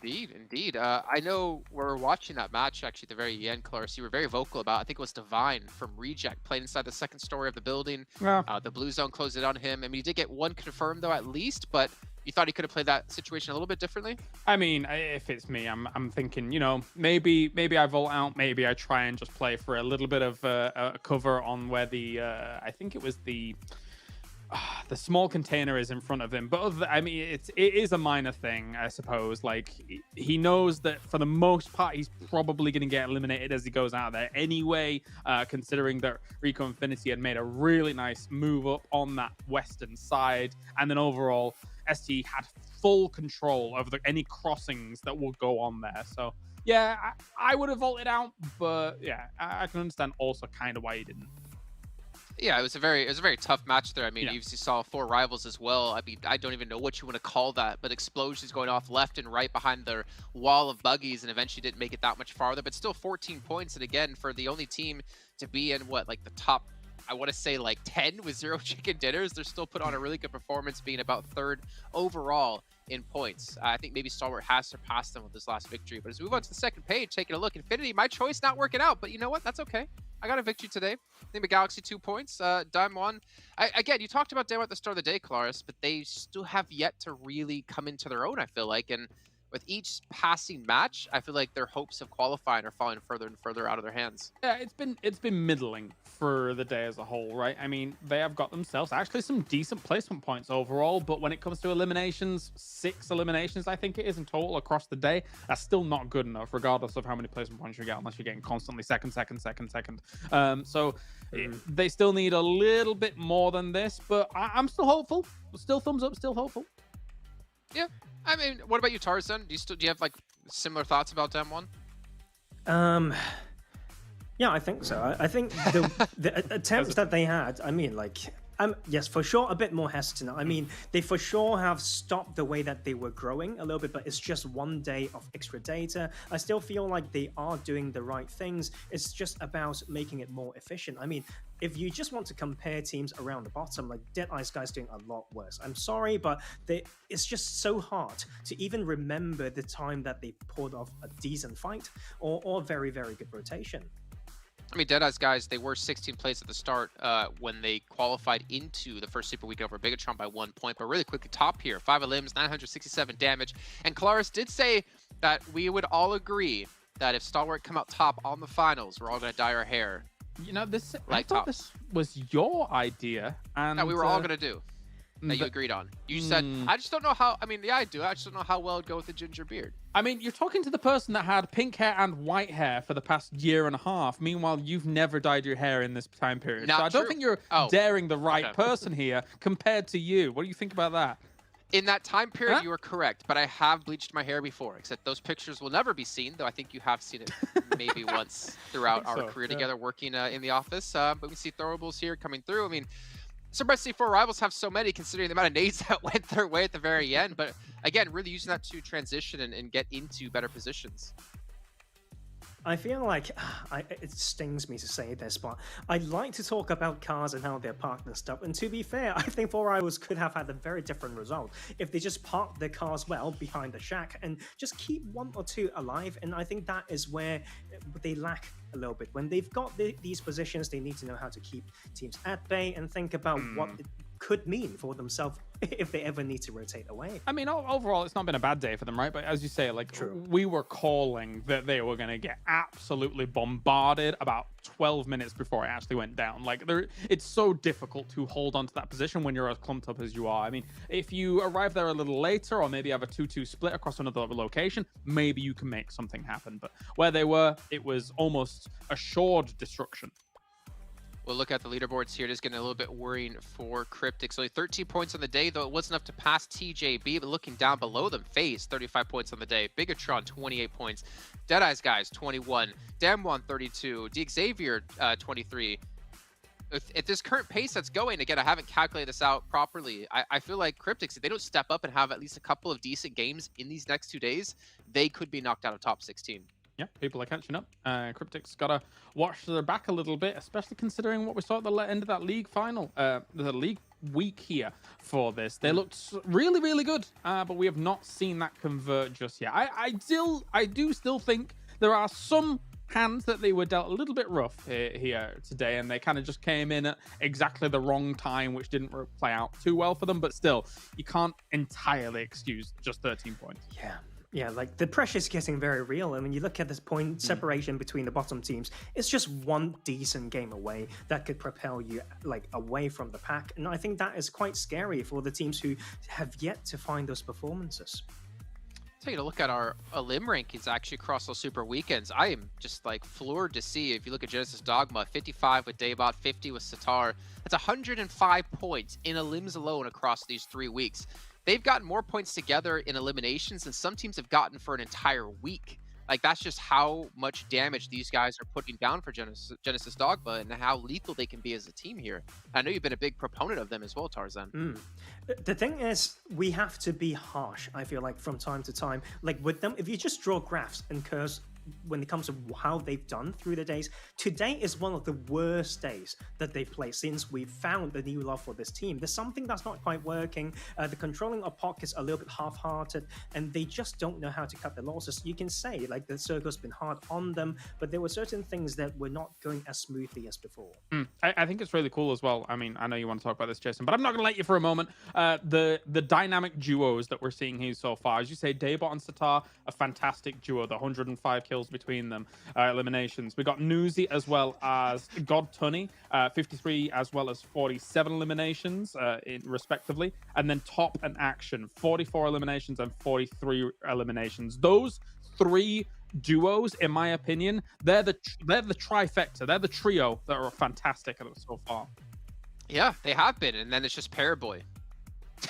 G: Indeed. I know we're watching that match actually at the very end, Clarus. You were very vocal about, I think it was Divine from Reject, playing inside the second story of the building.
L: Yeah.
G: The blue zone closed it on him. I mean, he did get one confirmed though, at least, but you thought he could have played that situation a little bit differently?
L: I mean, if it's me, I'm thinking, maybe I vault out, maybe I try and just play for a little bit of a cover on where I think it was the small container is in front of him. But I mean, it is a minor thing, I suppose. Like, he knows that for the most part, he's probably going to get eliminated as he goes out there anyway, considering that Rico Infinity had made a really nice move up on that western side. And then overall, ST had full control over any crossings that would go on there. So, yeah, I would have vaulted out. But, yeah, I can understand also kind of why he didn't.
G: Yeah, it was a very tough match there. I mean, you saw 4 Rivals as well. I mean, I don't even know what you want to call that, but explosions going off left and right behind their wall of buggies, and eventually didn't make it that much farther, but still 14 points. And again, for the only team to be in like the top, I want to say like 10 with 0 chicken dinners, they're still put on a really good performance, being about 3rd overall in points. I think maybe Stalwart has surpassed them with this last victory. But as we move on to the second page, taking a look, Infinity, my choice not working out, but you know what? That's okay. I got a victory today. Name of Galaxy 2 points. Dime 1. Again, you talked about Dime at the start of the day, Claris, but they still have yet to really come into their own, I feel like. And with each passing match, I feel like their hopes of qualifying are falling further and further out of their hands.
L: Yeah, it's been middling for the day as a whole, right? I mean, they have got themselves actually some decent placement points overall, but when it comes to eliminations, 6 eliminations, I think it is in total across the day, that's still not good enough, regardless of how many placement points you get, unless you're getting constantly second. So they still need a little bit more than this, but I'm still hopeful. Still thumbs up, still hopeful.
G: Yeah. I mean, what about you, Tarzan? Do you have like similar thoughts about Dem 1?
M: Yeah, I think so. I think the attempts that they had, I mean, like, Yes, for sure, a bit more hesitant. I mean, they for sure have stopped the way that they were growing a little bit, but it's just 1 day of extra data. I still feel like they are doing the right things. It's just about making it more efficient. I mean, if you just want to compare teams around the bottom, like Dead Eyes guys doing a lot worse. I'm sorry, but it's just so hard to even remember the time that they pulled off a decent fight or very, very good rotation.
G: I mean, Deadeye's guys, they were 16 plays at the start when they qualified into the first Super Weekend over Bigatron by 1 point. But really quickly, top here, 5 limbs, 967 damage. And Kalaris did say that we would all agree that if Stalwart come out top on the finals, we're all going to dye our hair.
L: You know,
G: like
L: I thought this was your idea. And
G: that we were all going to do. That you agreed on. You said, I just don't know how, I mean, yeah, I do. I just don't know how well it'd go with a ginger beard.
L: I mean, you're talking to the person that had pink hair and white hair for the past year and a half. Meanwhile, you've never dyed your hair in this time period.
G: Not
L: so I don't
G: true.
L: think you're daring the right person here compared to you. What do you think about that?
G: In that time period, you are correct, but I have bleached my hair before, except those pictures will never be seen, though I think you have seen it maybe once throughout our career together working in the office. But we see throwables here coming through. I mean, surprised to see 4 rivals have so many, considering the amount of nades that went their way at the very end. But again, really using that to transition and get into better positions.
M: I feel like it stings me to say this, but I'd like to talk about cars and how they're parked and stuff. And to be fair, I think 4 rivals could have had a very different result if they just parked their cars well behind the shack and just keep 1 or 2 alive. And I think that is where they lack a little bit. When they've got these positions, they need to know how to keep teams at bay and think about what it could mean for themselves if they ever need to rotate away.
L: I mean, overall, it's not been a bad day for them, right? But as you say, like, we were calling that they were going to get absolutely bombarded about 12 minutes before it actually went down. Like, it's so difficult to hold on to that position when you're as clumped up as you are. I mean, if you arrive there a little later or maybe have a 2-2 split across another location, maybe you can make something happen. But where they were, it was almost assured destruction.
G: We'll look at the leaderboards here. It is getting a little bit worrying for Cryptics. Only 13 points on the day, though it was enough to pass TJB. But looking down below them, FaZe, 35 points on the day. Bigatron, 28 points. Deadeye's guys, 21. Damwon, 32. Xavier, 23. At this current pace that's going, again, I haven't calculated this out properly. I feel like Cryptics, if they don't step up and have at least a couple of decent games in these next 2 days, they could be knocked out of top 16.
L: Yeah, people are catching up. Cryptics got to watch their back a little bit, especially considering what we saw at the end of that league final, the league week here for this. They looked really, really good, but we have not seen that convert just yet. I do still think there are some hands that they were dealt a little bit rough here today, and they kind of just came in at exactly the wrong time, which didn't play out too well for them. But still, you can't entirely excuse just 13 points.
M: Yeah, like the pressure's getting very real. I mean, you look at this point separation between the bottom teams, it's just 1 decent game away that could propel you like away from the pack. And I think that is quite scary for the teams who have yet to find those performances.
G: Taking a look at our limb rankings actually across those super weekends, I am just like floored to see. If you look at Genesis Dogma, 55 with Daybot, 50 with Sitar. That's 105 points in limbs alone across these 3 weeks. They've gotten more points together in eliminations than some teams have gotten for an entire week. Like, that's just how much damage these guys are putting down for Genesis Dogma and how lethal they can be as a team here. I know you've been a big proponent of them as well, Tarzan.
M: The thing is, we have to be harsh, I feel like, from time to time. Like, with them, if you just draw graphs and curves when it comes to how they've done through the days, today is one of the worst days that they've played since we found the new love for this team. There's something that's not quite working. The controlling of Pock is a little bit half-hearted, and they just don't know how to cut their losses. You can say, like, the circle's been hard on them, but there were certain things that were not going as smoothly as before.
L: I think it's really cool as well. I mean, I know you want to talk about this, Jason, but I'm not going to let you for a moment. The dynamic duos that we're seeing here so far, as you say, Daybot and Sitar, a fantastic duo, the 105 kills between them, eliminations. We got Newsy as well as God Tunny, 53 as well as 47 eliminations respectively, and then Top and Action, 44 eliminations and 43 eliminations. Those 3 duos, in my opinion, they're the trifecta, they're the trio that are fantastic so far.
G: Yeah, they have been, and then it's just Paraboy.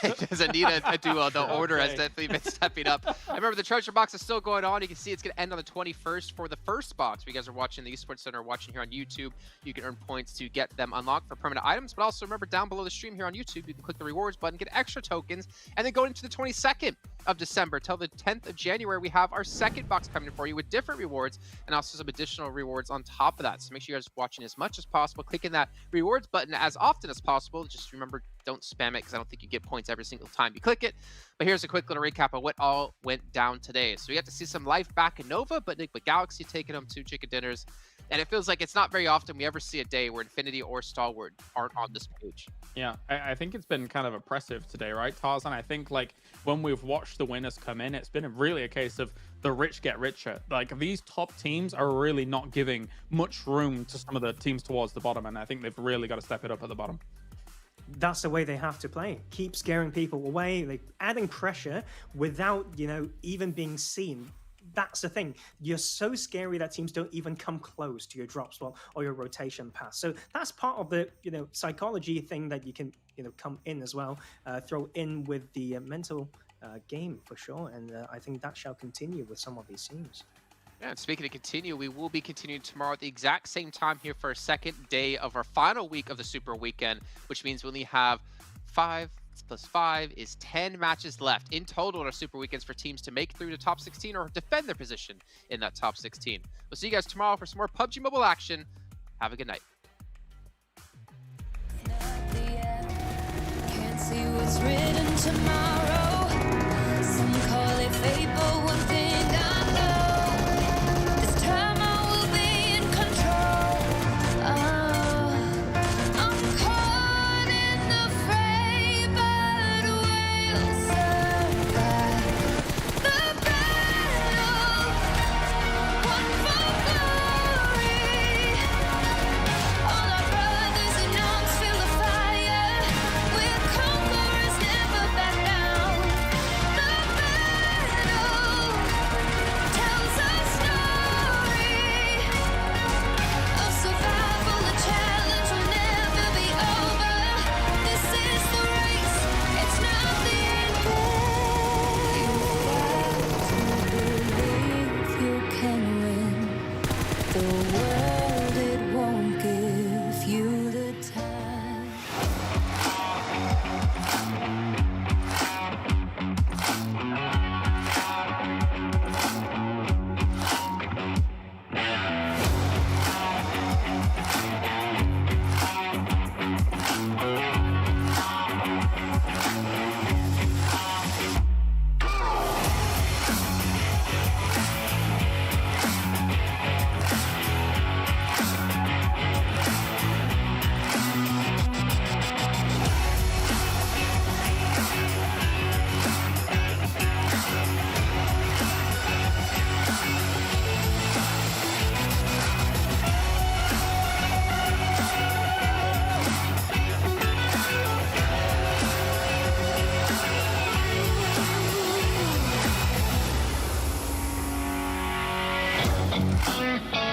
G: It doesn't need a duo. The order has definitely been stepping up. I remember the treasure box is still going on. You can see it's going to end on the 21st for the first box. If you guys are watching the Esports Center or watching here on YouTube, you can earn points to get them unlocked for permanent items. But also remember, down below the stream here on YouTube, you can click the rewards button, get extra tokens, and then go into the 22nd of December till the 10th of January, we have our second box coming for you with different rewards and also some additional rewards on top of that. So make sure you guys are watching as much as possible, clicking that rewards button as often as possible. Just remember, don't spam it because I don't think you get points every single time you click it. But here's a quick little recap of what all went down today. So we got to see some life back in Nova, but Nick with Galaxy taking them to chicken dinners. And it feels like it's not very often we ever see a day where Infinity or Stalwart aren't on this page.
L: Yeah, I think it's been kind of oppressive today, right, Tarzan? I think, like, when we've watched the winners come in, it's been really a case of the rich get richer. Like, these top teams are really not giving much room to some of the teams towards the bottom, and I think they've really got to step it up at the bottom.
M: That's the way they have to play. Keep scaring people away, like adding pressure without, even being seen. That's the thing. You're so scary that teams don't even come close to your drop spot or your rotation pass. So that's part of the, psychology thing that you can, come in as well, throw in with the mental game for sure. And I think that shall continue with some of these teams.
G: Yeah, and speaking of continue, we will be continuing tomorrow at the exact same time here for a second day of our final week of the Super Weekend, which means we only have 5 plus 5 is 10 matches left in total in our Super Weekends for teams to make through the top 16 or defend their position in that top 16. We'll see you guys tomorrow for some more PUBG Mobile action. Have a good night.
R: Can't see what's written tomorrow. Some call it fate, but one thing I know, this time I will be in control. I'm caught in the fray, but we'll survive the battle. One for glory. All our brothers in arms feel the fire. We're conquerors, never back down. The battle tells a story of survival. The challenge will never be over. This is the race, it's not the end game. You have to believe you can win. The world, it won't give you the time. Thank you.